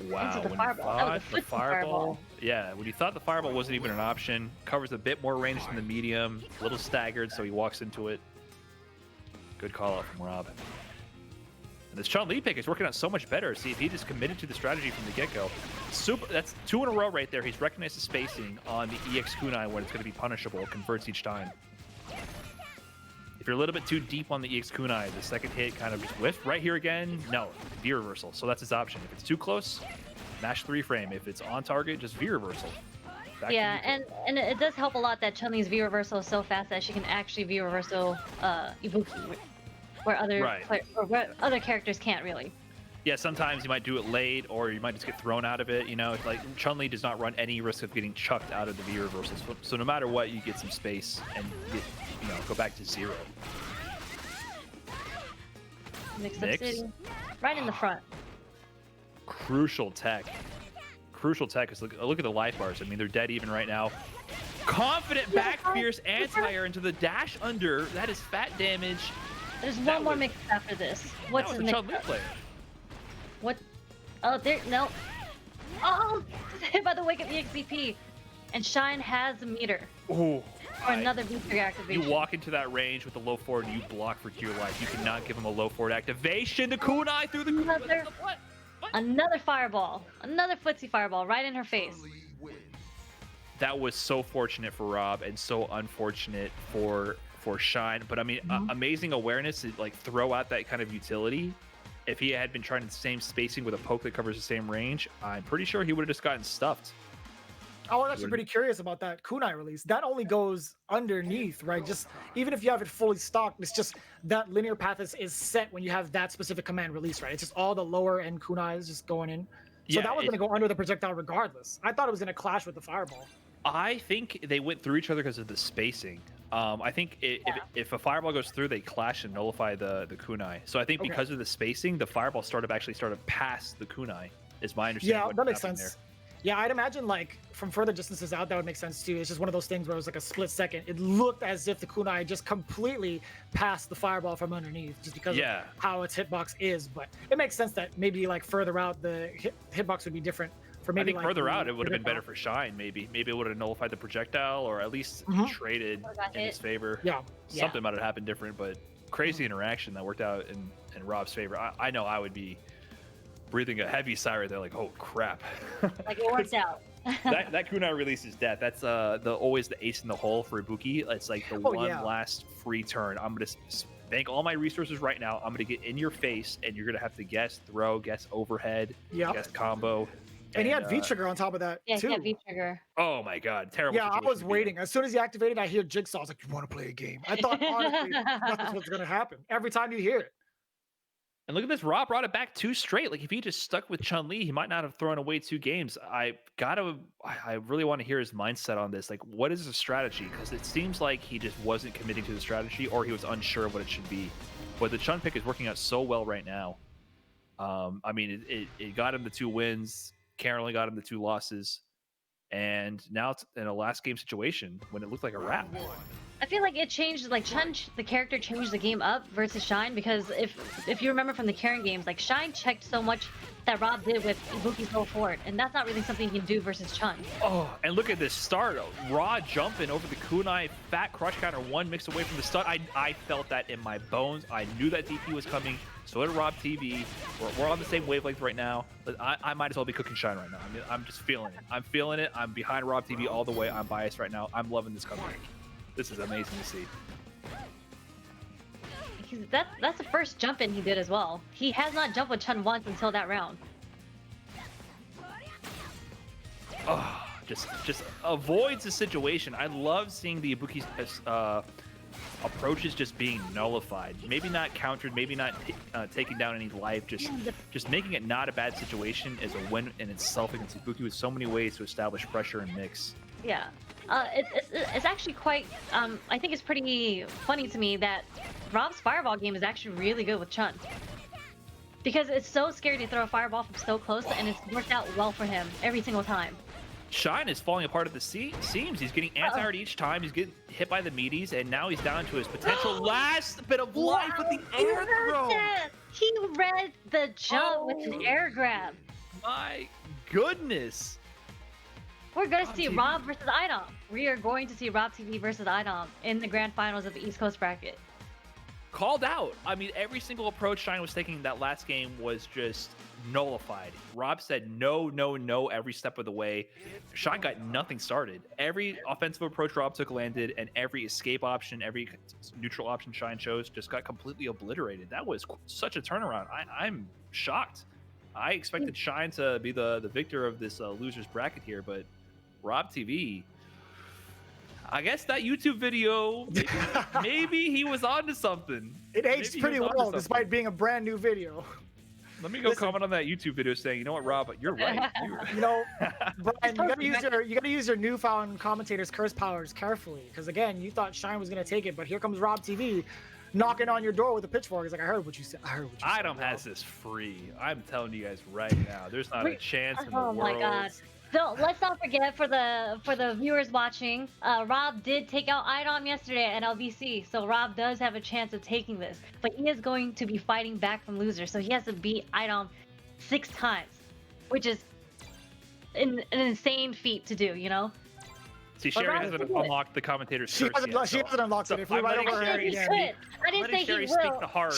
Wow, Into the when fireball. he That was thought a the footsie fireball, yeah, when he thought the fireball wasn't even an option, covers a bit more range than the medium, a little staggered, so he walks into it. Good call out from Rob. And this Chun-Li pick is working out so much better. See, if he just committed to the strategy from the get-go, that's 2 in a row right there. He's recognized the spacing on the EX kunai when it's going to be punishable. It converts each time. If you're a little bit too deep on the EX kunai, the second hit kind of just whiffed. Right here again, no, V reversal. So that's his option. If it's too close, mash 3 frame. If it's on target, just V reversal. Yeah, and it does help a lot that Chun-Li's V reversal is so fast that she can actually V reversal Ibuki, where other characters can't really. Yeah, sometimes you might do it late, or you might just get thrown out of it. You know, like Chun-Li does not run any risk of getting chucked out of the V reversals. So no matter what, you get some space and get, go back to 0. Mix up city, right in the front. Crucial tech. Crucial tech is look at the life bars. I mean, they're dead even right now. Confident back fierce anti-air into the dash under. That is fat damage. There's one more mix after this. What's the Chun-Li player? What? Oh, there. No. Oh, hit by the wake of EXCP. And Shine has the meter. Ooh. For another booster activation. You walk into that range with the low forward and you block for dear life. You cannot give him a low forward activation. The kunai through the what? Another fireball. Another footsie fireball right in her face. That was so fortunate for Rob and so unfortunate for Shine. But I mean, amazing awareness to like throw out that kind of utility. If he had been trying the same spacing with a poke that covers the same range, I'm pretty sure he would have just gotten stuffed. I was actually pretty curious about that kunai release. That only goes underneath, right? Just even if you have it fully stocked, it's just that linear path is set when you have that specific command release, right? It's just all the lower end kunais just going in. So that was going to go under the projectile regardless. I thought it was going to clash with the fireball. I think they went through each other because of the spacing. I think if a fireball goes through, they clash and nullify the kunai. So I think because of the spacing, the fireball actually started past the kunai, is my understanding. Yeah, that makes sense. There. Yeah, I'd imagine like from further distances out, that would make sense too. It's just one of those things where it was like a split second. It looked as if the kunai just completely passed the fireball from underneath just because of how its hitbox is. But it makes sense that maybe like further out, the hitbox would be different. For maybe I think further out, it would have been better for Shine. Maybe it would have nullified the projectile or at least traded in his favor. Yeah. Something might have happened different, but crazy interaction that worked out in Rob's favor. I know I would be breathing a heavy sigh right there, like, oh crap. Like it worked out. that kunai release is death. That's always the ace in the hole for Ibuki. It's like the last free turn. I'm gonna bank all my resources right now. I'm gonna get in your face, and you're gonna have to guess throw, guess overhead, guess combo. And he had V-trigger on top of that, too. Yeah, he had V-trigger. Oh, my God. Terrible. Yeah, I was waiting. As soon as he activated, I hear Jigsaw. I was like, you want to play a game? I thought, honestly, that's what's going to happen. Every time you hear it. And look at this. Rob brought it back 2 straight. Like, if he just stuck with Chun-Li, he might not have thrown away 2 games. I really want to hear his mindset on this. Like, what is the strategy? Because it seems like he just wasn't committing to the strategy, or he was unsure of what it should be. But the Chun pick is working out so well right now. I mean, it got him the 2 wins. Karen only got him the 2 losses, and now it's in a last game situation when it looked like a wrap. I feel like it changed, like Chun, the character changed the game up versus Shine, because if you remember from the Karen games, like Shine checked so much that Rob did with Ibuki's low forward, and that's not really something you can do versus Chun. Oh, and look at this start. Raw jumping over the kunai, fat crush counter, one mixed away from the stun. I felt that in my bones. I knew that DP was coming. So did Rob TV. We're on the same wavelength right now. But I might as well be cooking Shine right now. I mean, I'm just feeling it. I'm feeling it. I'm behind Rob TV all the way. I'm biased right now. I'm loving this comeback. This is amazing to see. That's the first jump in he did as well. He has not jumped with Chun once until that round. Oh, just avoids the situation. I love seeing the Ibuki approaches just being nullified. Maybe not countered, maybe not taking down any life. Just making it not a bad situation is a win in itself against Ibuki with so many ways to establish pressure and mix. Yeah. It's actually quite, I think it's pretty funny to me that Rob's fireball game is actually really good with Chun. Because it's so scary to throw a fireball from so close, and it's worked out well for him every single time. Shine is falling apart at the seams. He's getting anti-aired each time. He's getting hit by the meaties, and now he's down to his potential last bit of life with the air throw. He read the jump with an air grab. My goodness. We're going to see Rob versus Idom. We are going to see Rob TV versus Idom in the grand finals of the East Coast bracket. Called out. I mean, every single approach Shine was taking in that last game was just nullified. Rob said no, no, no every step of the way. Shine got nothing started. Every offensive approach Rob took landed, and every escape option, every neutral option Shine chose just got completely obliterated. That was such a turnaround. I'm shocked. I expected Shine to be the victor of this loser's bracket here, but Rob TV, I guess that YouTube video, maybe he was onto something. It aged pretty well, despite being a brand new video. Let me go comment on that YouTube video saying, you know what, Rob, you're right. You know, Brian, you gotta use your newfound commentators' curse powers carefully, because again, you thought Shine was gonna take it, but here comes Rob TV, knocking on your door with a pitchfork. He's like, I heard what you said. I heard what you said. Idom has this free. I'm telling you guys right now, there's not a chance in the world. Oh my God. So let's not forget, for the viewers watching, Rob did take out Idom yesterday at LBC, so Rob does have a chance of taking this, but he is going to be fighting back from losers, so he has to beat Idom 6 times, which is an insane feat to do, you know? See, Sherry hasn't unlocked the commentator's curse yet. She hasn't unlocked it. If we right over he could. I didn't say he will. Speak the heart.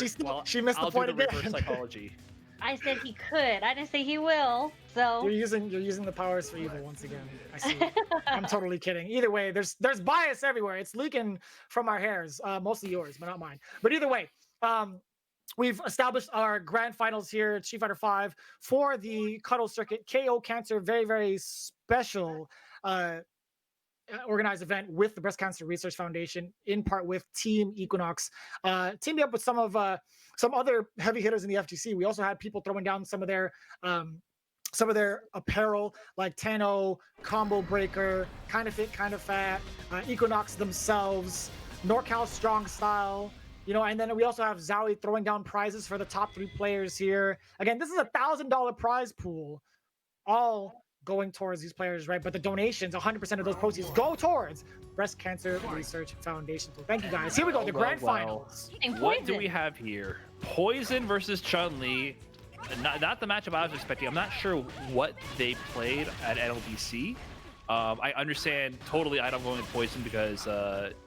She missed the point again. Reverse psychology. I said he could. I didn't say he will. So you're using the powers for evil once again. I see. I'm totally kidding. Either way, there's bias everywhere. It's leaking from our hairs, mostly yours, but not mine. But either way, we've established our grand finals here at Street Fighter V for the Cuddle Circuit KO Cancer, very, very special organized event with the Breast Cancer Research Foundation, in part with Team EQNX, teaming up with some other heavy hitters in the FTC. We also had people throwing down some of their apparel, like Tano, Combo Breaker, Kind of Fit, Kind of Fat, EQNX themselves, NorCal Strong Style, you know, and then we also have Zowie throwing down prizes for the top 3 players here. Again, this is a $1,000 prize pool, all going towards these players, right? But the donations, 100% of those proceeds go towards Breast Cancer Research Foundation. So thank you guys. Here we go, the grand finals. What do we have here? Poison versus Chun-Li. Not the matchup I was expecting. I'm not sure what they played at LBC. I understand totally Idom going with Poison because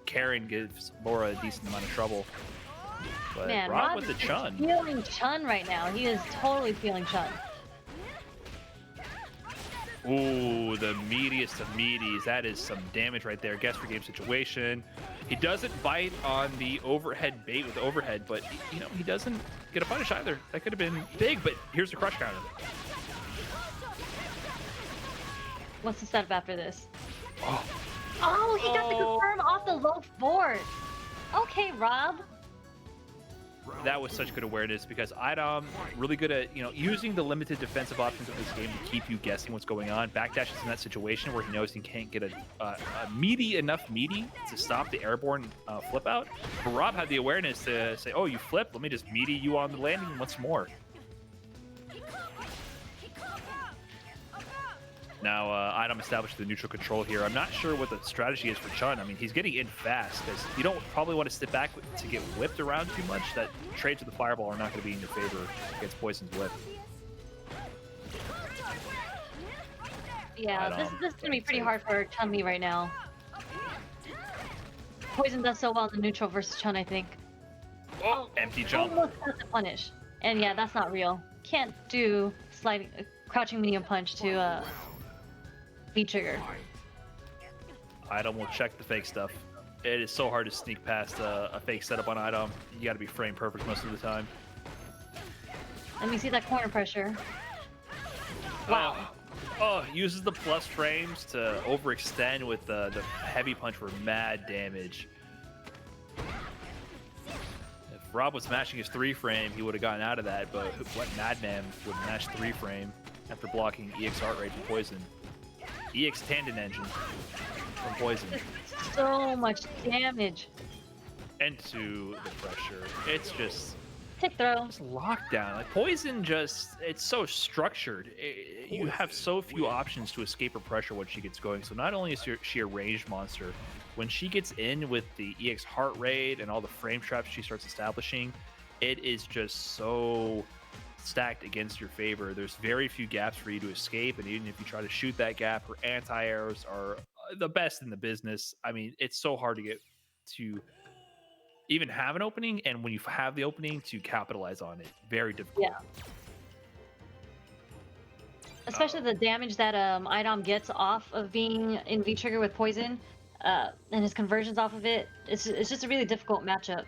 Karen gives Laura a decent amount of trouble. But man, Rob with the Chun. Feeling Chun right now. He is totally feeling Chun. Ooh, the meatiest of meaties. That is some damage right there. Guess for game situation. He doesn't bite on the overhead bait with the overhead, but you know, he doesn't get a punish either. That could have been big, but here's the crush counter. What's the setup after this? Oh, he got the confirm off the low board. Okay, Rob. That was such good awareness because Idom really good at, you know, using the limited defensive options of this game to keep you guessing what's going on. Backdash is in that situation where he knows he can't get a meaty to stop the airborne flip out. But Rob had the awareness to say, oh, you flipped, let me just meaty you on the landing once more. Now, Item established the neutral control here. I'm not sure what the strategy is for Chun. I mean, he's getting in fast because you don't probably want to sit back to get whipped around too much. That trades with the fireball are not going to be in your favor against Poison's whip. Yeah, this is going to be pretty hard for Chun-Li right now. Poison does so well in the neutral versus Chun, I think. Oh, empty jump. Almost has to punish. And yeah, that's not real. Can't do sliding, crouching medium punch to V-trigger. Item will check the fake stuff. It is so hard to sneak past a fake setup on Item. You got to be frame perfect most of the time. Let me see that corner pressure. Wow. Oh, uses the plus frames to overextend with the heavy punch for mad damage. If Rob was smashing his 3-frame, he would have gotten out of that, but what madman would mash 3-frame after blocking EX Heart Rate from Poison? EX Tandon Engine from Poison. So much damage. Into the pressure. It's just... Tick throw. It's lockdown. Like Poison just, it's so structured. You have so few options to escape her pressure when she gets going. So not only is she a ranged monster, when she gets in with the EX heart rate and all the frame traps she starts establishing, it is just so stacked against your favor. There's very few gaps for you to escape, and even if you try to shoot that gap, her anti-airs are the best in the business. I mean, it's so hard to get to even have an opening, and when you have the opening, to capitalize on it, very difficult. Yeah. Especially the damage that Idom gets off of being in V-trigger with Poison, and his conversions off of it. It's just a really difficult matchup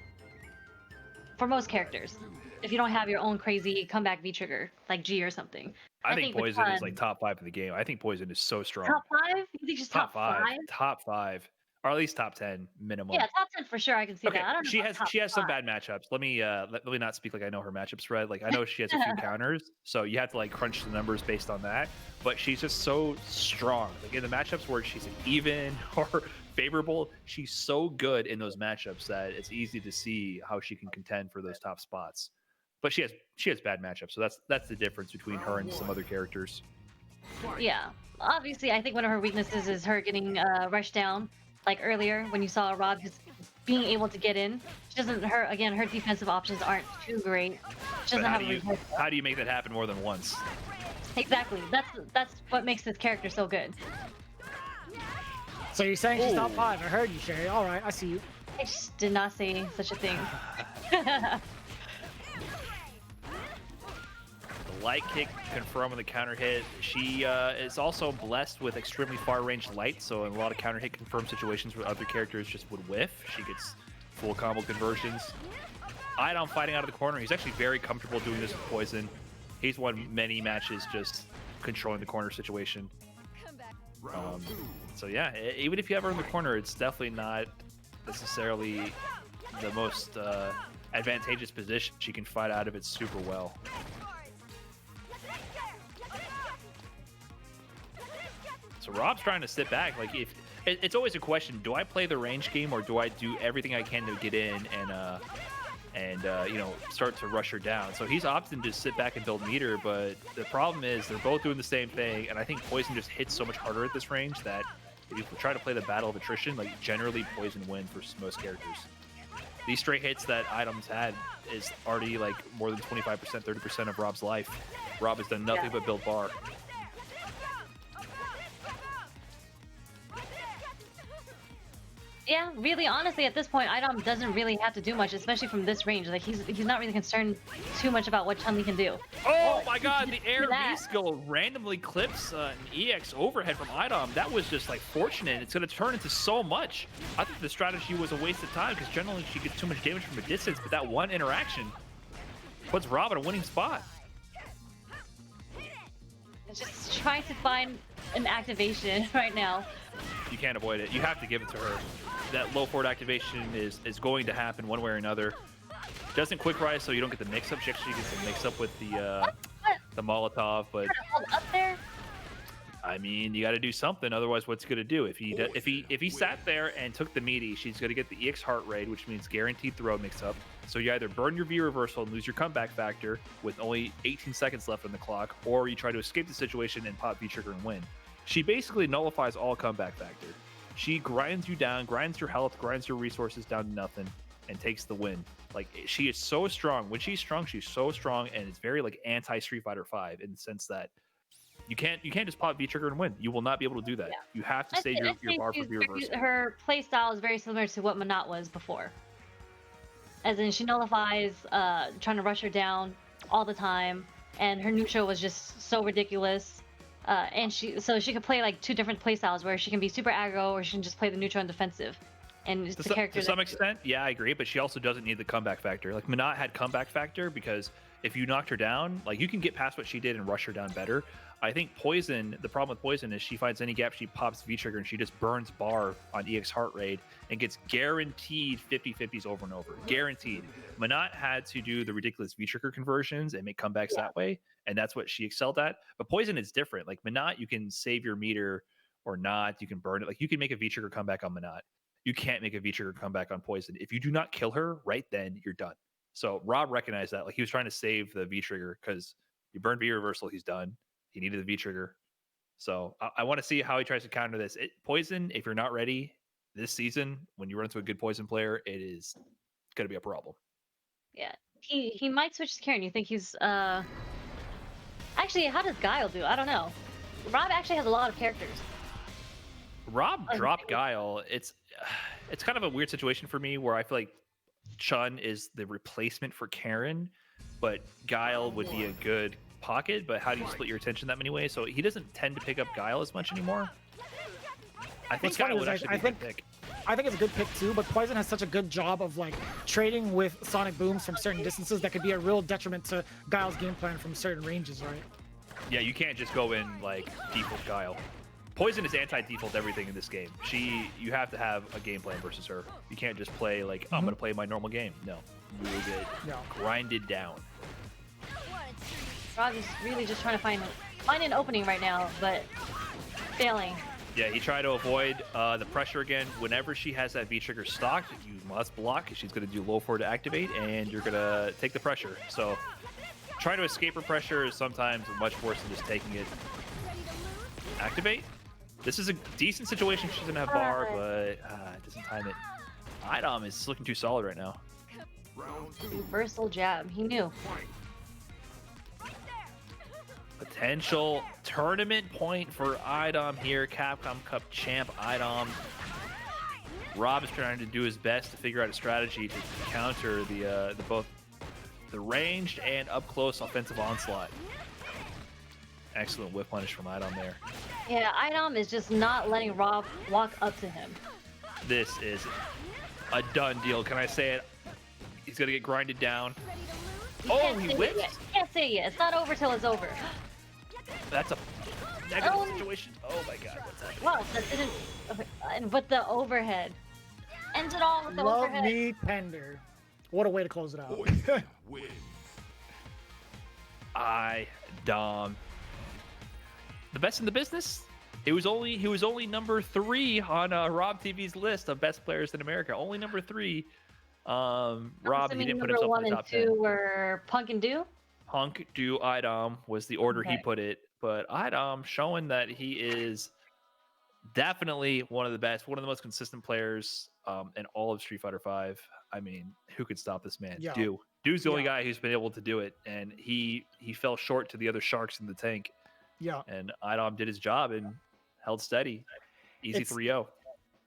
for most characters. If you don't have your own crazy comeback V-trigger, like G or something. I think Poison is like top 5 in the game. I think Poison is so strong. Top 5? You think she's top 5? Top 5. Or at least top 10 minimum. Yeah, top 10 for sure. I can see that. I don't know. She has some bad matchups. Let me not speak like I know her matchup spread. Like I know she has a few counters, so you have to like crunch the numbers based on that. But she's just so strong. Like in the matchups where she's an even or favorable, she's so good in those matchups that it's easy to see how she can contend for those top spots. But she has bad matchups, so that's the difference between her and some other characters. Yeah, obviously, I think one of her weaknesses is her getting rushed down. Like earlier, when you saw Rob just being able to get in, she doesn't. Her defensive options aren't too great. She doesn't have how do you make that happen more than once? Exactly. That's what makes this character so good. So you're saying she's top 5? I heard you, Sherry. All right, I see you. I just did not say such a thing. Light kick confirm with the counter hit. She is also blessed with extremely far range light, so in a lot of counter hit confirm situations where other characters just would whiff, she gets full combo conversions. Idom fighting out of the corner. He's actually very comfortable doing this with Poison. He's won many matches just controlling the corner situation. So yeah, even if you have her in the corner, it's definitely not necessarily the most advantageous position. She can fight out of it super well. So Rob's trying to sit back. Like if it's always a question: do I play the range game or do I do everything I can to get in and you know, start to rush her down? So he's opting to sit back and build meter, but the problem is they're both doing the same thing, and I think Poison just hits so much harder at this range that if you try to play the battle of attrition, like generally Poison wins for most characters. These straight hits that Item's had is already like more than 25%, 30% of Rob's life. Rob has done nothing but build bar. Yeah, really, honestly, at this point, Idom doesn't really have to do much, especially from this range. Like he's not really concerned too much about what Chun-Li can do. Oh my God! The air V skill randomly clips an EX overhead from Idom. That was just like fortunate. It's going to turn into so much. I think the strategy was a waste of time because generally she gets too much damage from a distance, but that one interaction puts Rob in a winning spot. Just trying to find an activation right now. You can't avoid it. You have to give it to her. That low forward activation is going to happen one way or another. Doesn't quick rise, so you don't get the mix up. She actually gets the mix up with the Molotov, but Hold up there. I mean, you got to do something. Otherwise, what's going to do? If he sat there and took the meaty, she's going to get the EX heart rate, which means guaranteed throw mix up. So you either burn your V reversal and lose your comeback factor with only 18 seconds left on the clock, or you try to escape the situation and pop V trigger and win. She basically nullifies all comeback factor. She grinds you down, grinds your health, grinds your resources down to nothing, and takes the win. Like, she is so strong. When she's strong, she's so strong, and it's very like anti Street Fighter 5 in the sense that you can't just pop V trigger and win. You will not be able to do that. Yeah. You have to save your bar for V reversal. Her play style is very similar to what Menat was before. As in, she nullifies, trying to rush her down all the time, and her neutral was just so ridiculous. And she could play like 2 different play styles where she can be super aggro or she can just play the neutral and defensive. And it's the character to some extent, yeah, I agree, but she also doesn't need the comeback factor. Like, Menat had comeback factor because if you knocked her down, like, you can get past what she did and rush her down better. I think Poison, the problem with Poison is she finds any gap, she pops V-trigger, and she just burns bar on EX heart rate and gets guaranteed 50-50s over and over. Guaranteed. Menat had to do the ridiculous V-trigger conversions and make comebacks that way, and that's what she excelled at. But Poison is different. Like, Menat, you can save your meter or not. You can burn it. Like, you can make a V-trigger comeback on Menat. You can't make a V-trigger comeback on Poison. If you do not kill her right then, you're done. So Rob recognized that. Like, he was trying to save the V-trigger because you burn V reversal, he's done. He needed the V-trigger. So I want to see how he tries to counter this. Poison, if you're not ready this season, when you run into a good Poison player, it is going to be a problem. Yeah, he might switch to Karen. You think he's... Actually, how does Guile do? I don't know. Rob actually has a lot of characters. Rob dropped Guile. It's kind of a weird situation for me where I feel like Chun is the replacement for Karen, but Guile would be a good pocket, but how do you split your attention that many ways? So he doesn't tend to pick up Guile as much anymore. I think Guile would actually be a good pick. I think it's a good pick too, but Poison has such a good job of like trading with Sonic Booms from certain distances that could be a real detriment to Guile's game plan from certain ranges, right? Yeah, you can't just go in like default Guile. Poison is anti-default everything in this game. You have to have a game plan versus her. You can't just play like, I'm going to play my normal game. No, you will get grinded down. Rob is really just trying to find an opening right now, but failing. Yeah, he tried to avoid the pressure again. Whenever she has that V-trigger stocked, you must block. She's going to do low forward to activate, and you're going to take the pressure. So trying to escape her pressure is sometimes much worse than just taking it. Activate. This is a decent situation. She's going to have bar, but it doesn't time it. Idom is looking too solid right now. Reversal jab. He knew. Potential tournament point for Idom here. Capcom Cup champ Idom. Rob is trying to do his best to figure out a strategy to counter the both the ranged and up close offensive onslaught. Excellent whip punish from Idom there. Yeah, Idom is just not letting Rob walk up to him. This is a done deal. Can I say it? He's gonna get grinded down. Oh, he whips? You can't say it yet. It's not over till it's over. That's a negative situation. Oh my god, what's happening? Wow, that didn't... Okay, and with the overhead. Ends it all with the Love overhead. me Pender. What a way to close it out. Idom. The best in the business? He was only number 3 on Rob TV's list of best players in America. Only number 3. Rob, he didn't put himself in the top 10. Number 1 and 2 were Punk and Do. Punk, Do, Idom was the order he put it. But Idom showing that he is definitely one of the best, one of the most consistent players in all of Street Fighter 5. I mean, who could stop this man? Yeah. Do's the only guy who's been able to do it, and he fell short to the other sharks in the tank. Yeah. And Idom did his job and held steady. Easy 3-0.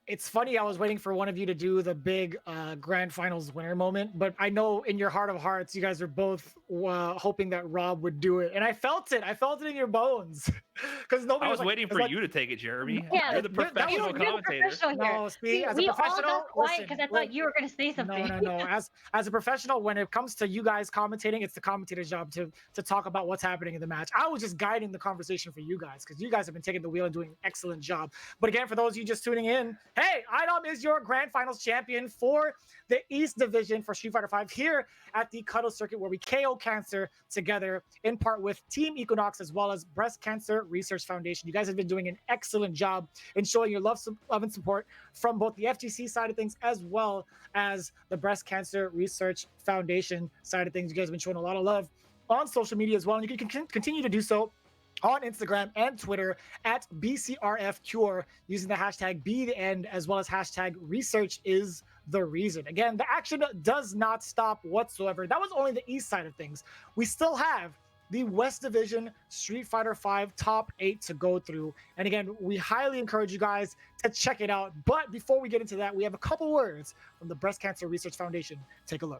It's funny, I was waiting for one of you to do the big grand finals winner moment, but I know in your heart of hearts, you guys are both hoping that Rob would do it. And I felt it in your bones. Because nobody I was waiting for you to take it, Jeremy. Yeah, you're the professional commentator. No, see, as a we professional, all got quiet because I thought you were going to say something. No. As a professional, when it comes to you guys commentating, it's the commentator's job to talk about what's happening in the match. I was just guiding the conversation for you guys because you guys have been taking the wheel and doing an excellent job. But again, for those of you just tuning in, hey, Idom is your grand finals champion for the East Division for Street Fighter 5 here at the Cuddle Circuit, where we KO cancer together in part with Team EQNX as well as Breast Cancer Research Foundation. You guys have been doing an excellent job in showing your love and support from both the FGC side of things as well as the Breast Cancer Research Foundation side of things. You guys have been showing a lot of love on social media as well, and you can continue to do so on Instagram and Twitter at BCRFCure using the hashtag #BeTheEnd as well as hashtag research is the reason. Again, the action does not stop whatsoever. That was only the east side of things. We still have the West Division Street Fighter V top 8 to go through. And again, we highly encourage you guys to check it out. But before we get into that, we have a couple words from the Breast Cancer Research Foundation. Take a look.